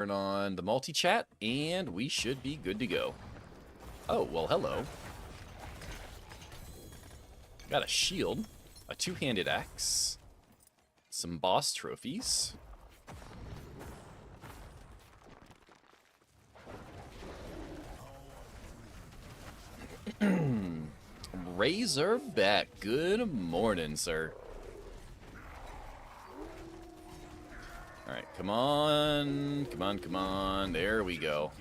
Turn on the multi-chat, and we should be good to go. Oh, well, hello. Got a shield, a two-handed axe, some boss trophies. Razorback, good morning, sir. Alright, come on, come on, come on. There we go.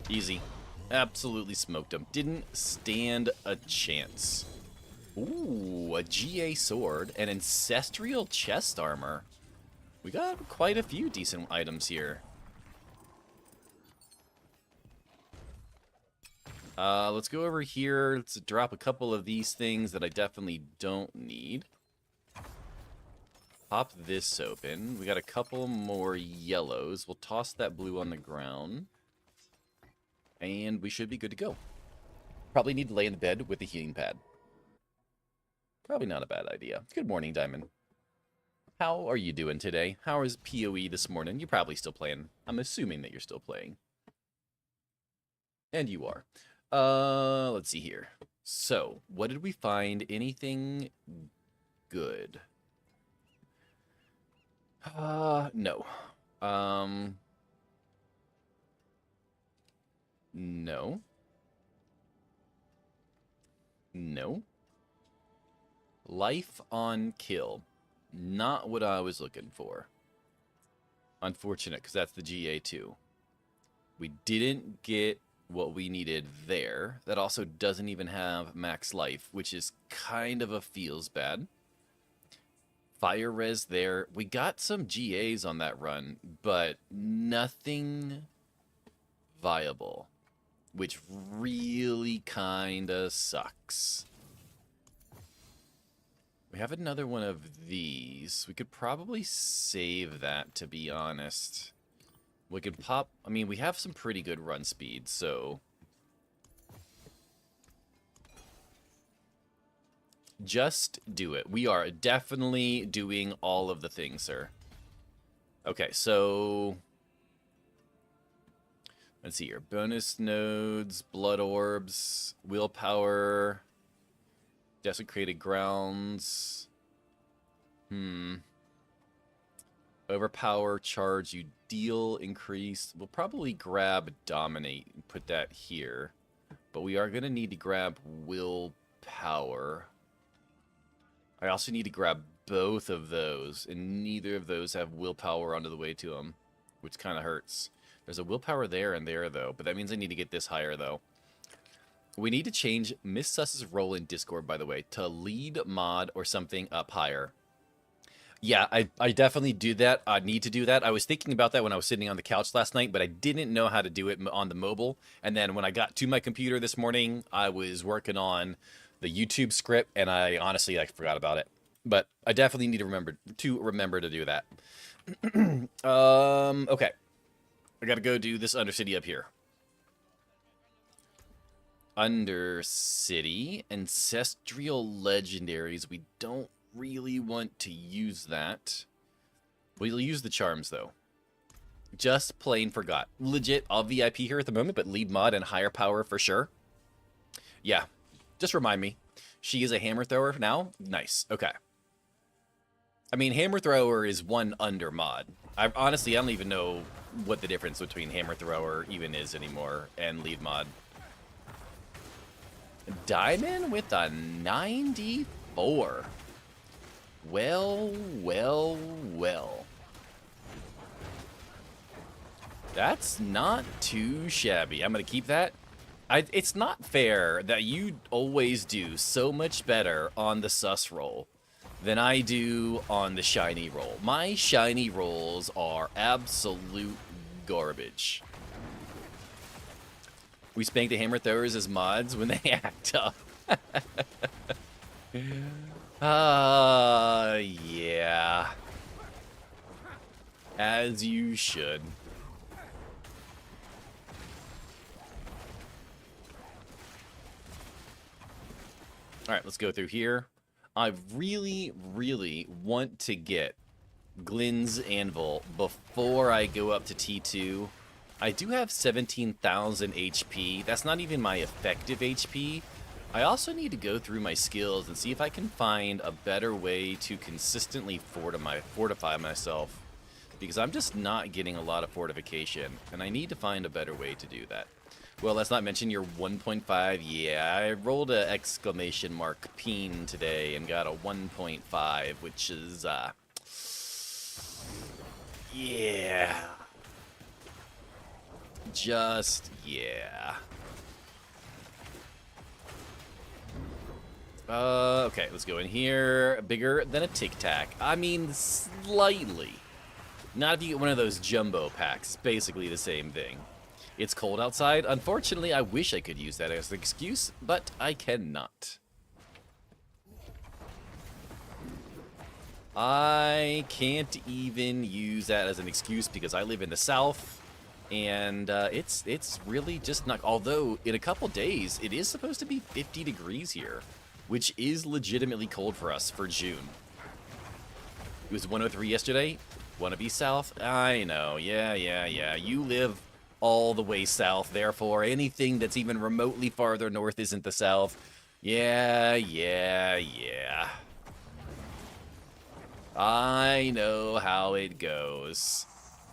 Easy. Absolutely smoked him. Didn't stand a chance. Ooh, a GA sword and ancestral chest armor. We got quite a few decent items here. Let's go over here. Let's drop a couple of these things that I definitely don't need. Pop this open. We got a couple more yellows. We'll toss that blue on the ground. And we should be good to go. Probably need to lay in the bed with the heating pad. Probably not a bad idea. Good morning, Diamond. How are you doing today? How is PoE this morning? You're probably still playing. I'm assuming that you're still playing. And you are. Let's see here. So, what did we find? Anything good? No. No. No. Life on kill. Not what I was looking for. Unfortunate, because that's the GA2. We didn't get what we needed there. That also doesn't even have max life, which is kind of a feels bad. Fire res there. We got some GAs on that run, but nothing viable, which really kind of sucks. We have another one of these. We could probably save that, to be honest. We could pop... I mean, we have some pretty good run speed, so... just do it. We are definitely doing all of the things, sir. Okay, so... let's see here. Bonus nodes, blood orbs, willpower, desecrated grounds. Overpower, charge, you deal, increase. We'll probably grab dominate and put that here. But we are going to need to grab willpower. I also need to grab both of those, and neither of those have willpower onto the way to them, which kind of hurts. There's a willpower there and there, though, but that means I need to get this higher, though. We need to change Miss Suss's role in Discord, by the way, to lead mod or something up higher. Yeah, I definitely do that. I need to do that. I was thinking about that when I was sitting on the couch last night, but I didn't know how to do it on the mobile. And then when I got to my computer this morning, I was working on the YouTube script, and I honestly forgot about it. But I definitely need to remember to do that. Okay. I gotta go do this Undercity up here. Undercity, Ancestral Legendaries. We don't really want to use that. We'll use the charms, though. Just plain forgot. Legit, I'll VIP here at the moment, but lead mod and higher power for sure. Yeah, just remind me. She is a hammer thrower now? Nice, okay. I mean, hammer thrower is one under mod. Honestly, I don't even know what the difference between hammer thrower even is anymore and lead mod. Diamond with a 94. Well, well, well. That's not too shabby. I'm going to keep that. It's not fair that you always do so much better on the sus roll than I do on the shiny roll. My shiny rolls are absolute garbage. We spank the hammer throwers as mods when they act up. Yeah. As you should. Alright, let's go through here. I really, really want to get Glynn's Anvil before I go up to T2. I do have 17,000 HP. That's not even my effective HP. I also need to go through my skills and see if I can find a better way to consistently fortify myself, because I'm just not getting a lot of fortification, and I need to find a better way to do that. Well, let's not mention your 1.5. Yeah, I rolled a exclamation mark peen today and got a 1.5, which is, yeah. Just, yeah. Okay, let's go in here. Bigger than a Tic Tac. I mean, slightly. Not if you get one of those jumbo packs. Basically the same thing. It's cold outside. Unfortunately, I wish I could use that as an excuse, but I cannot. I can't even use that as an excuse because I live in the south, and it's really just not. Although in a couple days it is supposed to be 50 degrees here, which is legitimately cold for us for June. It was 103 yesterday. Wanna be south? I know. Yeah. You live all the way south, therefore anything that's even remotely farther north isn't the south. Yeah. I know how it goes.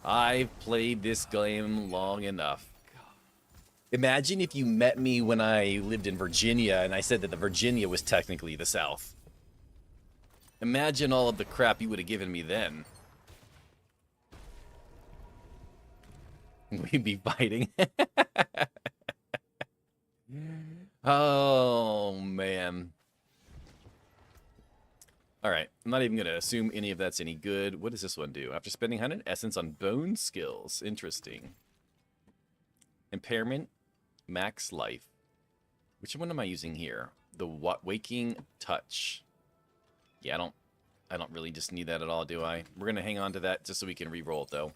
I've played this game long enough. Imagine if you met me when I lived in Virginia and I said that the Virginia was technically the South. Imagine all of the crap you would have given me then. We'd be fighting. Oh, man. Alright, I'm not even going to assume any of that's any good. What does this one do? After spending 100 essence on bone skills. Interesting. Impairment. Max life. Which one am I using here? The waking touch. Yeah, I don't really just need that at all, do I? We're going to hang on to that just so we can re-roll it, though.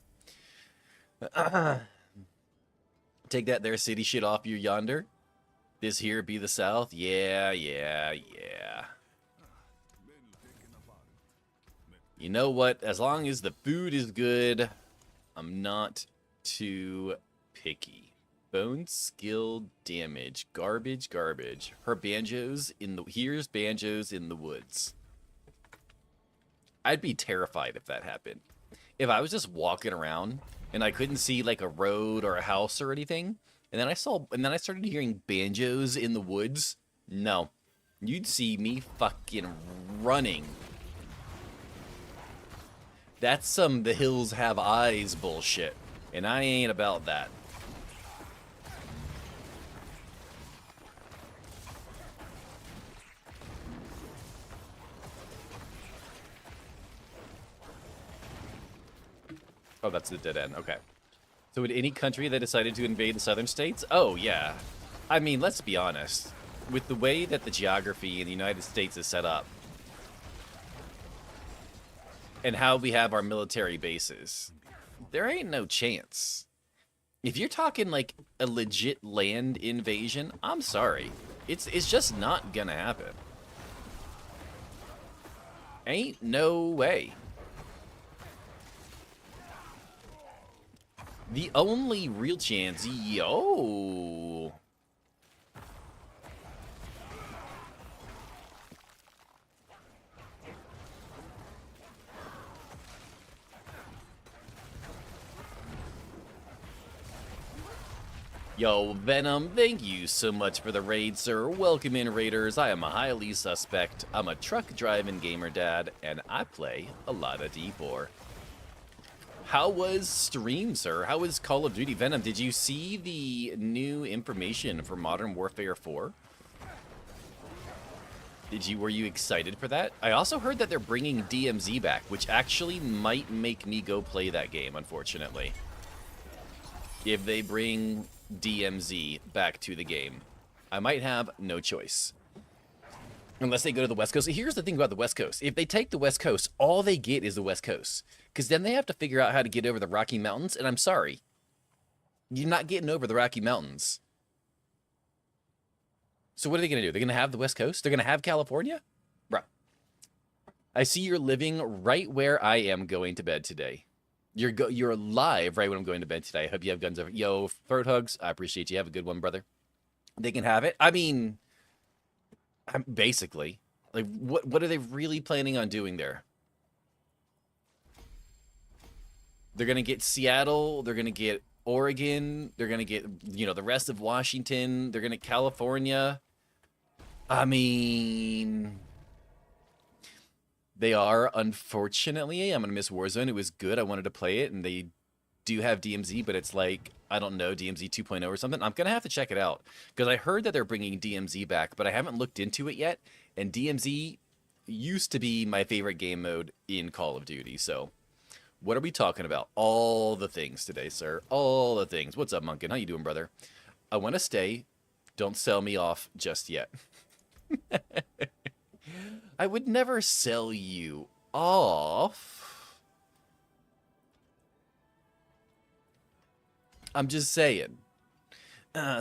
Take that there city shit off you yonder. This here be the South? Yeah. You know what? As long as the food is good, I'm not too picky. Bone skill damage. Garbage. Here's banjos in the woods. I'd be terrified if that happened. If I was just walking around and I couldn't see like a road or a house or anything, and then I started hearing banjos in the woods, no. You'd see me fucking running. That's some the hills have eyes bullshit, and I ain't about that. Oh, that's the dead end. Okay. So would any country that decided to invade the southern states? Oh, yeah. I mean, let's be honest. With the way that the geography in the United States is set up, and how we have our military bases, there ain't no chance. If you're talking like a legit land invasion, I'm sorry. It's just not gonna happen. Ain't no way. The only real chance, yo. Yo, Venom, thank you so much for the raid, sir. Welcome in, raiders. I am a highly suspect. I'm a truck driving gamer dad, and I play a lot of D4. How was stream, sir? How was Call of Duty? Venom, did you see the new information for Modern Warfare 4? Were you excited for that? I also heard that they're bringing DMZ back, which actually might make me go play that game, unfortunately. If they bring DMZ back to the game, I might have no choice. Unless they go to the West Coast. Here's the thing about the West Coast. If they take the West Coast, all they get is the West Coast. Because then they have to figure out how to get over the Rocky Mountains, and I'm sorry. You're not getting over the Rocky Mountains. So what are they going to do? They're going to have the West Coast? They're going to have California? Bruh. I see you're living right where I am going to bed today. You're live right when I'm going to bed today. I hope you have guns over. Yo, throat hugs. I appreciate you. Have a good one, brother. They can have it. I mean, basically, like, what are they really planning on doing there? They're gonna get Seattle. They're gonna get Oregon. They're gonna get, you know, the rest of Washington. They're gonna get California. I mean, they are, unfortunately. I'm gonna miss Warzone. It was good. I wanted to play it, and they do have DMZ, but it's like, I don't know, DMZ 2.0 or something. I'm gonna have to check it out because I heard that they're bringing DMZ back, but I haven't looked into it yet. And DMZ used to be my favorite game mode in Call of Duty. So, what are we talking about? All the things today, sir. All the things. What's up, Munkin? How you doing, brother? I want to stay. Don't sell me off just yet. I would never sell you off. I'm just saying.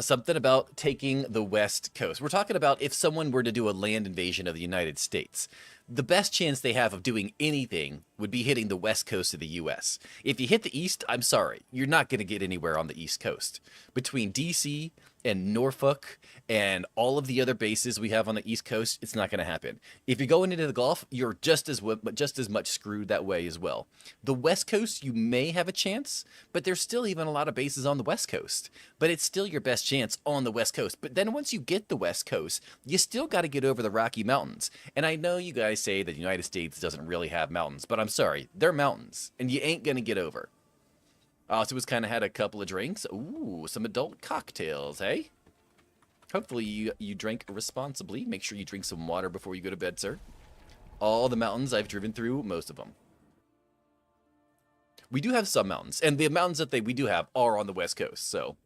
Something about taking the West Coast. We're talking about if someone were to do a land invasion of the United States. The best chance they have of doing anything would be hitting the West Coast of the U.S. If you hit the East, I'm sorry. You're not going to get anywhere on the East Coast. Between D.C. and Norfolk and all of the other bases we have on the East Coast, it's not going to happen. If you're going into the Gulf, you're just as much screwed that way as well. The West Coast, you may have a chance, but there's still even a lot of bases on the West Coast. But it's still your best chance on the West Coast. But then once you get the West Coast, you still got to get over the Rocky Mountains. And I know you guys say that the United States doesn't really have mountains, but I'm sorry, they're mountains, and you ain't going to get over. Also, was kind of had a couple of drinks. Ooh, some adult cocktails, hey? Hopefully you drank responsibly. Make sure you drink some water before you go to bed, sir. All the mountains I've driven through, most of them. We do have some mountains, and the mountains that we do have are on the West Coast, so.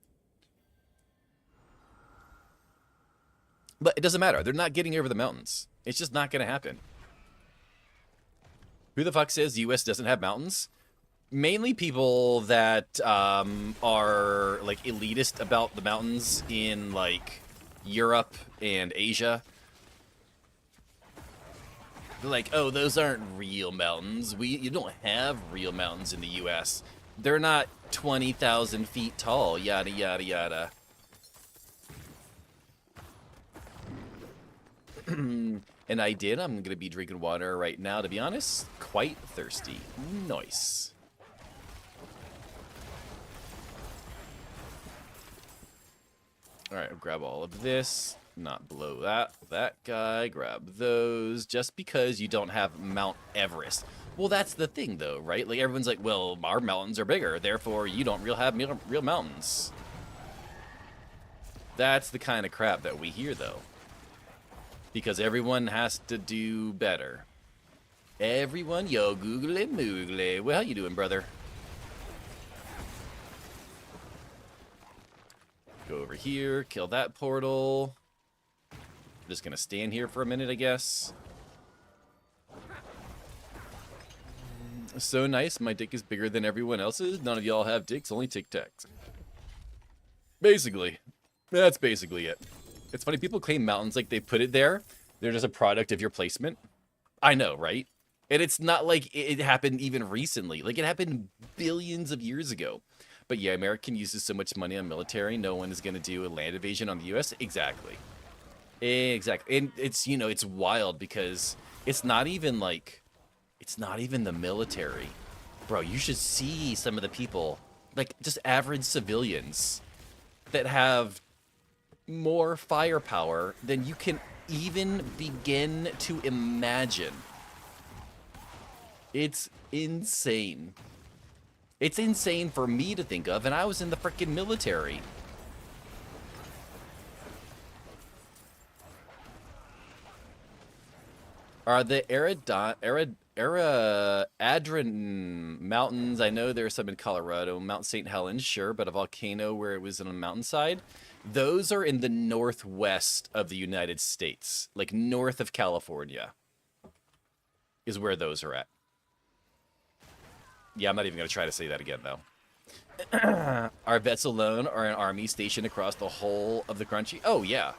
But it doesn't matter. They're not getting over the mountains. It's just not going to happen. Who the fuck says the U.S. doesn't have mountains? Mainly people that are like elitist about the mountains in like Europe and Asia. They're like, oh, those aren't real mountains. You don't have real mountains in the U.S. They're not 20,000 feet tall. Yada yada yada. And I did. I'm gonna be drinking water right now. To be honest, quite thirsty. Nice. Alright, I'll grab all of this. Not below that guy. Grab those. Just because you don't have Mount Everest. Well, that's the thing, though, right? Like, everyone's like, well, our mountains are bigger, therefore you don't have real mountains. That's the kind of crap that we hear, though. Because everyone has to do better. Everyone, yo, googly moogly. Well, how you doing, brother? Go over here, kill that portal. I'm just gonna stand here for a minute, I guess. So nice, my dick is bigger than everyone else's. None of y'all have dicks, only Tic Tacs. Basically. That's basically it. It's funny, people claim mountains like they put it there. They're just a product of your placement. I know, right? And it's not like it happened even recently. Like, it happened billions of years ago. But yeah, American uses so much money on military, no one is going to do a land invasion on the U.S. Exactly. Exactly. And it's, you know, it's wild because it's not even like, it's not even the military. Bro, you should see some of the people, like just average civilians that have more firepower than you can even begin to imagine. It's insane. It's insane for me to think of, and I was in the frickin' military. Are the Adrian Mountains, I know there's some in Colorado, Mount St. Helens, sure, but a volcano where it was on a mountainside? Those are in the northwest of the United States, like north of California, is where those are at. Yeah, I'm not even going to try to say that again, though. Our vets alone are an army stationed across the whole of the country. Oh, yeah.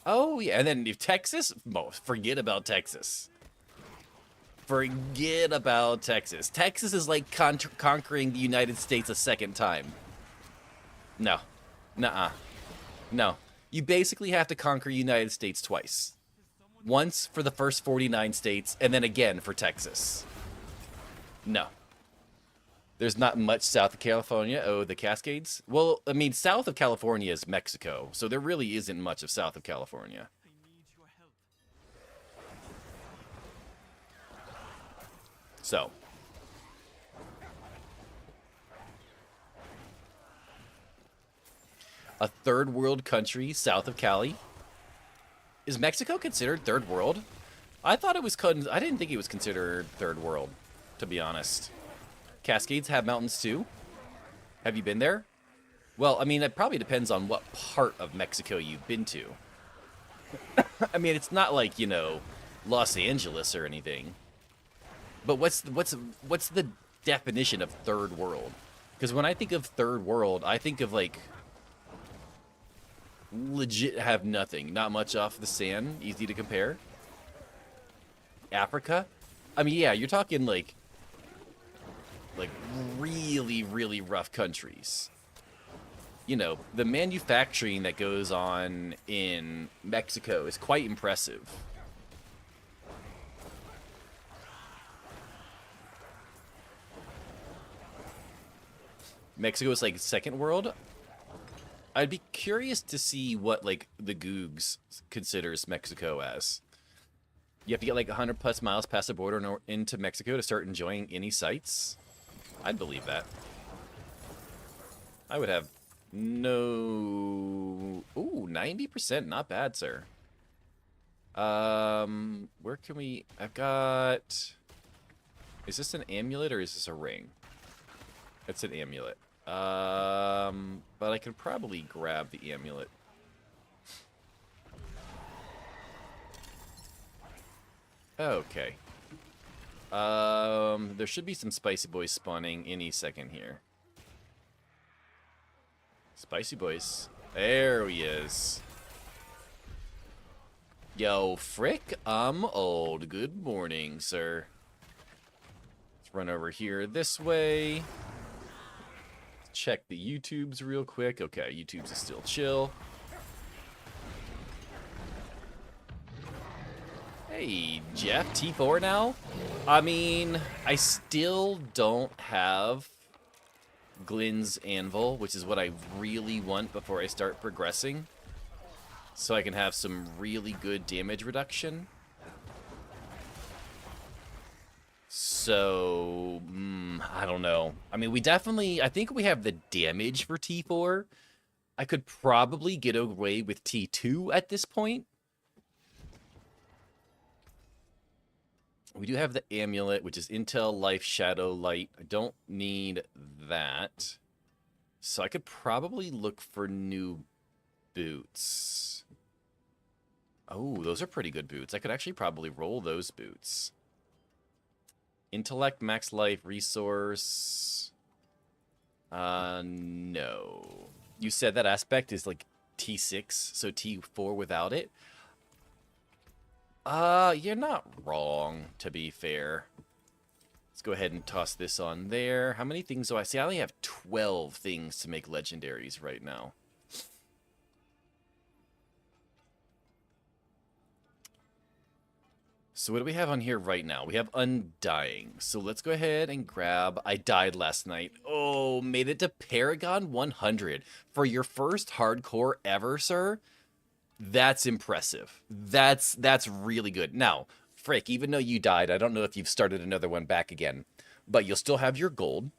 Oh, yeah. And then if Texas, forget about Texas. Forget about Texas. Texas is like conquering the United States a second time. No. Nuh-uh. No. You basically have to conquer the United States twice. Once for the first 49 states, and then again for Texas. No. There's not much south of California. Oh, the Cascades? Well, I mean, south of California is Mexico, so there really isn't much of south of California. So. A third world country south of Cali. Is Mexico considered third world? I thought it was. I didn't think it was considered third world, to be honest. Cascades have mountains too. Have you been there? Well, I mean, it probably depends on what part of Mexico you've been to. I mean, it's not like, you know, Los Angeles or anything. But what's the definition of third world? Because when I think of third world, I think of like legit have nothing, not much off the sand, easy to compare. Africa? I mean, yeah, you're talking like really, really rough countries. You know, the manufacturing that goes on in Mexico is quite impressive. Mexico is like second world. I'd be curious to see what like the Googs considers Mexico as. You have to get like 100 plus miles past the border into Mexico to start enjoying any sights. I'd believe that. I would have no... Ooh, 90%. Not bad, sir. Where can we... I've got... Is this an amulet or is this a ring? It's an amulet. But I could probably grab the amulet. Okay. There should be some spicy boys spawning any second here. Spicy boys. There he is. Yo, Frick, I'm old. Good morning, sir. Let's run over here this way. Check the YouTubes real quick. Okay, YouTubes is still chill. Hey, Jeff, T4 now? I mean, I still don't have Glenn's Anvil, which is what I really want before I start progressing. So I can have some really good damage reduction. So, I don't know. I mean, I think we have the damage for T4. I could probably get away with T2 at this point. We do have the amulet, which is Intel, Life, Shadow, Light. I don't need that. So I could probably look for new boots. Oh, those are pretty good boots. I could actually probably roll those boots. Intellect, Max Life, Resource. No. You said that aspect is like T6, so T4 without it? You're not wrong, to be fair. Let's go ahead and toss this on there. How many things do I see? I only have 12 things to make legendaries right now. So what do we have on here right now? We have Undying. So let's go ahead and grab... I died last night. Oh, made it to Paragon 100. For your first hardcore ever, sir? That's impressive. That's really good. Now, Frick, even though you died, I don't know if you've started another one back again, but you'll still have your gold.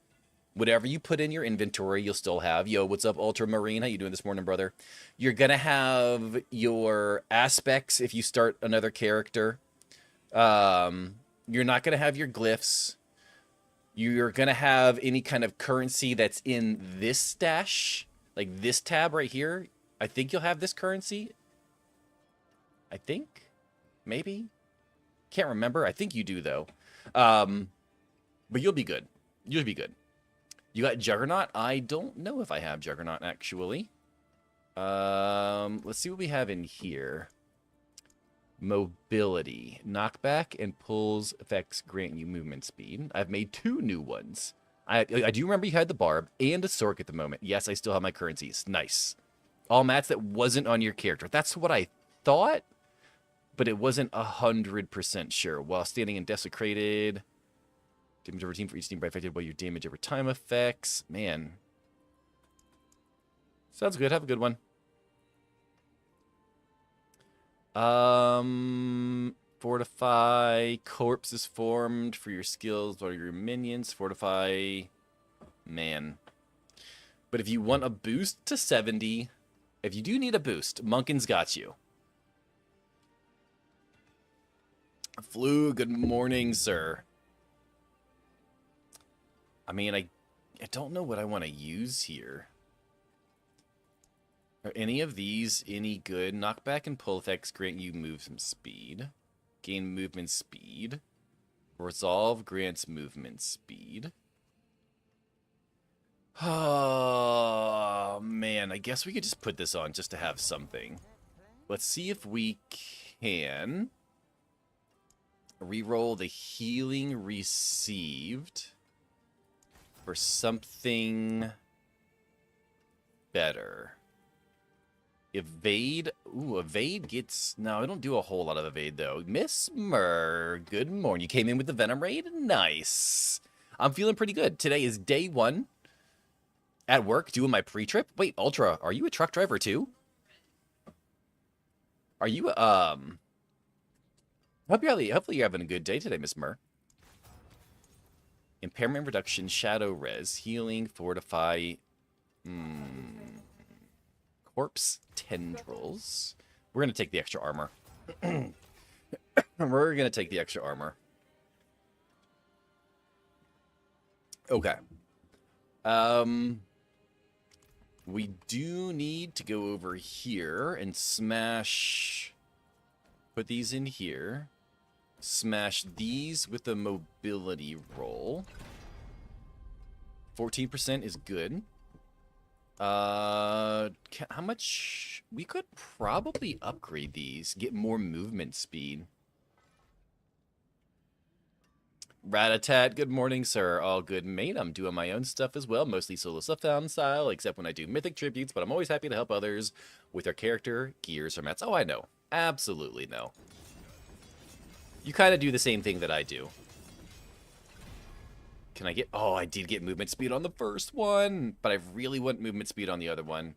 Whatever you put in your inventory, you'll still have. Yo, what's up, Ultramarine? How you doing this morning, brother? You're going to have your aspects if you start another character. You're not going to have your glyphs. You're going to have any kind of currency that's in this stash, like this tab right here. I think you'll have this currency. I think, maybe, can't remember. I think you do though. But you'll be good. You'll be good. You got Juggernaut. I don't know if I have Juggernaut actually. Let's see what we have in here. Mobility. Knockback and pulls effects grant you movement speed. I've made 2 new ones. I do remember you had the barb and a Sorc at the moment. Yes, I still have my currencies. Nice. All mats that wasn't on your character. That's what I thought, but it wasn't 100% sure. While standing in Desecrated, damage over team for each team affected by your damage over time effects. Man. Sounds good. Have a good one. Fortify. Corpse is formed for your skills or your minions. Fortify. Man. But if you want a boost to 70, if you do need a boost, Munkin's got you. Flu, good morning, sir. I mean, I don't know what I want to use here. Are any of these any good? Knockback and pull effects grant you movement speed. Gain movement speed. Resolve grants movement speed. Oh, man. I guess we could just put this on just to have something. Let's see if we can reroll the healing received for something better. Evade. Ooh, evade gets... No, I don't do a whole lot of evade, though. Miss Mur, good morning. You came in with the Venom Raid? Nice. I'm feeling pretty good. Today is day 1 at work doing my pre-trip. Wait, Ultra, are you a truck driver, too? Are you, hopefully you're having a good day today, Miss Mur. Impairment reduction, shadow res, healing, fortify... Corpse tendrils. We're going to take the extra armor. We're going to take the extra armor. Okay. We do need to go over here and smash... Put these in here. Smash these with a mobility roll. 14% is good. How much? We could probably upgrade these, get more movement speed. Ratatat, good morning, sir. All good, mate. I'm doing my own stuff as well, mostly Solo Self-Found style, except when I do mythic tributes, but I'm always happy to help others with their character, gears, or mats. Oh, I know. Absolutely no. You kind of do the same thing that I do. Can I get... Oh, I did get movement speed on the first one, but I really want movement speed on the other one.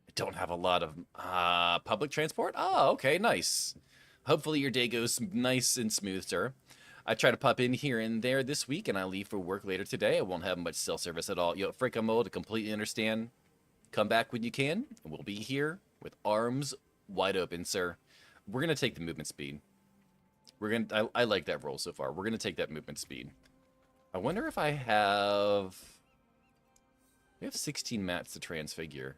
I don't have a lot of public transport. Oh, okay, nice. Hopefully your day goes nice and smooth, sir. I try to pop in here and there this week, and I leave for work later today. I won't have much cell service at all. Yo, Frick, I'm old. I completely understand. Come back when you can, and we'll be here with arms wide open, sir. We're going to take the movement speed. I like that roll so far. We're going to take that movement speed. I wonder if I have... We have 16 mats to transfigure.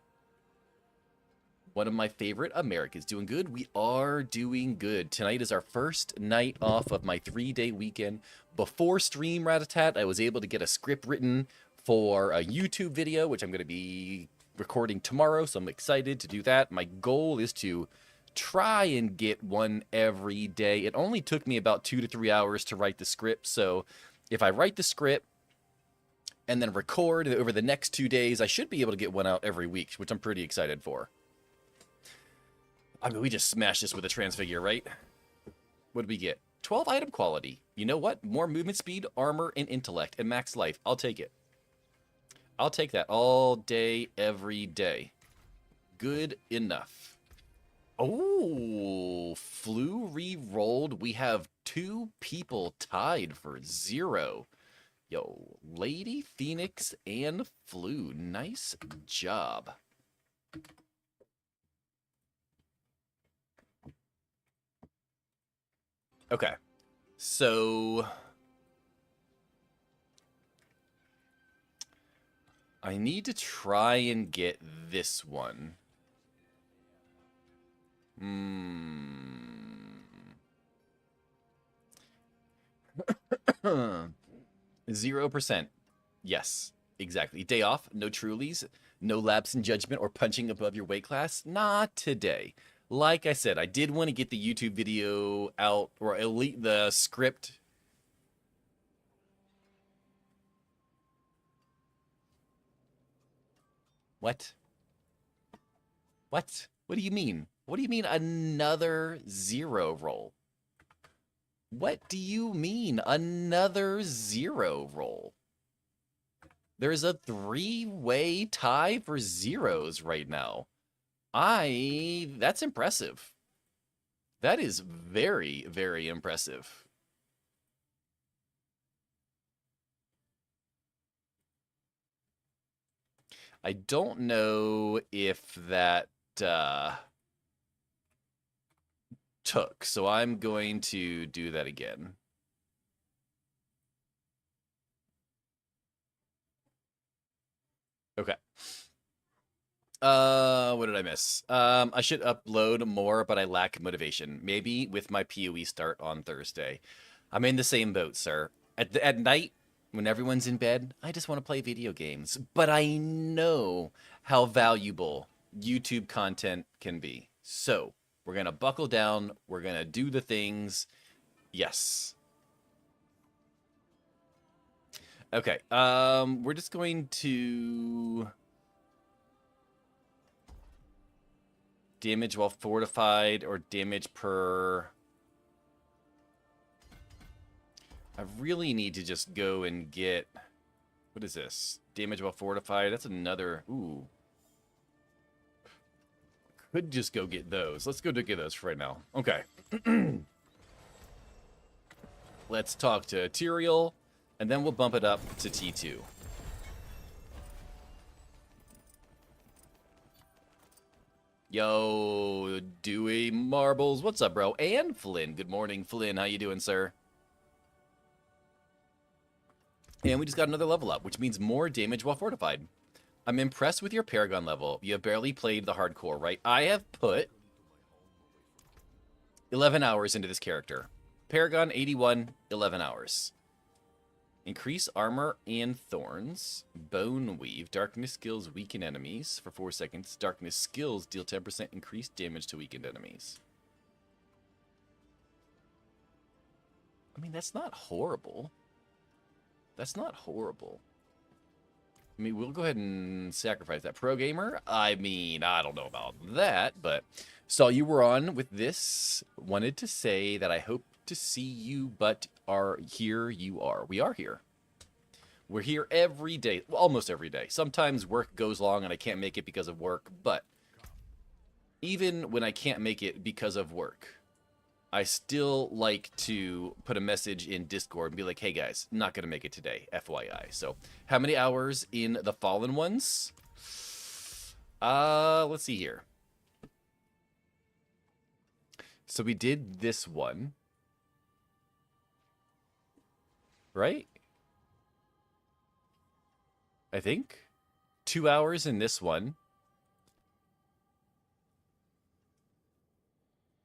One of my favorite America's doing good. We are doing good. Tonight is our first night off of my 3-day weekend. Before stream, Ratatat, I was able to get a script written for a YouTube video, which I'm going to be recording tomorrow, so I'm excited to do that. My goal is to try and get one every day. It only took me about 2 to 3 hours to write the script, so if I write the script and then record over the next 2 days, I should be able to get one out every week, which I'm pretty excited for. I mean, we just smashed this with a transfigure, right? What did we get? 12 item quality. You know what? More movement speed, armor, and intellect, and max life. I'll take it. I'll take that all day, every day. Good enough. Oh, Flu re-rolled. We have 2 people tied for 0. Yo, Lady Phoenix and Flu. Nice job. Okay, so I need to try and get this one. 0%. Yes, exactly. Day off, no Trulies, no lapse in judgment or punching above your weight class. Not today. Like I said, I did want to get the YouTube video out, or at least the script. What? What? What do you mean? What do you mean another 0 roll? What do you mean another 0 roll? There's a 3-way tie for 0s right now. That's impressive. That is very, very impressive. I don't know if that took, so I'm going to do that again. Okay. What did I miss? I should upload more, but I lack motivation. Maybe with my PoE start on Thursday. I'm in the same boat, sir. At night, when everyone's in bed, I just want to play video games. But I know how valuable YouTube content can be. So, we're going to buckle down. We're going to do the things. Yes. Okay. We're just going to... damage while fortified, or damage per... I really need to just go and get... what is this? Damage while fortified. That's another... ooh. Could just go get those. Let's go to get those for right now. Okay. Let's talk to Tyrael, and then we'll bump it up to T2. Yo, Dewey Marbles. What's up, bro? And Flynn. Good morning, Flynn. How you doing, sir? And we just got another level up, which means more damage while fortified. I'm impressed with your Paragon level. You have barely played the hardcore, right? I have put 11 hours into this character. Paragon 81, 11 hours. Increase armor and thorns. Bone weave. Darkness skills weaken enemies for 4 seconds. Darkness skills deal 10% increased damage to weakened enemies. I mean, that's not horrible. That's not horrible. I mean, we'll go ahead and sacrifice that. Pro gamer? I mean, I don't know about that, but saw you were on with this. Wanted to say that I hope to see you, but here you are. We are here. We're here every day, well, almost every day. Sometimes work goes long and I can't make it because of work, but even when I can't make it because of work, I still like to put a message in Discord and be like, hey guys, not going to make it today, FYI. So, how many hours in the Fallen Ones? Let's see here. So we did this one. Right? I think. 2 hours in this one.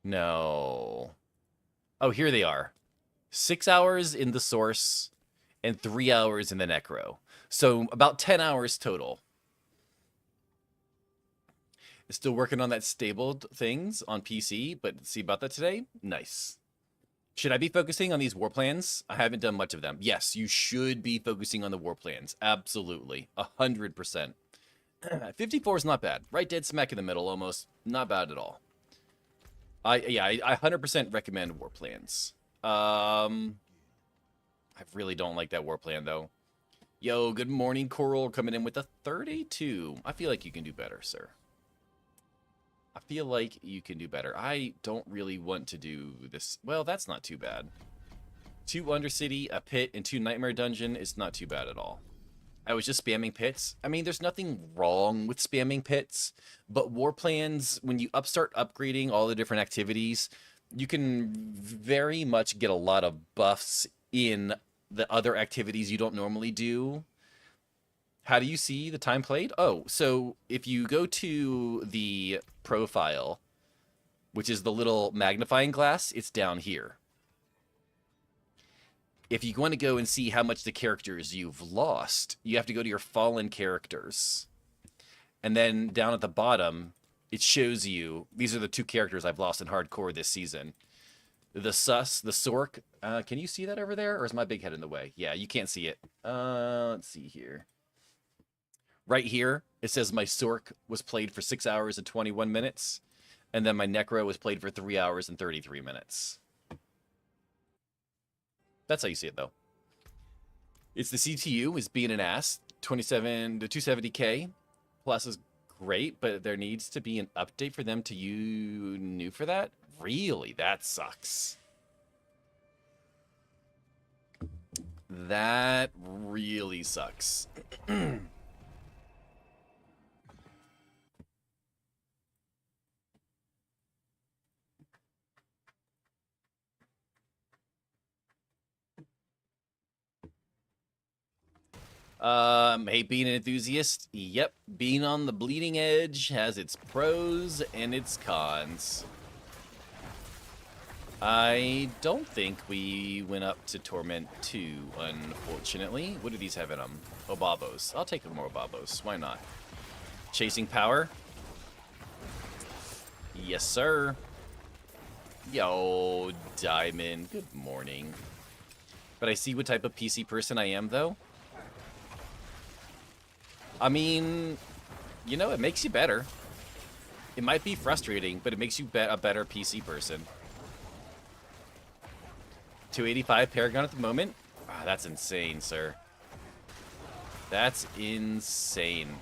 No. Oh, here they are. 6 hours in the Source and 3 hours in the Necro. So about 10 hours total. Still working on that stabled things on PC, but see about that today? Nice. Should I be focusing on these war plans? I haven't done much of them. Yes, you should be focusing on the war plans. Absolutely. 100%. 54 is not bad. Right dead smack in the middle almost. Not bad at all. I 100% recommend war plans. I really don't like that war plan, though. Yo, good morning, Coral, coming in with a 32. I feel like you can do better, sir. I feel like you can do better. I don't really want to do this. Well, that's not too bad. 2 Undercity, a pit, and 2 Nightmare Dungeon is not too bad at all. I was just spamming pits. I mean, there's nothing wrong with spamming pits, but war plans, when you start upgrading all the different activities, you can very much get a lot of buffs in the other activities you don't normally do. How do you see the time played? Oh, so if you go to the profile, which is the little magnifying glass, it's down here. If you want to go and see how much the characters you've lost, you have to go to your fallen characters. And then down at the bottom, it shows you, these are the two characters I've lost in hardcore this season. The Sorc, can you see that over there? Or is my big head in the way? Yeah, you can't see it. Let's see here. Right here, it says my Sorc was played for 6 hours and 21 minutes. And then my Necro was played for 3 hours and 33 minutes. That's how you see it, though. It's the CTU is being an ass. 27 to 270K plus is great, but there needs to be an update for them to use new for that. Really, that sucks. That really sucks. Hey, being an enthusiast, yep, being on the bleeding edge has its pros and its cons. I don't think we went up to Torment 2, unfortunately. What do these have in them? Obabos. I'll take more Obabos. Why not? Chasing power? Yes, sir. Yo, Diamond. Good morning. But I see what type of PC person I am, though. I mean, you know, it makes you better. It might be frustrating, but it makes you a better PC person. 285 Paragon at the moment? Ah, that's insane, sir. That's insane.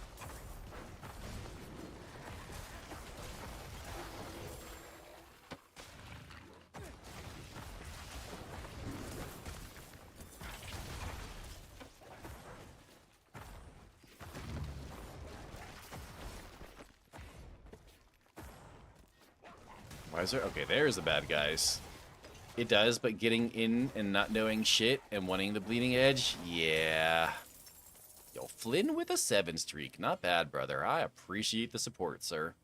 Why is there? Okay, there's the bad guys. It does, but getting in and not knowing shit and wanting the bleeding edge, yeah. Yo, Flynn with a 7 streak. Not bad, brother. I appreciate the support, sir.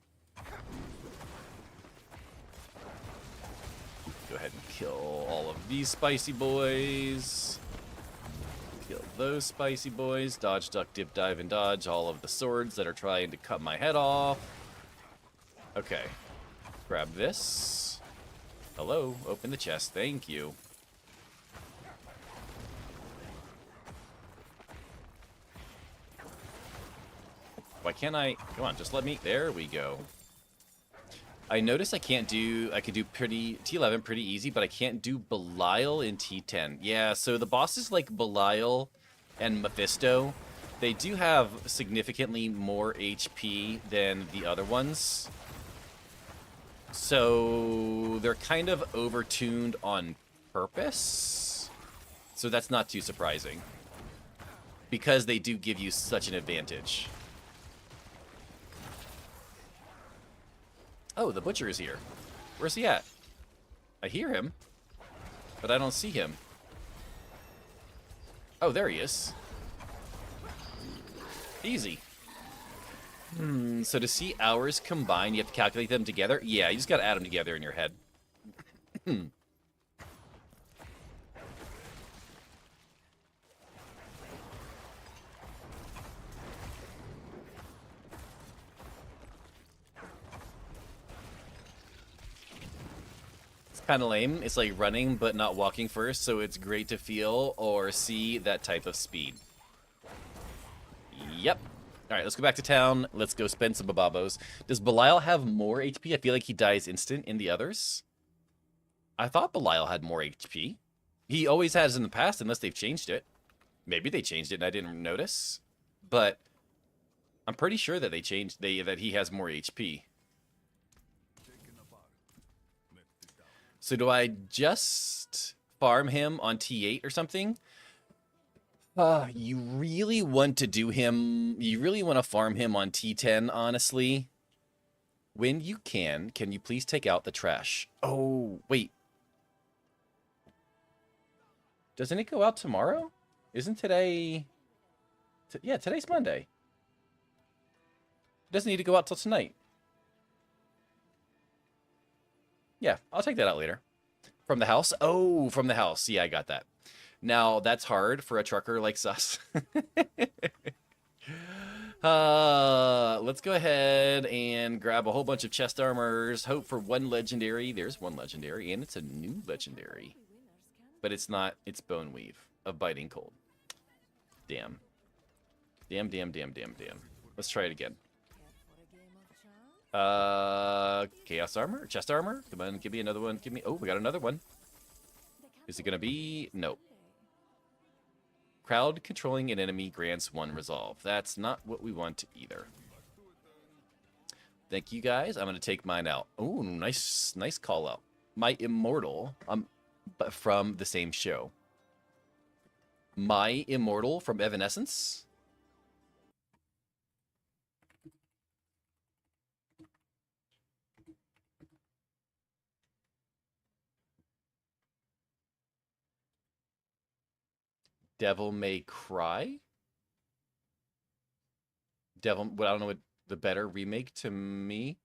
Go ahead and kill all of these spicy boys. Kill those spicy boys. Dodge, duck, dip, dive, and dodge all of the swords that are trying to cut my head off. Okay. Grab this. Hello, open the chest, thank you. Why can't I? Come on, just let me. There we go. I noticed I could do T11 pretty easy, but I can't do Belial in T10. Yeah, so the bosses like Belial and Mephisto, they do have significantly more HP than the other ones. So they're kind of overtuned on purpose. So that's not too surprising. Because they do give you such an advantage. Oh, the butcher is here. Where's he at? I hear him, but I don't see him. Oh, there he is. Easy. So to see hours combined, you have to calculate them together? Yeah, you just gotta add them together in your head. It's kind of lame. It's like running but not walking first, so it's great to feel or see that type of speed. Yep. Alright, let's go back to town. Let's go spend some bababos. Does Belial have more HP? I feel like he dies instant in the others. I thought Belial had more HP. He always has in the past, unless they've changed it. Maybe they changed it and I didn't notice. But I'm pretty sure that they changed that he has more HP. So do I just farm him on T8 or something? You really want to do him, you really want to farm him on T10, honestly. When you can you please take out the trash? Oh, wait. Doesn't it go out tomorrow? Isn't today... yeah, today's Monday. It doesn't need to go out till tonight. Yeah, I'll take that out later. From the house? Oh, from the house. Yeah, I got that. Now, that's hard for a trucker like us. let's go ahead and grab a whole bunch of chest armors. Hope for one legendary. There's one legendary, and it's a new legendary. But it's not. It's Bone Weave of Biting Cold. Damn. Damn. Let's try it again. Chaos armor? Chest armor? Come on, give me another one. Give me... Oh, we got another one. Is it gonna be... Nope. Crowd controlling an enemy grants 1 resolve. That's not what we want either. Thank you guys. I'm gonna take mine out. Oh, nice call out. My Immortal, but from the same show. My Immortal from Evanescence. Devil May Cry? I don't know what the better remake to me.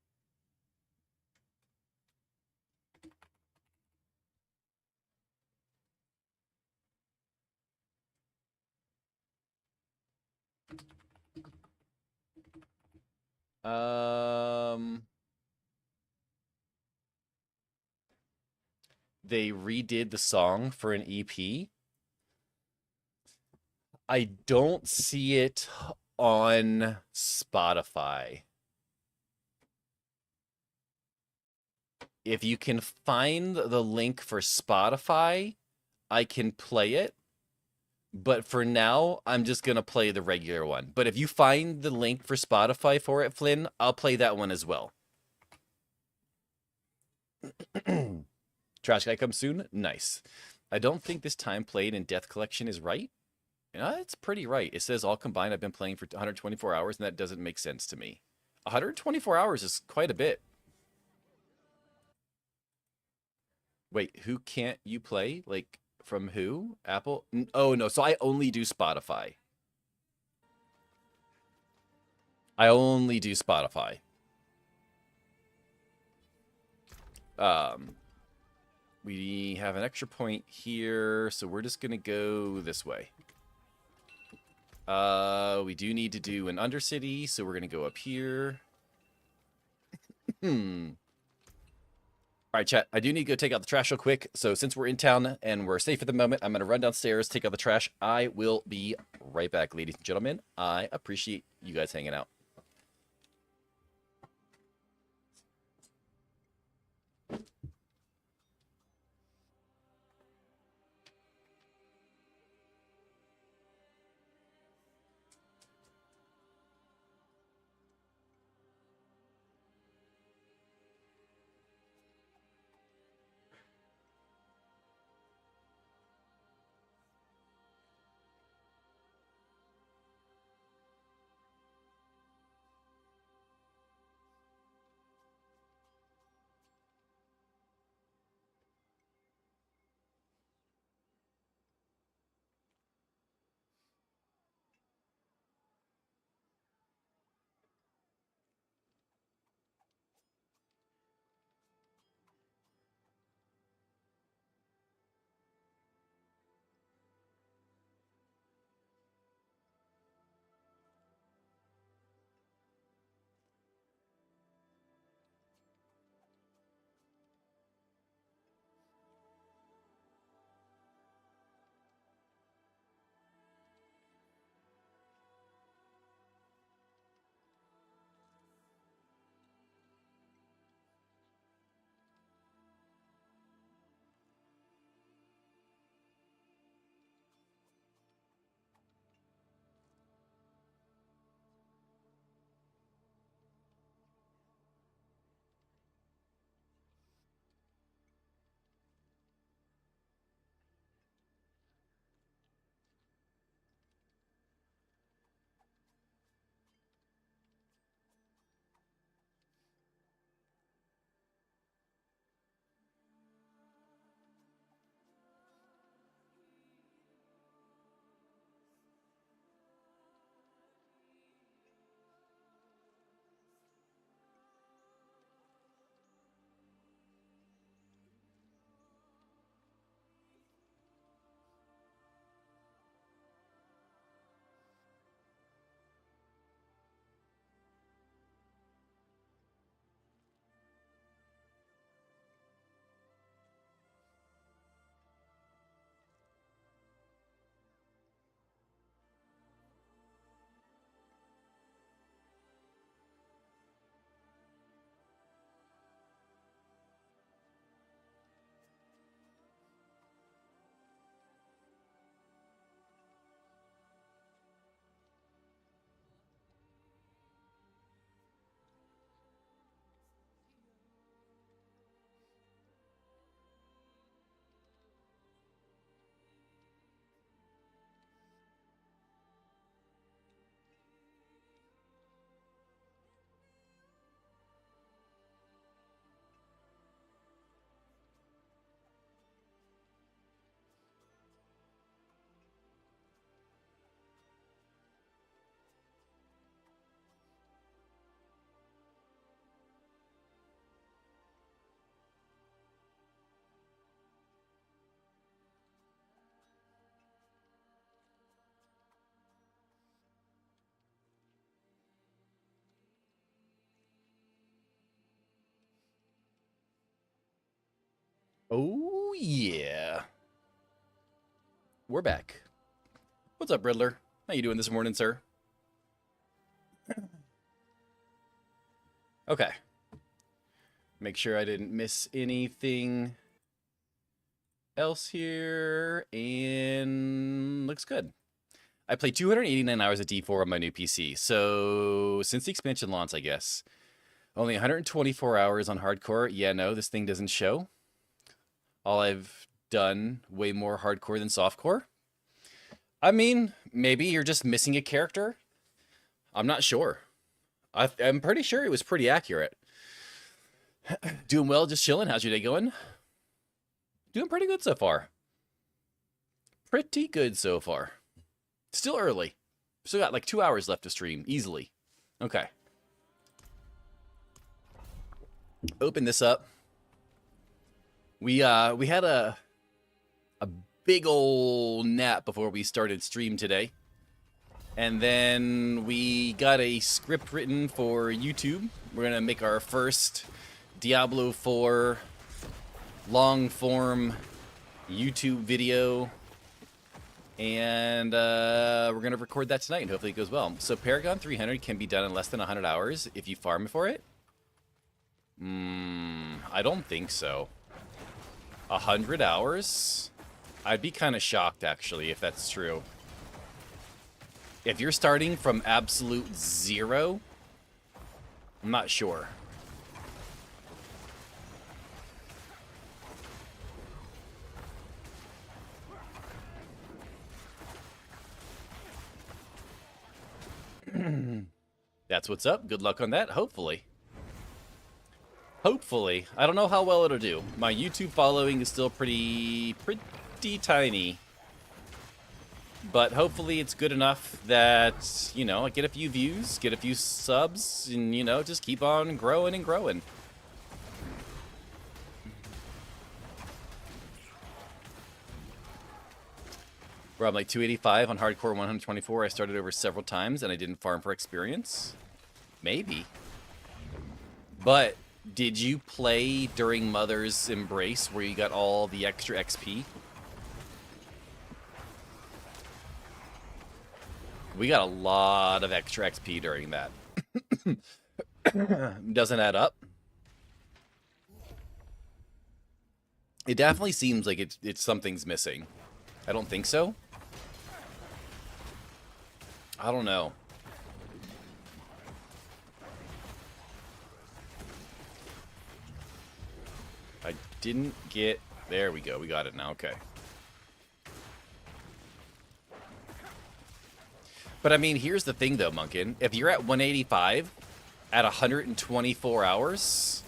They redid the song for an EP. I don't see it on Spotify. If you can find the link for Spotify, I can play it. But for now, I'm just going to play the regular one. But if you find the link for Spotify for it, Flynn, I'll play that one as well. Trash guy comes soon? Nice. I don't think this time played in Death Collection is right. It's pretty right. It says all combined I've been playing for 124 hours, and that doesn't make sense to me. 124 hours is quite a bit. Wait, who can't you play? Like, from who? Apple? Oh, no. So I only do Spotify. I only do Spotify. We have an extra point here, so we're just going to go this way. We do need to do an Undercity, so we're going to go up here. All right, chat, I do need to go take out the trash real quick. So since we're in town and we're safe at the moment, I'm going to run downstairs, take out the trash. I will be right back, ladies and gentlemen. I appreciate you guys hanging out. Oh, yeah. We're back. What's up, Riddler? How you doing this morning, sir? Okay. Make sure I didn't miss anything else here. And looks good. I played 289 hours of D4 on my new PC. So, since the expansion launch, I guess. Only 124 hours on hardcore. Yeah, no, this thing doesn't show. All I've done way more hardcore than softcore. I mean, maybe you're just missing a character. I'm not sure. I'm pretty sure it was pretty accurate. Doing well, just chilling. How's your day going? Doing pretty good so far. Pretty good so far. Still early. Still got like 2 hours left to stream, easily. Okay. Open this up. We had a big old nap before we started stream today. And then we got a script written for YouTube. We're going to make our first Diablo 4 long-form YouTube video. And we're going to record that tonight, and hopefully it goes well. So Paragon 300 can be done in less than 100 hours if you farm for it? I don't think so. 100 hours? I'd be kind of shocked, actually, if that's true. If you're starting from absolute zero, I'm not sure. That's what's up. Good luck on that, hopefully. Hopefully. I don't know how well it'll do. My YouTube following is still pretty tiny. But hopefully it's good enough that, you know, I get a few views, get a few subs, and, you know, just keep on growing and growing. Where I'm like 285 on hardcore 124. I started over several times and I didn't farm for experience. Maybe. But did you play during Mother's Embrace where you got all the extra XP? We got a lot of extra XP during that. Doesn't add up. It definitely seems like it's something's missing. I don't think so. I don't know. I didn't get... There we go. We got it now. Okay. But I mean, here's the thing, though, Munkin. If you're at 185 at 124 hours,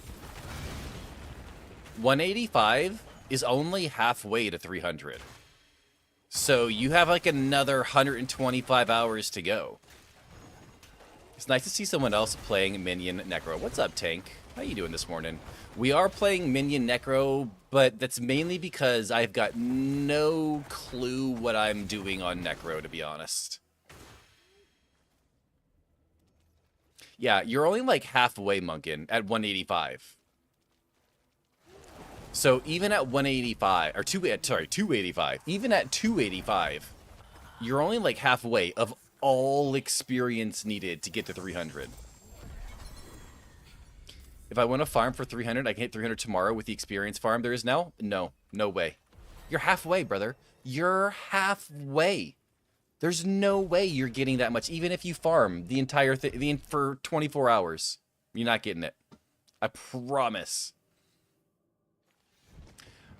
185 is only halfway to 300. So you have like another 125 hours to go. It's nice to see someone else playing Minion Necro. What's up, Tank? How you doing this morning? We are playing Minion Necro, but that's mainly because I've got no clue what I'm doing on Necro, to be honest. Yeah, you're only like halfway, Munkin, at 185. So even at 185, or 285, even at 285, you're only like halfway of all experience needed to get to 300. If I want to farm for 300, I can hit 300 tomorrow with the experience farm there is now? No, no way. You're halfway, brother. You're halfway. There's no way you're getting that much, even if you farm the entire thing for 24 hours. You're not getting it. I promise.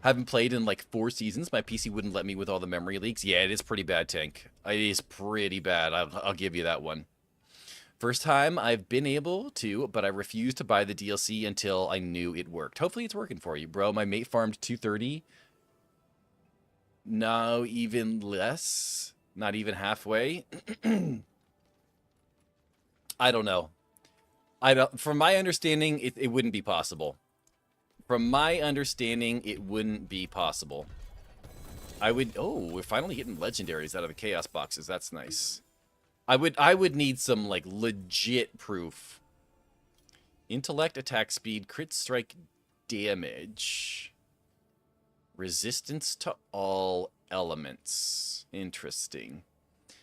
Haven't played in like 4 seasons. My PC wouldn't let me with all the memory leaks. Yeah, it is pretty bad, Tank. It is pretty bad. I'll give you that one. First time I've been able to, but I refused to buy the DLC until I knew it worked. Hopefully it's working for you, bro. My mate farmed 230. No, even less. Not even halfway. I don't know. From my understanding, it wouldn't be possible. From my understanding, it wouldn't be possible. Oh, we're finally getting legendaries out of the chaos boxes. That's nice. I would need some like legit proof. Intellect, attack speed, crit strike damage. Resistance to all elements. Interesting.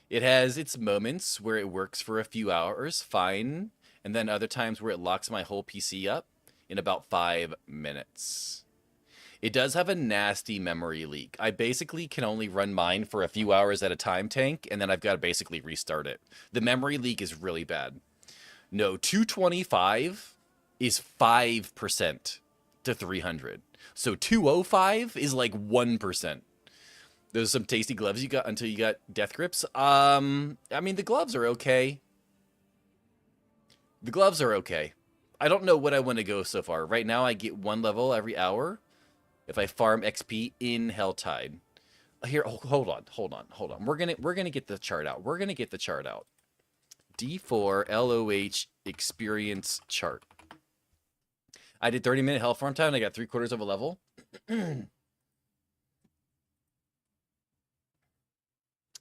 It has its moments where it works for a few hours, fine, and then other times where it locks my whole PC up in about 5 minutes. It does have a nasty memory leak. I basically can only run mine for a few hours at a time, Tank, and then I've got to basically restart it. The memory leak is really bad. No, 225 is 5% to 300. So 205 is like 1%. Those are some tasty gloves you got until you got death grips. I mean, the gloves are okay. The gloves are okay. I don't know what I want to go so far. Right now, I get 1 level every hour if I farm XP in Helltide. Here, hold on. We're gonna get the chart out. D4 LOH experience chart. I did 30-minute hell farm time. And I got 3/4 of a level.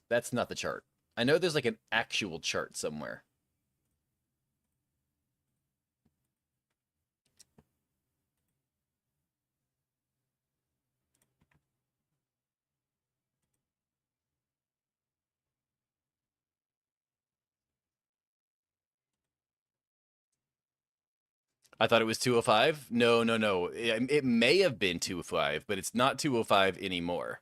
That's not the chart. I know there's like an actual chart somewhere. I thought it was 205. No. It may have been 205, but it's not 205 anymore.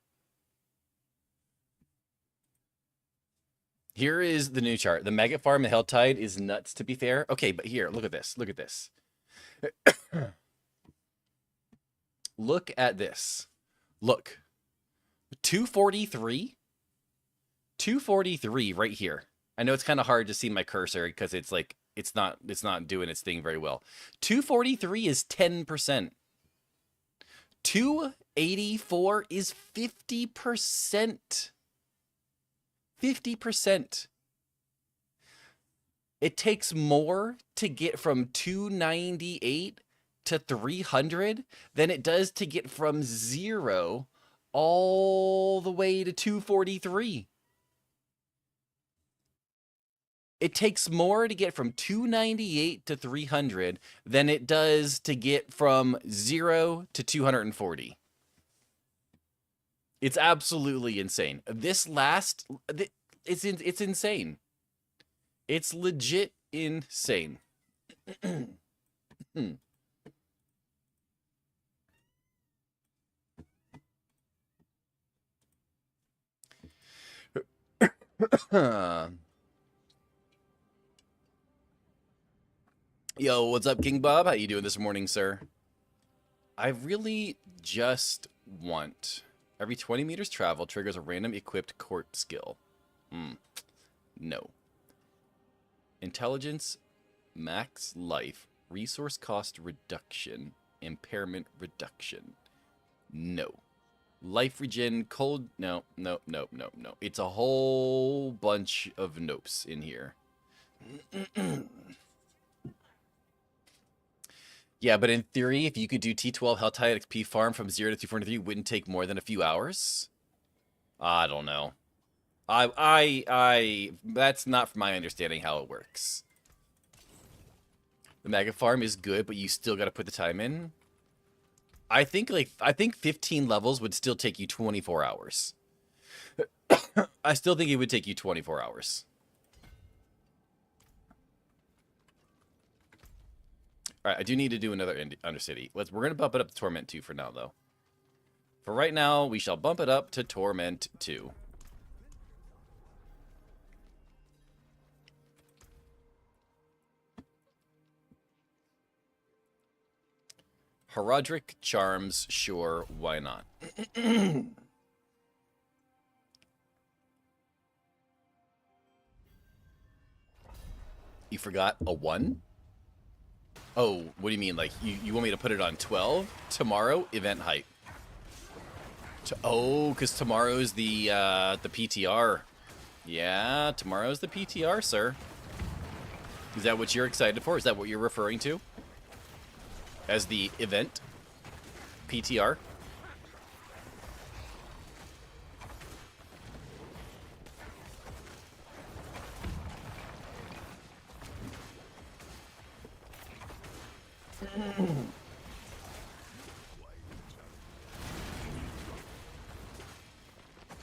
Here is the new chart. The Maggot Farm and Helltide is nuts, to be fair. Okay, but here, look at this. Look at this. Look at this. Look. 243. 243 right here. I know it's kind of hard to see my cursor because it's like it's not doing its thing very well. 243 is 10%. 284 is 50%. 50%. It takes more to get from 298 to 300 than it does to get from 0 all the way to 243. It takes more to get from 298 to 300 than it does to get from 0 to 240. It's absolutely insane. This last, it's insane. It's legit insane. Yo, what's up, King Bob? How you doing this morning, sir? I really just want every 20 meters travel triggers a random equipped court skill. No. Intelligence, max life, resource cost reduction, impairment reduction. No. Life regen, cold. No. It's a whole bunch of nopes in here. Yeah, but in theory, if you could do T12 Helltide XP farm from 0 to 243, wouldn't take more than a few hours? I don't know. That's not from my understanding how it works. The Maggot Farm is good, but you still got to put the time in. I think 15 levels would still take you 24 hours. I still think it would take you 24 hours. All right, I do need to do another Undercity. We're going to bump it up to Torment 2 for now, though. For right now, we shall bump it up to Torment 2. Heraldric Charms, sure, why not? You forgot a 1? Oh, what do you mean? Like, you want me to put it on 12? Tomorrow, event hype. Oh, because tomorrow's the PTR. Yeah, tomorrow's the PTR, sir. Is that what you're excited for? Is that what you're referring to? As the event? PTR?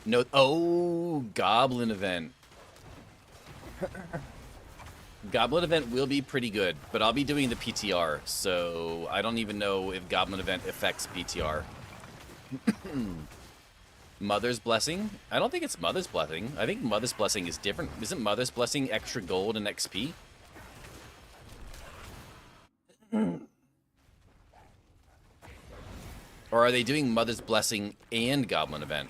No. Oh, Goblin event. Goblin event will be pretty good, but I'll be doing the PTR, so I don't even know if Goblin event affects PTR. Mother's Blessing? I don't think it's Mother's Blessing. I think Mother's Blessing is different. Isn't Mother's Blessing extra gold and XP? Or are they doing Mother's Blessing and Goblin event?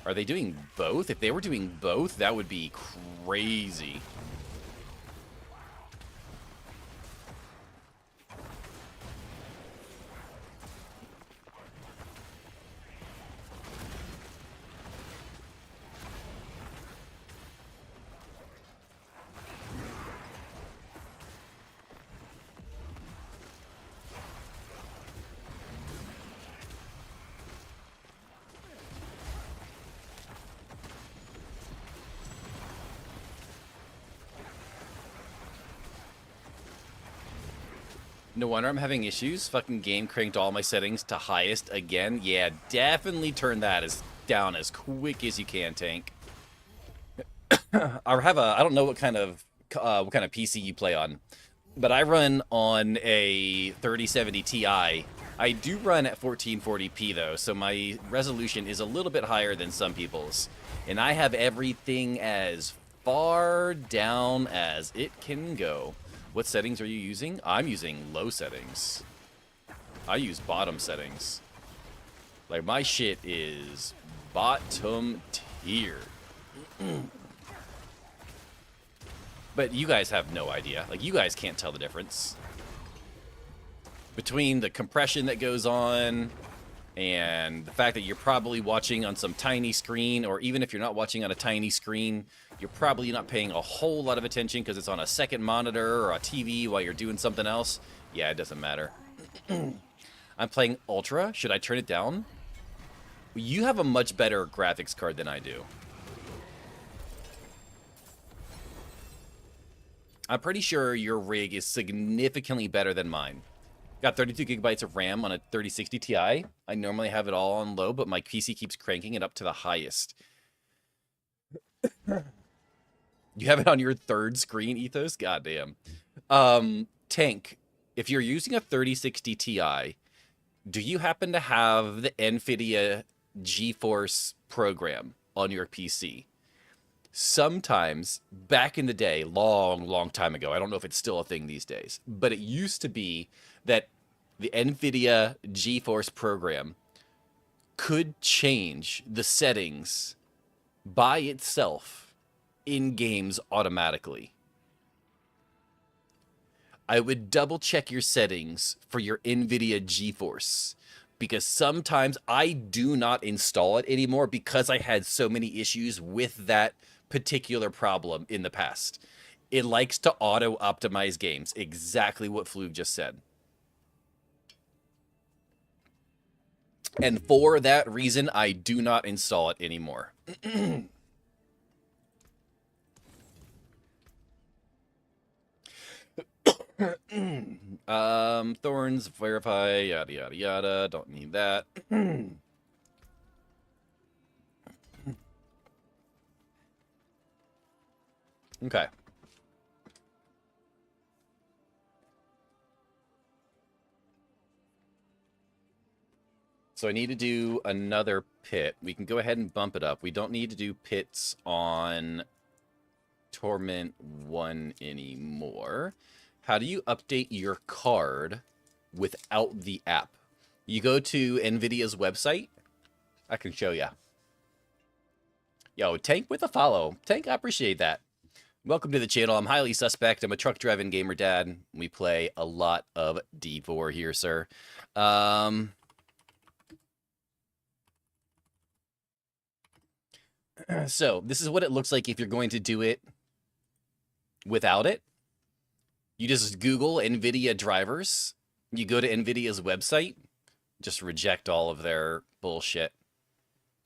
Are they doing both? If they were doing both, that would be crazy. No wonder I'm having issues. Fucking game cranked all my settings to highest again. Yeah, definitely turn that down as quick as you can, Tank. I don't know what kind of PC you play on, but I run on a 3070 Ti. I do run at 1440p though, so my resolution is a little bit higher than some people's, and I have everything as far down as it can go. What settings are you using? I'm using low settings. I use bottom settings. Like, my shit is bottom tier. But you guys have no idea. Like, you guys can't tell the difference between the compression that goes on and the fact that you're probably watching on some tiny screen, or even if you're not watching on a tiny screen, you're probably not paying a whole lot of attention because it's on a second monitor or a TV while you're doing something else. Yeah, it doesn't matter. I'm playing Ultra. Should I turn it down? You have a much better graphics card than I do. I'm pretty sure your rig is significantly better than mine. Got 32 gigabytes of RAM on a 3060 Ti. I normally have it all on low, but my PC keeps cranking it up to the highest. You have it on your third screen, Ethos? Goddamn. Tank, if you're using a 3060 Ti, do you happen to have the NVIDIA GeForce program on your PC? Sometimes, back in the day, long time ago, I don't know if it's still a thing these days, but it used to be that the NVIDIA GeForce program could change the settings by itself in games automatically. I would double check your settings for your NVIDIA GeForce, because sometimes I do not install it anymore because I had so many issues with that particular problem in the past. It likes to auto-optimize games, exactly what Flug just said. And for that reason, I do not install it anymore. Thorns, verify, yada, yada, yada. Don't need that. Okay. So I need to do another pit. We can go ahead and bump it up. We don't need to do pits on Torment 1 anymore. How do you update your card without the app? You go to NVIDIA's website. I can show you. Yo, Tank with a follow. Tank, I appreciate that. Welcome to the channel. I'm highly suspect. I'm a truck-driving gamer dad. We play a lot of D4 here, sir. So this is what it looks like if you're going to do it without it. You just Google NVIDIA drivers. You go to NVIDIA's website. Just reject all of their bullshit.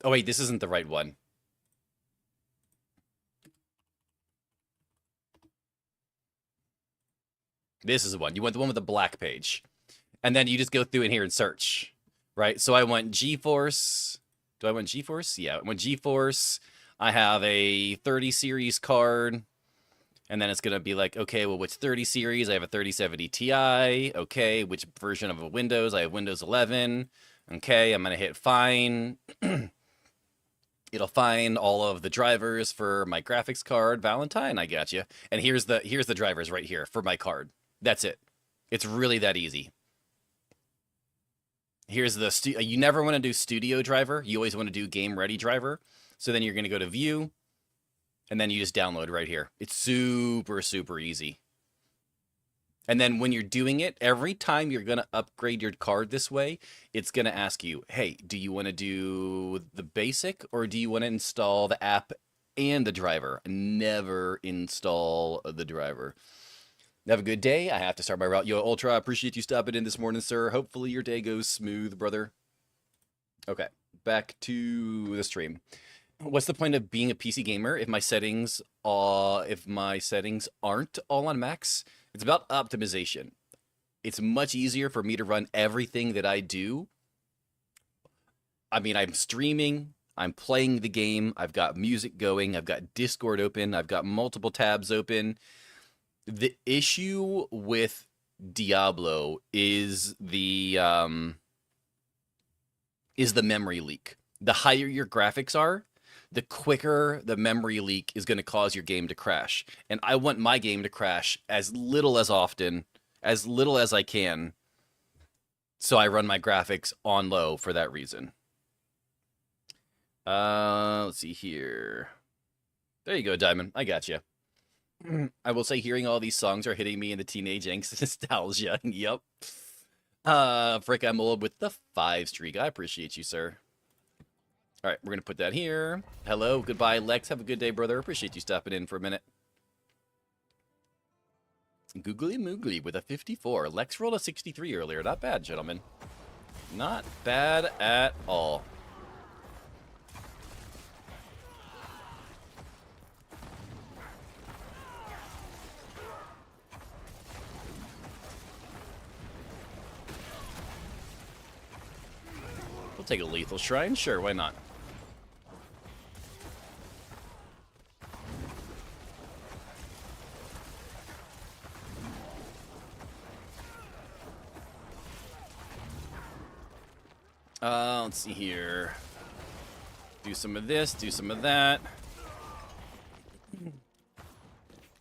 Oh, wait, this isn't the right one. This is the one. You want the one with the black page. And then you just go through in here and search, right? So I want GeForce. Do I want GeForce? Yeah, I want GeForce. I have a 30 series card. And then it's going to be like, okay, well, which 30 series? I have a 3070 Ti. Okay, which version of a Windows? I have Windows 11. Okay, I'm going to hit fine. It'll find all of the drivers for my graphics card. Valentine, I got you. And here's the drivers right here for my card. That's it. It's really that easy. Here's the you never want to do studio driver. You always want to do game ready driver. So then you're going to go to view, and then you just download right here. It's super, super easy. And then when you're doing it, every time you're going to upgrade your card this way, it's going to ask you, hey, do you want to do the basic or do you want to install the app and the driver? Never install the driver. Have a good day. I have to start my route. Yo, Ultra, I appreciate you stopping in this morning, sir. Hopefully your day goes smooth, brother. Okay, back to the stream. What's the point of being a PC gamer if my settings aren't all on max? It's about optimization. It's much easier for me to run everything that I do. I mean, I'm streaming, I'm playing the game, I've got music going, I've got Discord open, I've got multiple tabs open. The issue with Diablo is the memory leak. The higher your graphics are, the quicker the memory leak is going to cause your game to crash. And I want my game to crash as little as often, as little as I can. So I run my graphics on low for that reason. Let's see here. There you go, Diamond. I got you. I will say hearing all these songs are hitting me in the teenage angst nostalgia. Yep. Frick, I'm old with the 5 streak. I appreciate you, sir. All right, we're going to put that here. Hello, goodbye, Lex. Have a good day, brother. Appreciate you stopping in for a minute. Googly Moogly with a 54. Lex rolled a 63 earlier. Not bad, gentlemen. Not bad at all. We'll take a lethal shrine. Sure, why not? Let's see here. Do some of this, do some of that.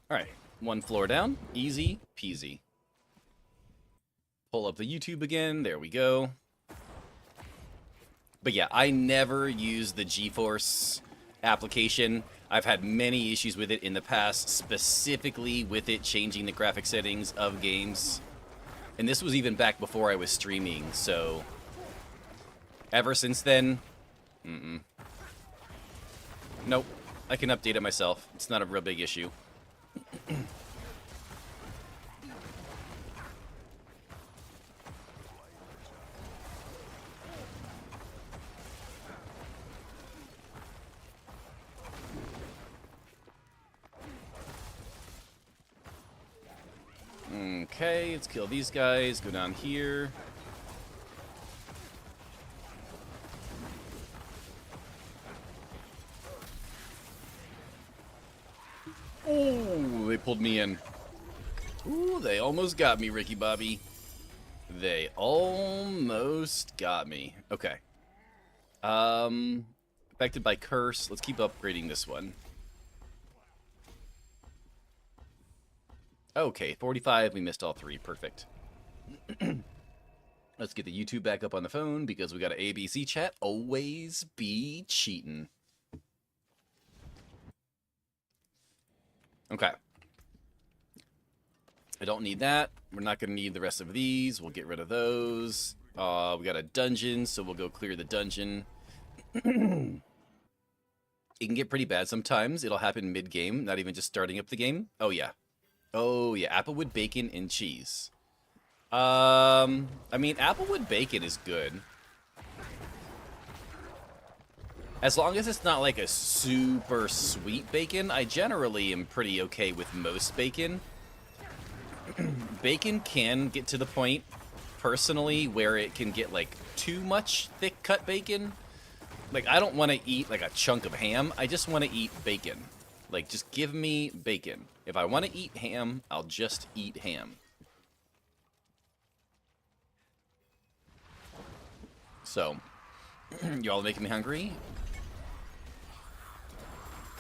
All right, 1 floor down. Easy peasy. Pull up the YouTube again. There we go. But yeah, I never use the GeForce application. I've had many issues with it in the past, specifically with it changing the graphic settings of games. And this was even back before I was streaming, so ever since then, nope. I can update it myself. It's not a real big issue. Okay, let's kill these guys. Go down here. Oh, they pulled me in. Ooh, they almost got me, Ricky Bobby. They almost got me. Okay. Affected by curse. Let's keep upgrading this one. Okay, 45. We missed all 3. Perfect. Let's get the YouTube back up on the phone because we got an ABC chat. Always be cheating. Okay. I don't need that. We're not going to need the rest of these. We'll get rid of those. We got a dungeon, so we'll go clear the dungeon. It can get pretty bad sometimes. It'll happen mid-game, not even just starting up the game. Oh, yeah. Oh, yeah. Applewood bacon and cheese. I mean, Applewood bacon is good. As long as it's not like a super sweet bacon, I generally am pretty okay with most bacon. Bacon can get to the point, personally, where it can get like too much thick cut bacon. Like, I don't want to eat, like, a chunk of ham. I just want to eat bacon. Like, just give me bacon. If I want to eat ham, I'll just eat ham. So, y'all making me hungry?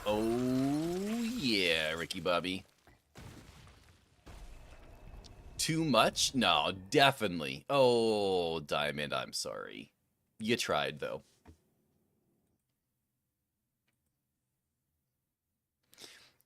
Oh, yeah, Ricky Bobby. Too much? No, definitely. Oh, Diamond, I'm sorry. You tried, though.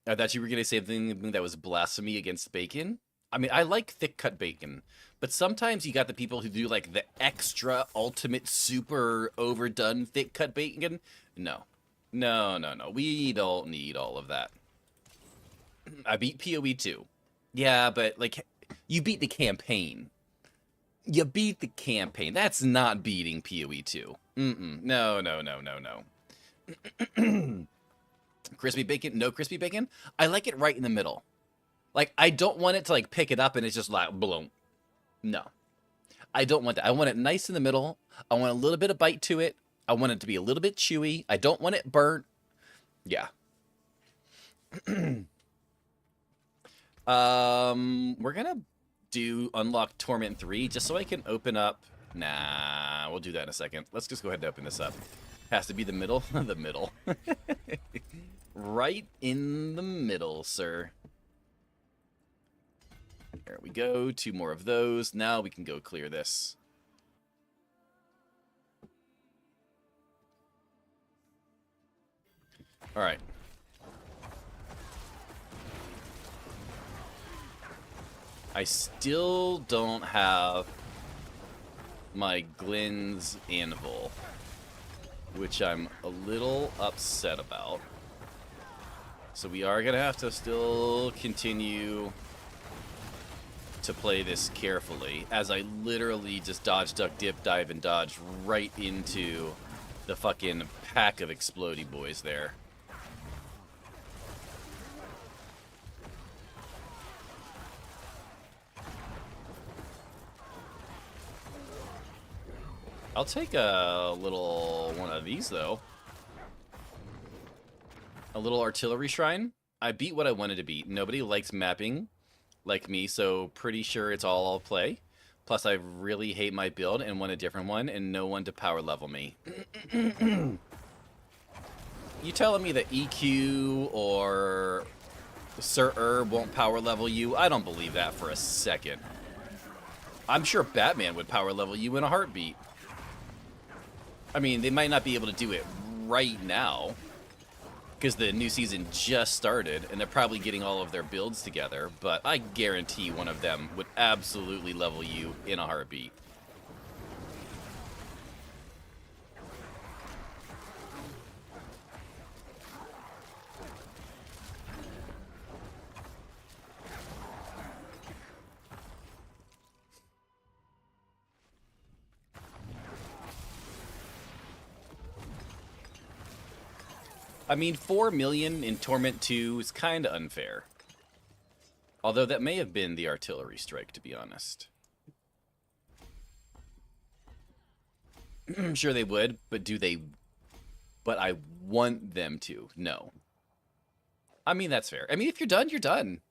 I thought you were going to say something that was blasphemy against bacon. I mean, I like thick-cut bacon, but sometimes you got the people who do, like, the extra, ultimate, super overdone thick-cut bacon. No. No, no, no. We don't need all of that. I beat PoE 2. Yeah, but, like, you beat the campaign. You beat the campaign. That's not beating PoE 2. No, no, no, no, no. Crispy bacon? No crispy bacon? I like it right in the middle. Like, I don't want it to, like, pick it up and it's just like, boom. No. I don't want that. I want it nice in the middle. I want a little bit of bite to it. I want it to be a little bit chewy. I don't want it burnt. Yeah. We're gonna do unlock Torment 3 just so I can open up. Nah, we'll do that in a second. Let's just go ahead and open this up. Has to be the middle. The middle. Right in the middle, sir. There we go. 2 more of those. Now we can go clear this. All right. I still don't have my Glenn's Anvil, which I'm a little upset about. So we are going to have to still continue to play this carefully, as I literally just dodge, duck, dip, dive, and dodge right into the fucking pack of explodey boys there. I'll take a little one of these, though. A little artillery shrine. I beat what I wanted to beat. Nobody likes mapping like me, so pretty sure it's all I'll play. Plus, I really hate my build and want a different one, and no one to power level me. You telling me that EQ or Sir won't power level you? I don't believe that for a second. I'm sure Batman would power level you in a heartbeat. I mean, they might not be able to do it right now, because the new season just started, and they're probably getting all of their builds together, but I guarantee one of them would absolutely level you in a heartbeat. I mean, 4 million in Torment 2 is kind of unfair. Although that may have been the artillery strike, to be honest. I'm sure they would, but do they... But I want them to. No. I mean, that's fair. I mean, if you're done, you're done.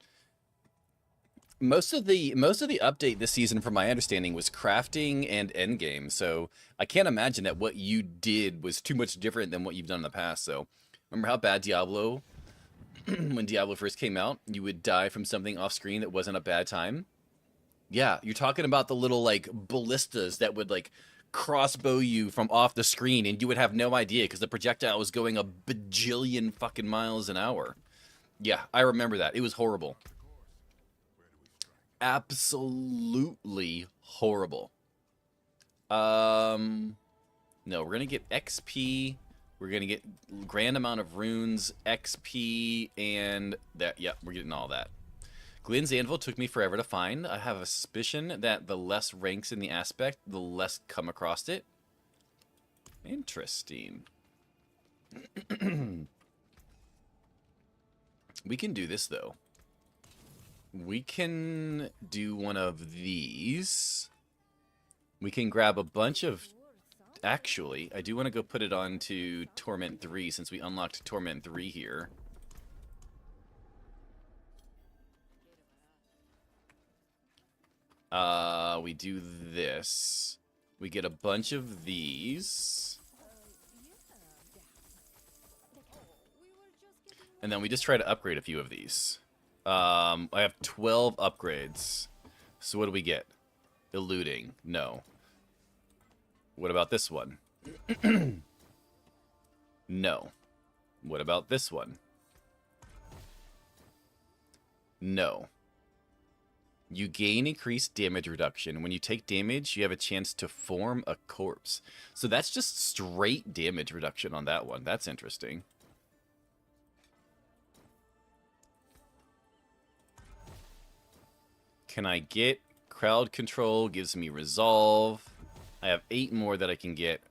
Most of the update this season, from my understanding, was crafting and endgame, so I can't imagine that what you did was too much different than what you've done in the past, so... Remember how bad Diablo, when Diablo first came out, you would die from something off screen that wasn't a bad time? Yeah, you're talking about the little, like, ballistas that would, like, crossbow you from off the screen, and you would have no idea because the projectile was going a bajillion fucking miles an hour. Yeah, I remember that. It was horrible. Absolutely horrible. No, we're gonna get XP... We're going to get grand amount of runes, XP, and that. Yeah, we're getting all that. Glenn's Anvil took me forever to find. I have a suspicion that the less ranks in the aspect, the less come across it. Interesting. We can do this, though. We can do one of these. We can grab a bunch of... Actually, I do want to go put it on to Torment 3 since we unlocked Torment 3 here. We do this. We get a bunch of these. And then we just try to upgrade a few of these. I have 12 upgrades. So what do we get? Eluding. No. What about this one? No. What about this one? No. You gain increased damage reduction. When you take damage, you have a chance to form a corpse. So that's just straight damage reduction on that one. That's interesting. Can I get crowd control? Gives me resolve. I have 8 more that I can get.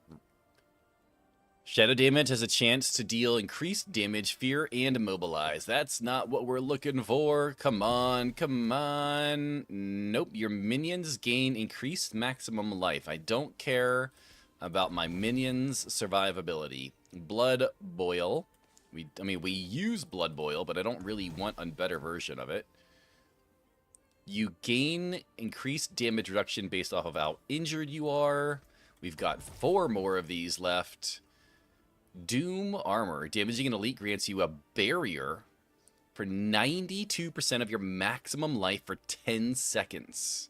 Shadow damage has a chance to deal increased damage, fear, and immobilize. That's not what we're looking for. Come on, come on. Nope, your minions gain increased maximum life. I don't care about my minions' survivability. Blood boil. I mean, we use blood boil, but I don't really want a better version of it. You gain increased damage reduction based off of how injured you are. We've got 4 more of these left. Doom armor. Damaging an elite grants you a barrier for 92% of your maximum life for 10 seconds.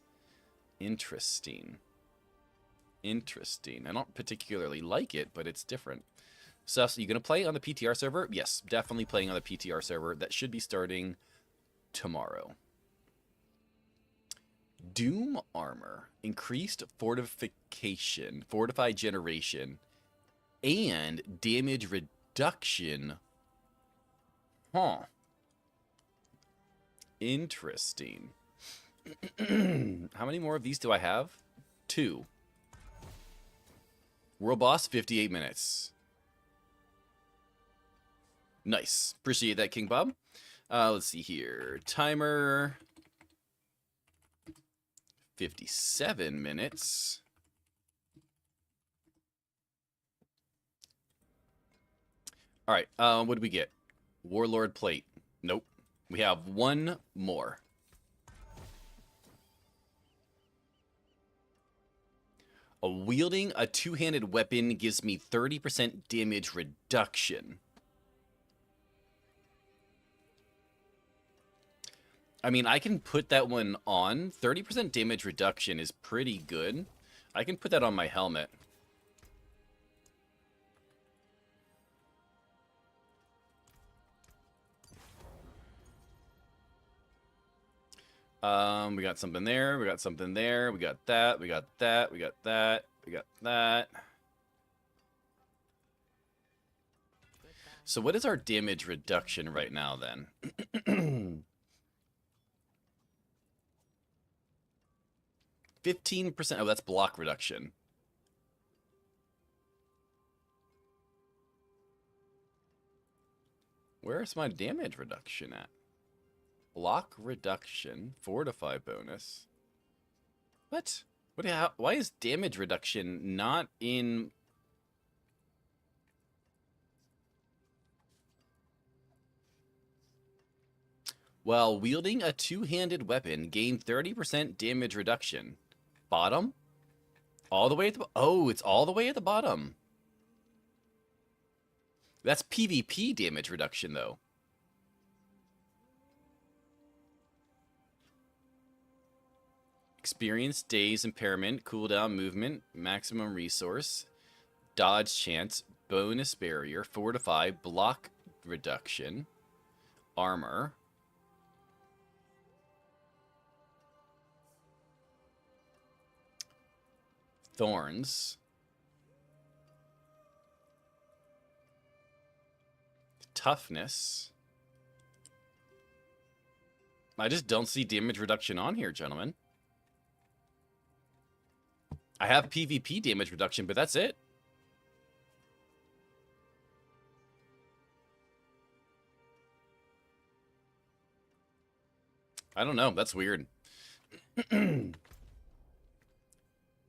Interesting. Interesting. I don't particularly like it, but it's different. So you going to play on the PTR server? Yes, definitely playing on the PTR server. That should be starting tomorrow. Doom armor. Increased fortification. Fortified generation. And damage reduction. Huh. Interesting. How many more of these do I have? 2. World boss, 58 minutes. Nice. Appreciate that, King Bob. Let's see here. Timer. 57 minutes. All right, what did we get? Warlord plate. Nope. We have 1 more. Wielding a 2-handed weapon gives me 30% damage reduction. I mean, I can put that one on. 30% damage reduction is pretty good. I can put that on my helmet. We got something there, we got something there, we got that, we got that, we got that, we got that. So what is our damage reduction right now then? 15%, oh, that's block reduction. Where's my damage reduction at? Block reduction, fortify bonus. What? Why is damage reduction not in... While wielding a 2-handed weapon, gain 30% damage reduction. Bottom? All the way at the... Oh, it's all the way at the bottom. That's PvP damage reduction, though. Experience, days, impairment, cooldown, movement, maximum resource, dodge chance, bonus barrier, fortify, block reduction, armor. Thorns. Toughness. I just don't see damage reduction on here, gentlemen. I have PvP damage reduction, but that's it. I don't know. That's weird.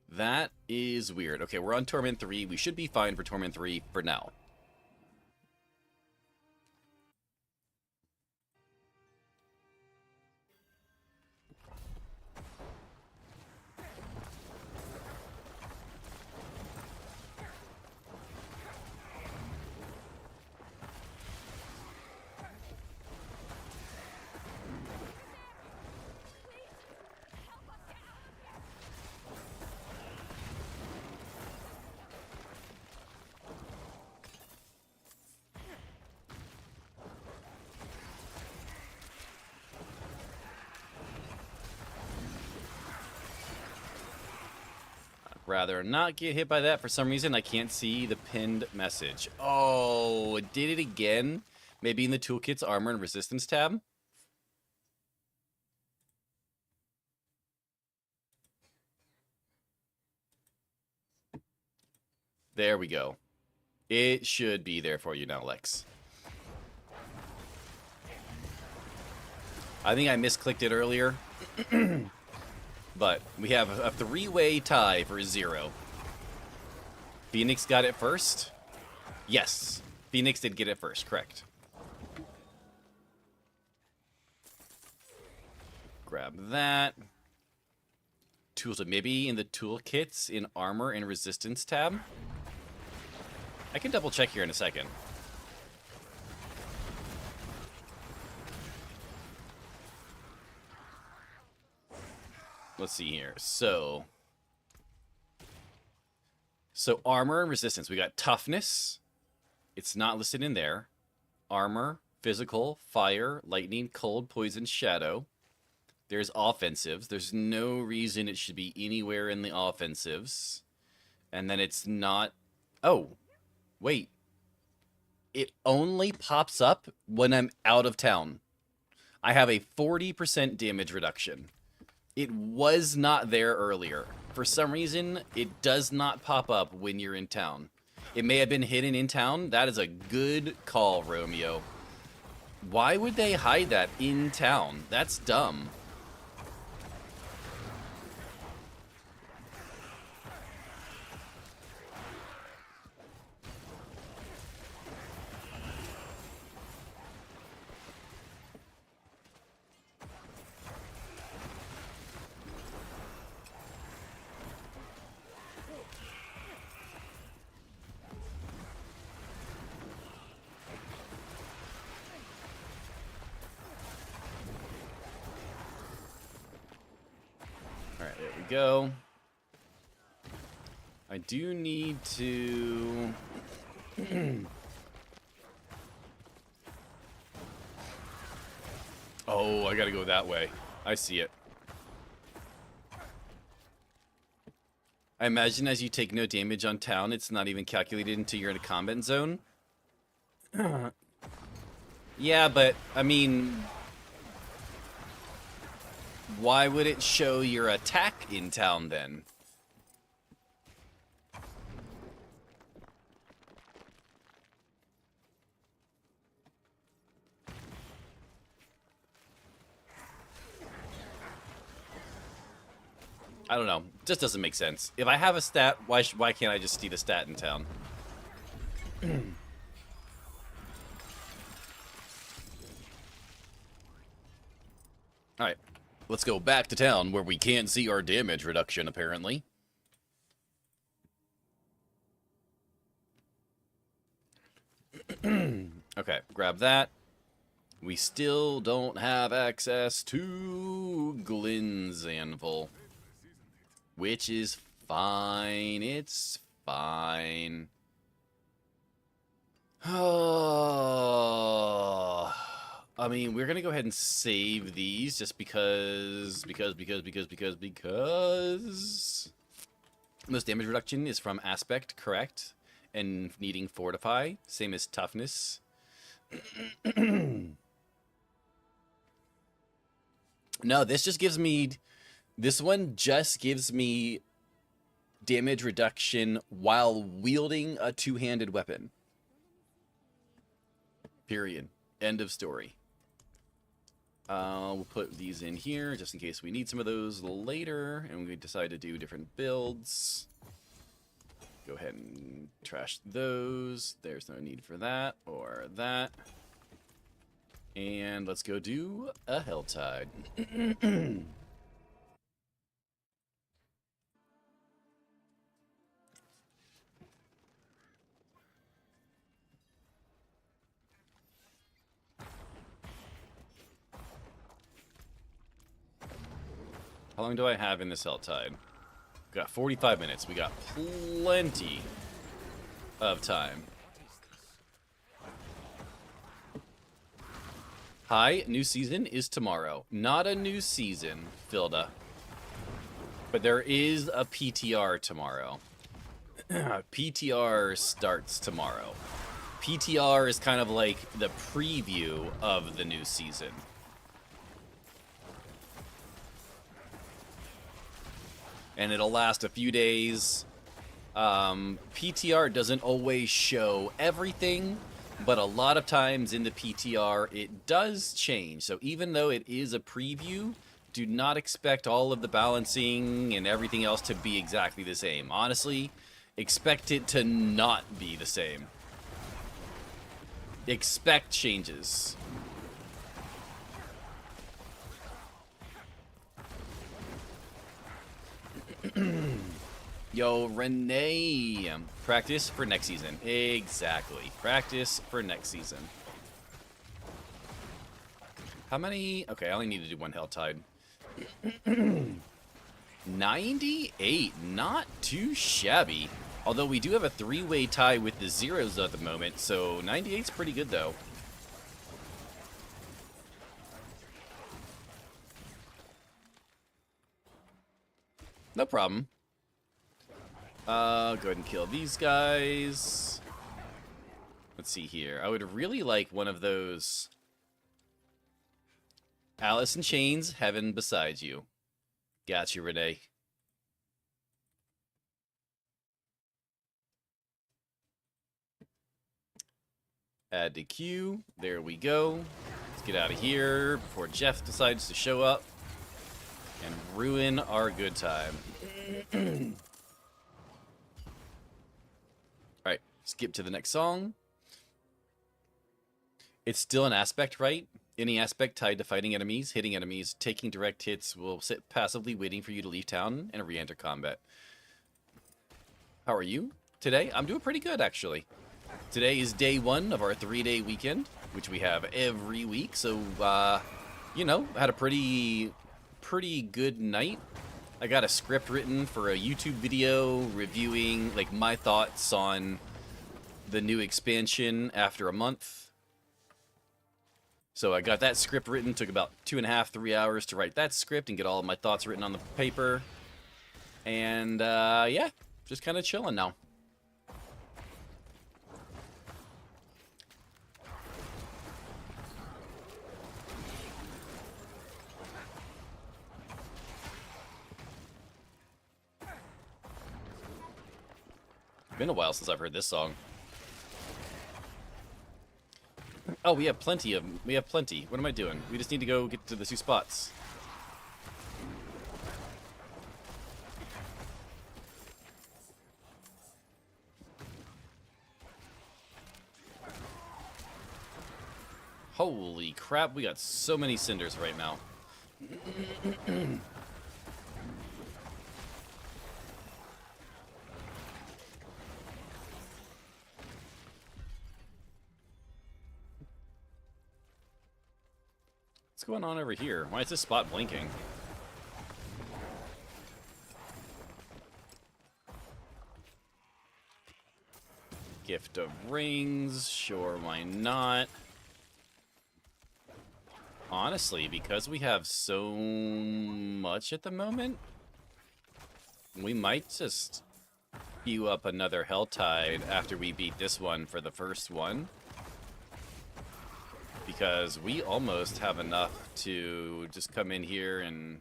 That is weird. Okay, we're on Torment 3. We should be fine for Torment 3 for now. Rather not get hit by that. For some reason, I can't see the pinned message. Oh, it did it again? Maybe in the toolkit's armor and resistance tab? There we go. It should be there for you now, Lex. I think I misclicked it earlier. But we have a three-way tie for 0. Phoenix got it first? Yes. Phoenix did get it first, correct. Grab that. Tools, maybe in the toolkits in armor and resistance tab? I can double check here in a second. Let's see here. So armor and resistance. We got toughness. It's not listed in there. Armor, physical, fire, lightning, cold, poison, shadow. There's offensives. There's no reason it should be anywhere in the offensives. And then it's not... Oh, wait. It only pops up when I'm out of town. I have a 40% damage reduction. It was not there earlier. For some reason, it does not pop up when you're in town. It may have been hidden in town. That is a good call, Romeo. Why would they hide that in town? That's dumb. Alright, there we go. I do need to... Oh, I gotta go that way. I see it. I imagine as you take no damage on town, it's not even calculated until you're in a combat zone. Yeah, but, I mean... Why would it show your attack in town, then? I don't know. It just doesn't make sense. If I have a stat, why can't I just see the stat in town? Alright. Let's go back to town where we can't see our damage reduction, apparently. Okay, grab that. We still don't have access to Glenn's Anvil. Which is fine. It's fine. Oh... I mean, we're gonna go ahead and save these just because most damage reduction is from aspect, correct? And needing fortify, same as toughness. No, this just gives me, this one just gives me damage reduction while wielding a two-handed weapon. Period. End of story. We'll put these in here just in case we need some of those later and we decide to do different builds. Go ahead and trash those. There's no need for that or that. And let's go do a Helltide. How long do I have in this Helltide? We got 45 minutes. We got plenty of time. Hi, new season is tomorrow. Not a new season, Filda. But there is a PTR tomorrow. PTR starts tomorrow. PTR is kind of like the preview of the new season. And it'll last a few days. PTR doesn't always show everything, but a lot of times in the PTR it does change. So even though it is a preview, do not expect all of the balancing and everything else to be exactly the same. Honestly, expect it to not be the same. Expect changes. Yo, Renee. Practice for next season. Exactly. Practice for next season. How many? Okay, I only need to do one Helltide. 98. Not too shabby. Although we do have a three-way tie with the zeros at the moment, so 98's pretty good, though. No problem. Go ahead and kill these guys. Let's see here. I would really like one of those. Alice in Chains, Heaven Beside You. Got you, Renee. Add to queue. There we go. Let's get out of here before Jeff decides to show up and ruin our good time. Alright, skip to the next song. It's still an aspect, right? Any aspect tied to fighting enemies, hitting enemies, taking direct hits will sit passively waiting for you to leave town and re-enter combat. How are you today? I'm doing pretty good, actually. Today is day 1 of our 3-day weekend, which we have every week. So, you know, I had a pretty good night. I got a script written for a YouTube video reviewing, like, my thoughts on the new expansion after a month. So I got that script written, took about 2.5, 3 hours to write that script and get all of my thoughts written on the paper. And, yeah, just kind of chilling now. Been a while since I've heard this song. Oh, we have plenty. What am I doing? We just need to go get to the 2 spots. Holy crap, we got so many cinders right now. What's going on over here? Why is this spot blinking? Gift of Rings, sure, why not? Honestly, because we have so much at the moment, we might just queue up another Helltide after we beat this one for the first one. Because we almost have enough to just come in here and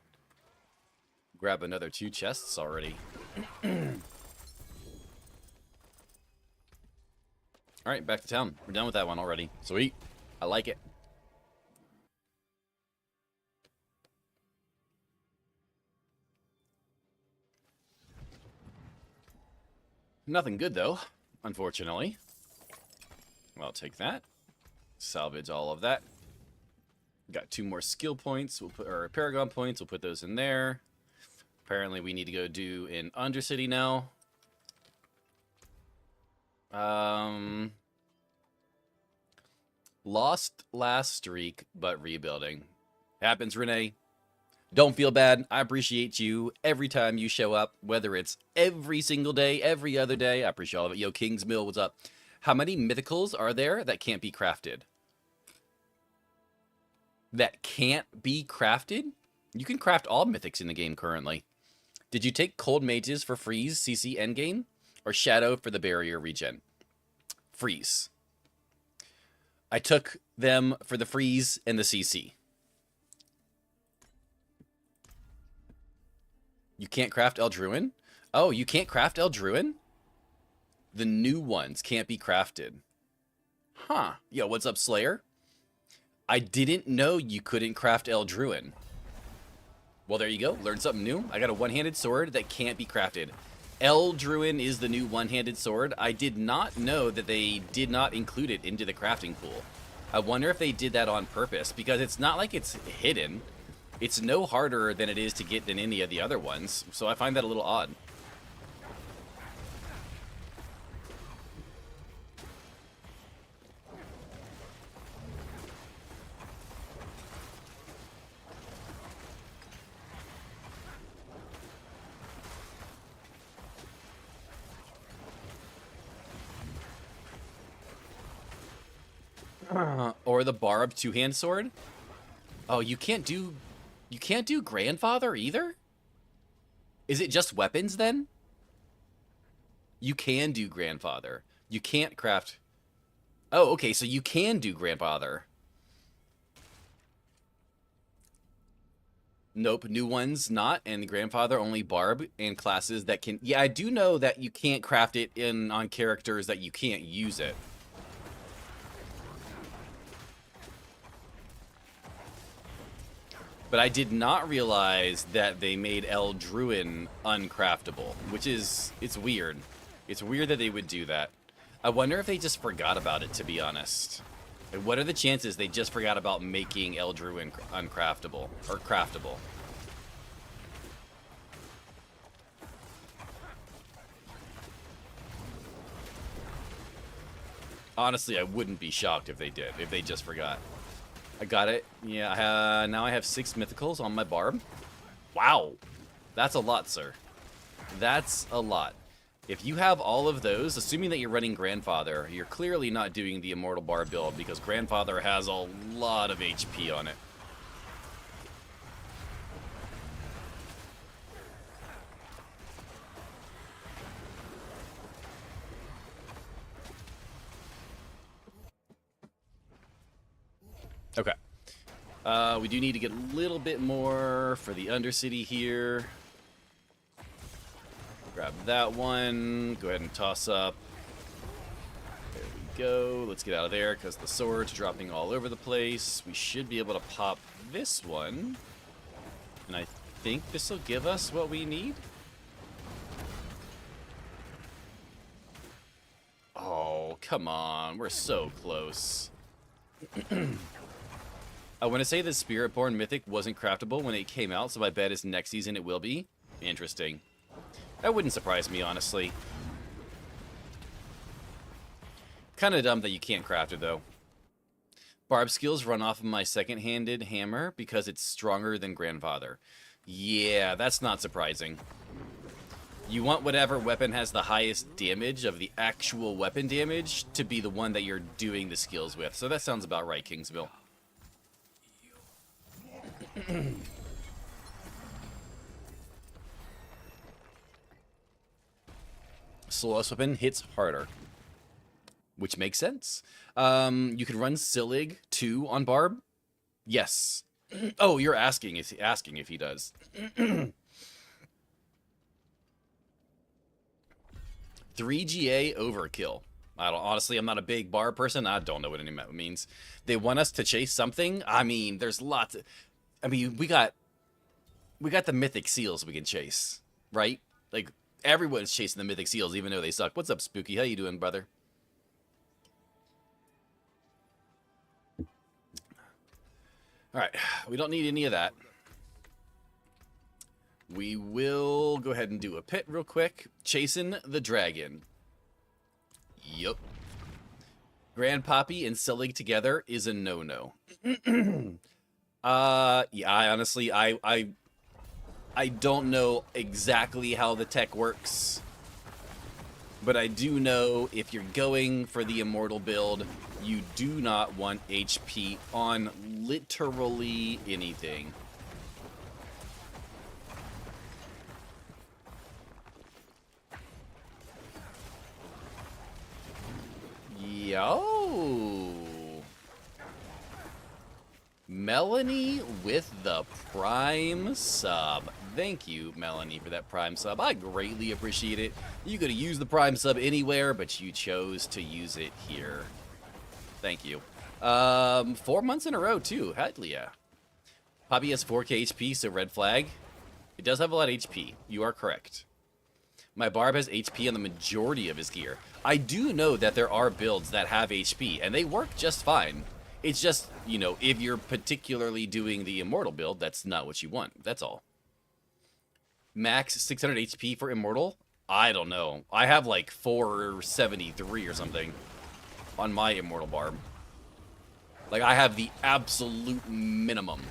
grab another 2 chests already. Alright, back to town. We're done with that one already. Sweet. I like it. Nothing good, though, unfortunately. I'll take that. Salvage all of that. Got 2 more skill points, or Paragon points, we'll put those in there. Apparently we need to go do an Undercity now. Lost last streak, but rebuilding. Happens, Renee. Don't feel bad. I appreciate you every time you show up, whether it's every single day, every other day. I appreciate all of it. Yo, King's Mill, what's up? How many mythicals are there that can't be crafted? That can't be crafted? You can craft all mythics in the game currently. Did you take Cold Mages for Freeze, CC endgame? Or Shadow for the barrier regen? Freeze. I took them for the Freeze and the CC. You can't craft Eldruin? Oh, you can't craft Eldruin? The new ones can't be crafted. Huh. Yo, what's up, Slayer? I didn't know you couldn't craft Eldruin. Well, there you go. Learned something new. I got a one-handed sword that can't be crafted. Eldruin is the new one-handed sword. I did not know that they did not include it into the crafting pool. I wonder if they did that on purpose, because it's not like it's hidden. It's no harder than it is to get than any of the other ones, so I find that a little odd. Or the barbed two-hand sword? Oh, you can't do grandfather either? Is it just weapons then? You can do grandfather. You can't craft. Oh, okay, so you can do grandfather. Nope, new ones not, and grandfather only barb and classes that can. Yeah, I do know that you can't craft it on characters that you can't use it. But I did not realize that they made Eldruin uncraftable, which is, it's weird. It's weird that they would do that. I wonder if they just forgot about it, to be honest. And what are the chances they just forgot about making Eldruin uncraftable, or craftable? Honestly, I wouldn't be shocked if they did, if they just forgot. I got it. Yeah, now I have 6 mythicals on my barb. Wow. That's a lot, sir. That's a lot. If you have all of those, assuming that you're running Grandfather, you're clearly not doing the Immortal Barb build because Grandfather has a lot of HP on it. Okay. We do need to get a little bit more for the Undercity here. Grab that one. Go ahead and toss up. There we go. Let's get out of there because the sword's dropping all over the place. We should be able to pop this one. And I think this will give us what we need. Oh, come on. We're so close. I want to say the Spiritborn Mythic wasn't craftable when it came out, so I bet it's next season it will be. Interesting. That wouldn't surprise me, honestly. Kind of dumb that you can't craft it, though. Barb skills run off of my second-handed hammer because it's stronger than Grandfather. Yeah, that's not surprising. You want whatever weapon has the highest damage of the actual weapon damage to be the one that you're doing the skills with. So that sounds about right, Kingsville. Slowest weapon hits harder, which makes sense. You can run Sillig 2 on Barb. Yes. Oh, you're asking if he does. 3GA overkill. Honestly, I'm not a big Barb person. I don't know what any of that means. They want us to chase something. I mean, there's lots. We got the mythic seals we can chase, right? Like Everyone's chasing the mythic seals, even though they suck. What's up, Spooky? How you doing, brother? All right, we don't need any of that. We will go ahead and do a pit real quick. Chasing the dragon. Yup. Grand Poppy and Sillig together is a no-no. Yeah, I don't know exactly how the tech works. But I do know if you're going for the immortal build, you do not want HP on literally anything. Yo! Melanie with the Prime sub. Thank you, Melanie, for that Prime sub. I greatly appreciate it. You could have used the Prime sub anywhere, but you chose to use it here. Thank you. 4 months in a row, too. Hell yeah. Poppy has 4k HP, so red flag. It does have a lot of HP. You are correct. My Barb has HP on the majority of his gear. I do know that there are builds that have HP, and they work just fine. It's just, you know, if you're particularly doing the Immortal build, that's not what you want. That's all. Max 600 HP for Immortal? I don't know. I have like 473 or something on my Immortal Barb. Like, I have the absolute minimum.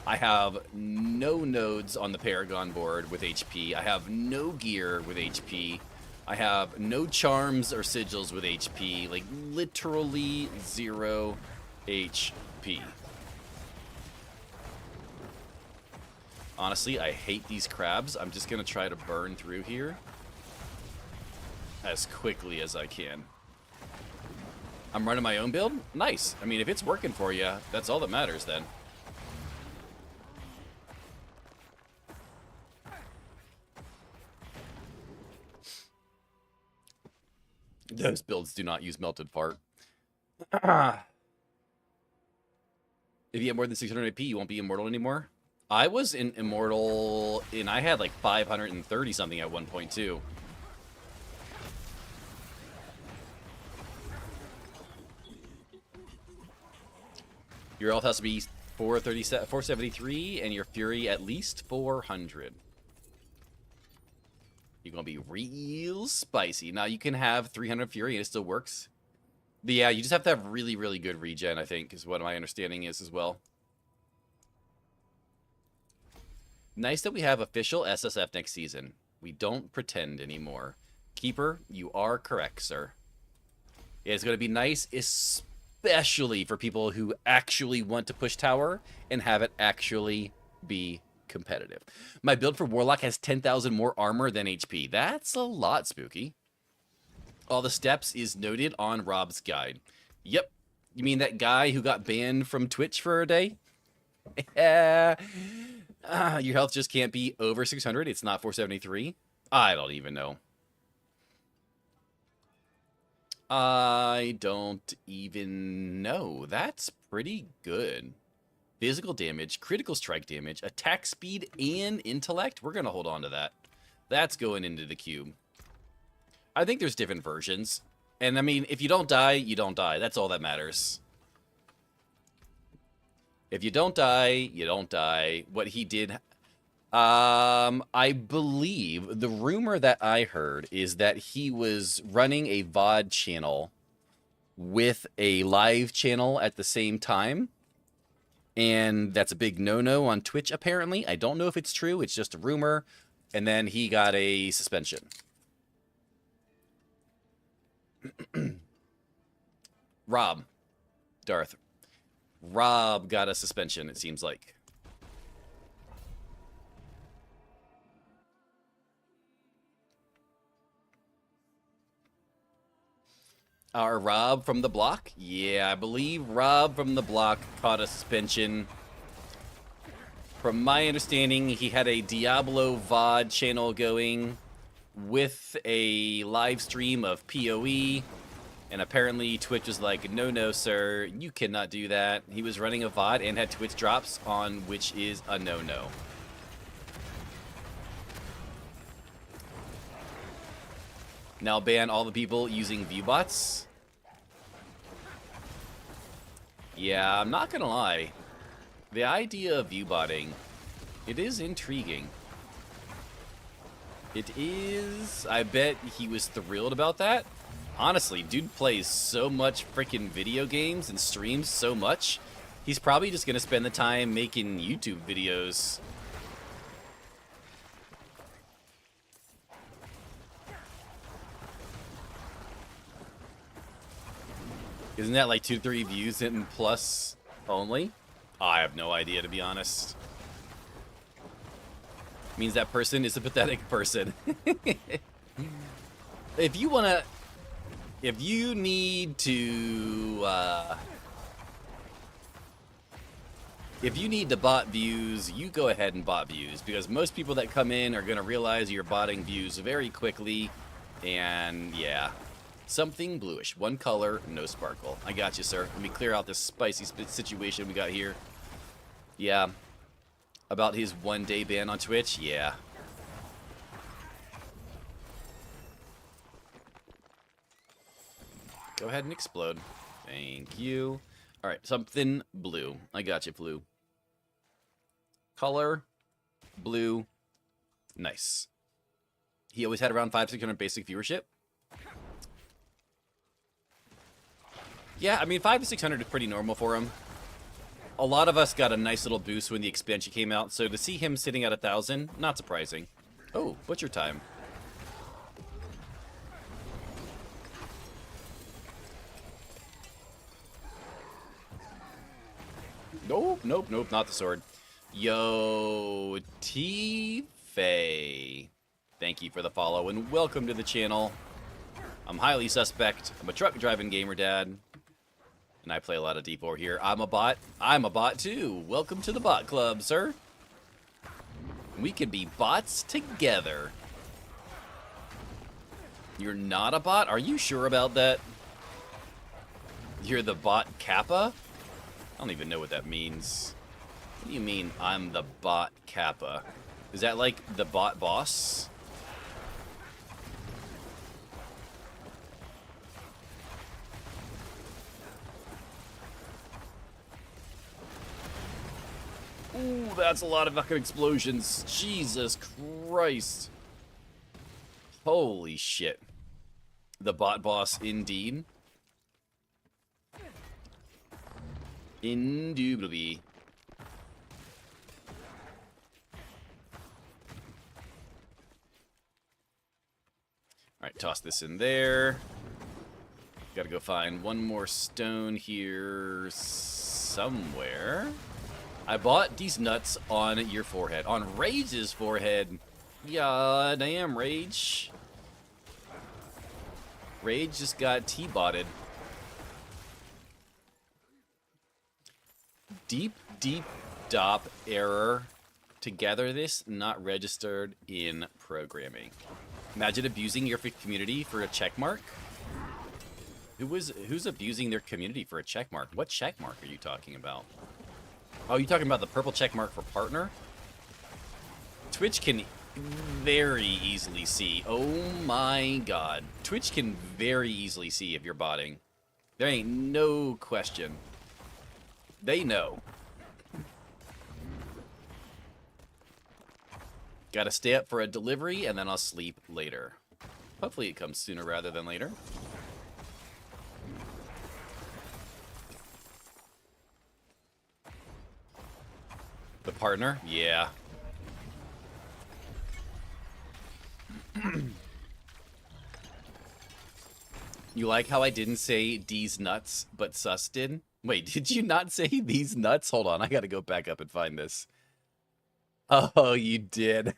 I have no nodes on the Paragon board with HP. I have no gear with HP. I have no charms or sigils with HP. Like, literally 0 HP. Honestly, I hate these crabs. I'm just going to try to burn through here as quickly as I can. I'm running my own build? Nice. I mean, if it's working for you, that's all that matters then. Those builds do not use melted fart. If you have more than 600 AP, you won't be immortal anymore. I was in immortal, and I had like 530 something at one point too. Your health has to be 473, and your fury at least 400. You're gonna be real spicy. Now you can have 300 fury and it still works. But yeah, you just have to have really, really good regen, I think, is what my understanding is as well. Nice that we have official SSF next season. We don't pretend anymore. Keeper, you are correct, sir. It's gonna be nice, especially for people who actually want to push tower and have it actually be competitive. My build for Warlock has 10,000 more armor than HP. That's a lot, Spooky. All the steps is noted on Rob's guide. Yep. You mean that guy who got banned from Twitch for a day? Your health just can't be over 600. It's not 473. I don't even know. I don't even know. That's pretty good. Physical damage, critical strike damage, attack speed, and intellect. We're going to hold on to that. That's going into the cube. I think there's different versions. And I mean, if you don't die, you don't die. That's all that matters. If you don't die, you don't die. What he did... I believe the rumor that I heard is that he was running a VOD channel with a live channel at the same time. And that's a big no-no on Twitch, apparently. I don't know if it's true. It's just a rumor. And then he got a suspension. Rob. Darth. Rob got a suspension, it seems like. Our Rob from the block? Yeah, I believe Rob from the block caught a suspension. From my understanding, he had a Diablo VOD channel going with a live stream of PoE. And apparently Twitch was like, no, sir, you cannot do that. He was running a VOD and had Twitch drops on, which is a no-no. Now ban all the people using viewbots. Yeah, I'm not gonna lie. The idea of viewbotting, it is intriguing. It is. I bet he was thrilled about that. Honestly, dude plays so much freaking video games and streams so much. He's probably just gonna spend the time making YouTube videos. Isn't that like 2-3 views in plus only? Oh, I have no idea, to be honest. Means that person is a pathetic person. If you wanna... If you need to... if you need to bot views, you go ahead and bot views. Because most people that come in are gonna realize you're botting views very quickly. And, yeah. Something bluish. One color, no sparkle. I got you, sir. Let me clear out this spicy situation we got here. Yeah. About his 1-day ban on Twitch? Yeah. Go ahead and explode. Thank you. Alright, something blue. I got you, Flu. Color, blue. Nice. He always had around 500-600 basic viewership. Yeah, I mean, 500 to 600 is pretty normal for him. A lot of us got a nice little boost when the expansion came out, so to see him sitting at 1,000, not surprising. Oh, butcher time. Nope, nope, nope, not the sword. Yo, T-Fay. Thank you for the follow, and welcome to the channel. I'm highly suspect. I'm a truck driving gamer dad. And I play a lot of D4 here. I'm a bot. I'm a bot too. Welcome to the bot club, sir. We can be bots together. You're not a bot? Are you sure about that? You're the bot Kappa? I don't even know what that means. What do you mean I'm the bot Kappa? Is that like the bot boss? Ooh, that's a lot of fucking explosions. Jesus Christ. Holy shit. The bot boss, indeed. Indubitably. Alright, toss this in there. Gotta go find one more stone here somewhere. I bought these nuts on your forehead. On Rage's forehead. Yeah, damn, Rage. Rage just got T-botted. Deep, deep dop error. Togetherness not registered in programming. Imagine abusing your community for a checkmark. Who's abusing their community for a checkmark? What checkmark are you talking about? Oh, you talking about the purple check mark for partner? Twitch can very easily see. Oh my god. Twitch can very easily see if you're botting. There ain't no question. They know. Gotta stay up for a delivery and then I'll sleep later. Hopefully it comes sooner rather than later. The partner? Yeah. You like how I didn't say these nuts, but sus did? Wait, did you not say these nuts? Hold on, I gotta go back up and find this. Oh, you did.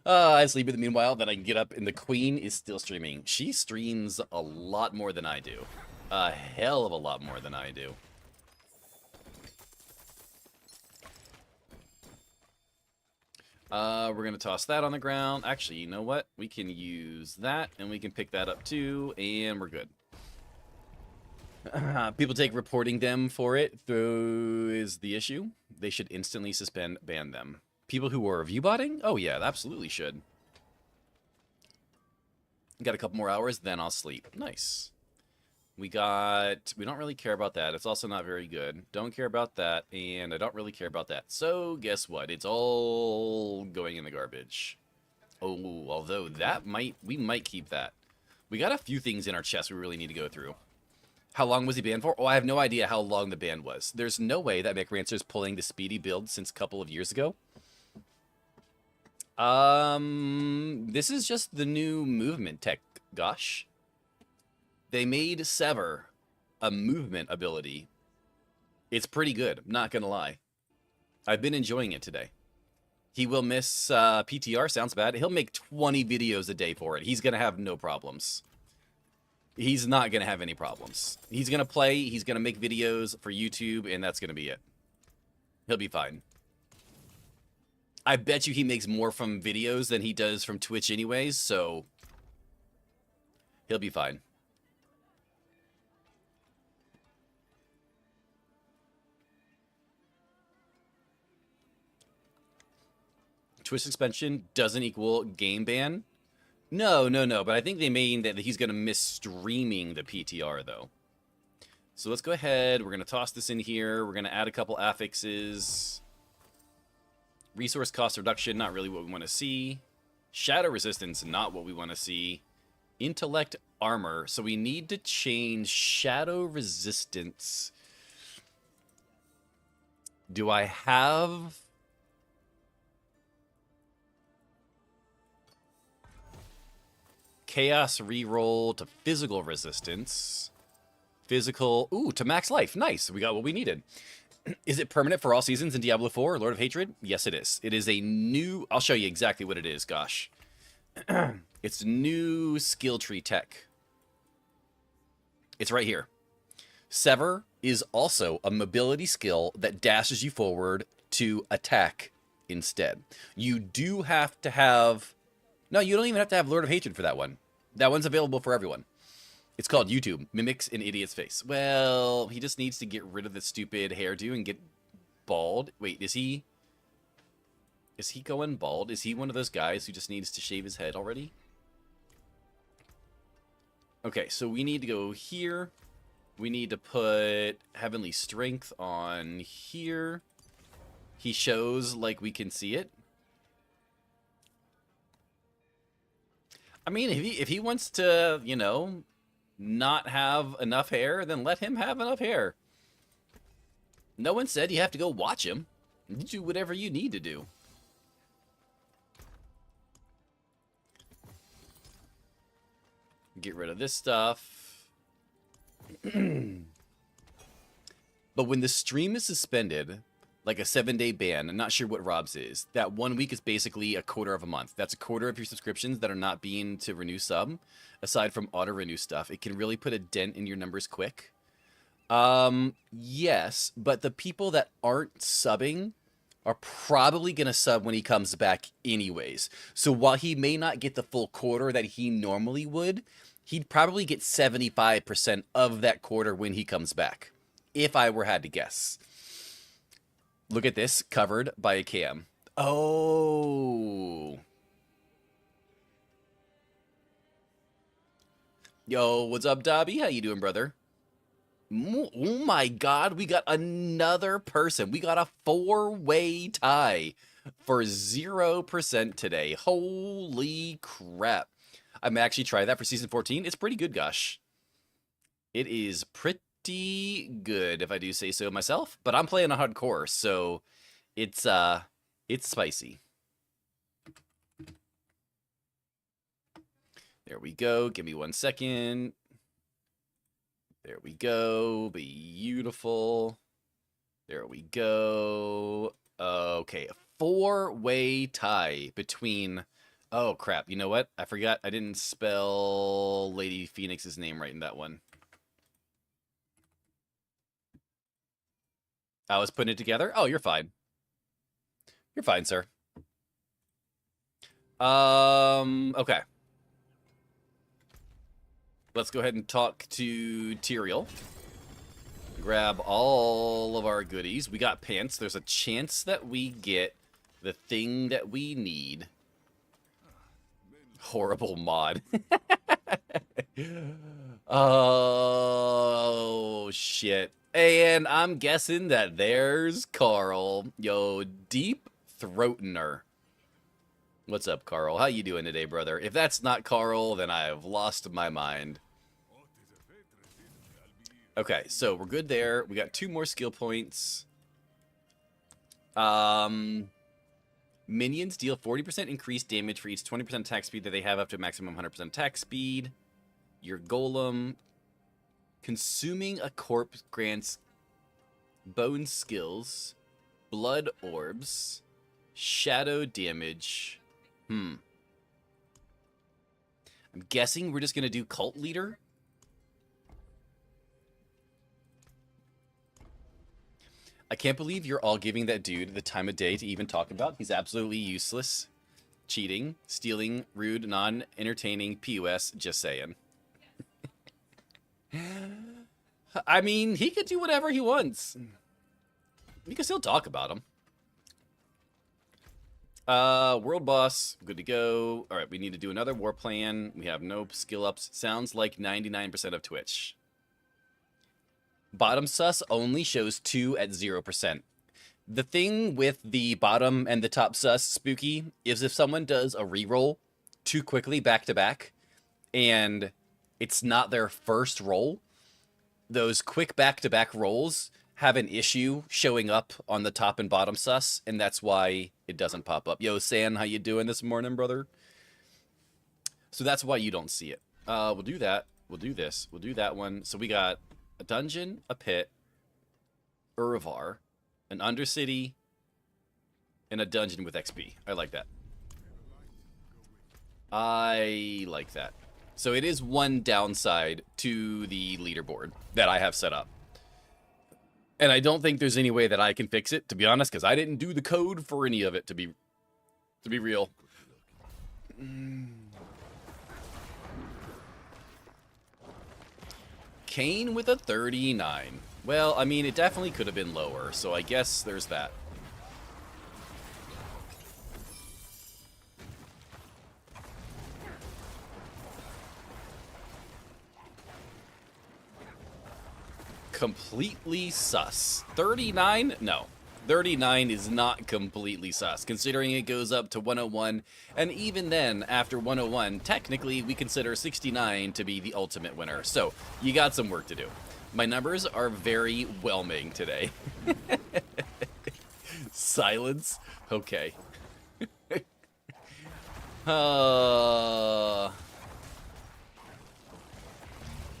I sleep in the meanwhile, then I can get up and the queen is still streaming. She streams a lot more than I do. A hell of a lot more than I do. We're going to toss that on the ground. Actually, you know what? We can use that, and we can pick that up too, and we're good. People take reporting them for it, though, is the issue. They should instantly ban them. People who are viewbotting? Oh, yeah, absolutely should. Got a couple more hours, then I'll sleep. Nice. We don't really care about that. It's also not very good. Don't care about that, and I don't really care about that. So guess what? It's all going in the garbage. Oh, although we might keep that. We got a few things in our chest we really need to go through. How long was he banned for? Oh, I have no idea how long the ban was. There's no way that McRancer's pulling the speedy build since a couple of years ago. This is just the new movement tech, gosh. They made Sever a movement ability. It's pretty good, I'm not gonna lie. I've been enjoying it today. He will miss PTR, sounds bad. He'll make 20 videos a day for it. He's gonna have no problems. He's not gonna have any problems. He's gonna play, he's gonna make videos for YouTube, and that's gonna be it. He'll be fine. I bet you he makes more from videos than he does from Twitch anyways, so he'll be fine. Twitch suspension doesn't equal game ban. No, but I think they mean that he's going to miss streaming the PTR, though. So let's go ahead. We're going to toss this in here. We're going to add a couple affixes. Resource cost reduction, not really what we want to see. Shadow resistance, not what we want to see. Intellect armor. So we need to change shadow resistance. Do I have... Chaos reroll to physical resistance. Physical... Ooh, to max life. Nice. We got what we needed. Is it permanent for all seasons in Diablo 4 or Lord of Hatred? Yes, it is. It is a new... I'll show you exactly what it is, gosh. It's new skill tree tech. It's right here. Sever is also a mobility skill that dashes you forward to attack instead. You do have to have... No, you don't even have to have Lord of Hatred for that one. That one's available for everyone. It's called YouTube. Mimics an idiot's face. Well, he just needs to get rid of the stupid hairdo and get bald. Wait, is he going bald? Is he one of those guys who just needs to shave his head already? Okay, so we need to go here. We need to put Heavenly Strength on here. He shows like we can see it. I mean, if he wants to, you know, not have enough hair, then let him have enough hair. No one said you have to go watch him. You do whatever you need to do. Get rid of this stuff. But when the stream is suspended, like a 7-day ban, I'm not sure what Rob's is. That 1 week is basically a quarter of a month. That's a quarter of your subscriptions that are not being to renew sub, aside from auto-renew stuff. It can really put a dent in your numbers quick. Yes, but the people that aren't subbing are probably going to sub when he comes back anyways. So while he may not get the full quarter that he normally would, he'd probably get 75% of that quarter when he comes back, if I had to guess. Look at this, covered by a cam. Oh. Yo, what's up, Dobby? How you doing, brother? Oh my god, we got another person. We got a 4-way tie for 0% today. Holy crap. I may actually try that for Season 14. It's pretty good, gosh. It is pretty good, if I do say so myself, but I'm playing a hardcore, so it's spicy. There we go. Give me 1 second. There we go. Beautiful. There we go. Okay, a 4-way tie between... Oh, crap. You know what? I forgot. I didn't spell Lady Phoenix's name right in that one. I was putting it together. Oh, you're fine. You're fine, sir. Okay. Let's go ahead and talk to Tyrael. Grab all of our goodies. We got pants. There's a chance that we get the thing that we need. horrible mod. Oh, shit. And I'm guessing that there's Carl. Yo, Deep Throatener. What's up, Carl? How you doing today, brother? If that's not Carl, then I have lost my mind. Okay, so we're good there. We got 2 more skill points. Minions deal 40% increased damage for each 20% attack speed that they have up to a maximum 100% attack speed. Your golem. Consuming a corpse grants bone skills, blood orbs, shadow damage. I'm guessing we're just going to do cult leader. I can't believe you're all giving that dude the time of day to even talk about. He's absolutely useless. Cheating, stealing, rude, non-entertaining, POS, just saying. I mean, he could do whatever he wants. We can still talk about him. World boss, good to go. All right, we need to do another war plan. We have no skill ups. Sounds like 99% of Twitch. Bottom sus only shows 2 at 0%. The thing with the bottom and the top sus, Spooky, is if someone does a reroll too quickly back to back, and it's not their first roll, those quick back-to-back rolls have an issue showing up on the top and bottom sus, and that's why it doesn't pop up. Yo, San, how you doing this morning, brother? So that's why you don't see it. We'll do that. We'll do this. We'll do that one. So we got a dungeon, a pit, Urvar, an undercity, and a dungeon with XP. I like that. I like that. So it is one downside to the leaderboard that I have set up. And I don't think there's any way that I can fix it, to be honest, because I didn't do the code for any of it, to be real. Kane with a 39. Well, I mean, it definitely could have been lower, so I guess there's that. Completely sus. 39? No. 39 is not completely sus, considering it goes up to 101, and even then, after 101, technically we consider 69 to be the ultimate winner, so you got some work to do. My numbers are very whelming today. Silence? Okay.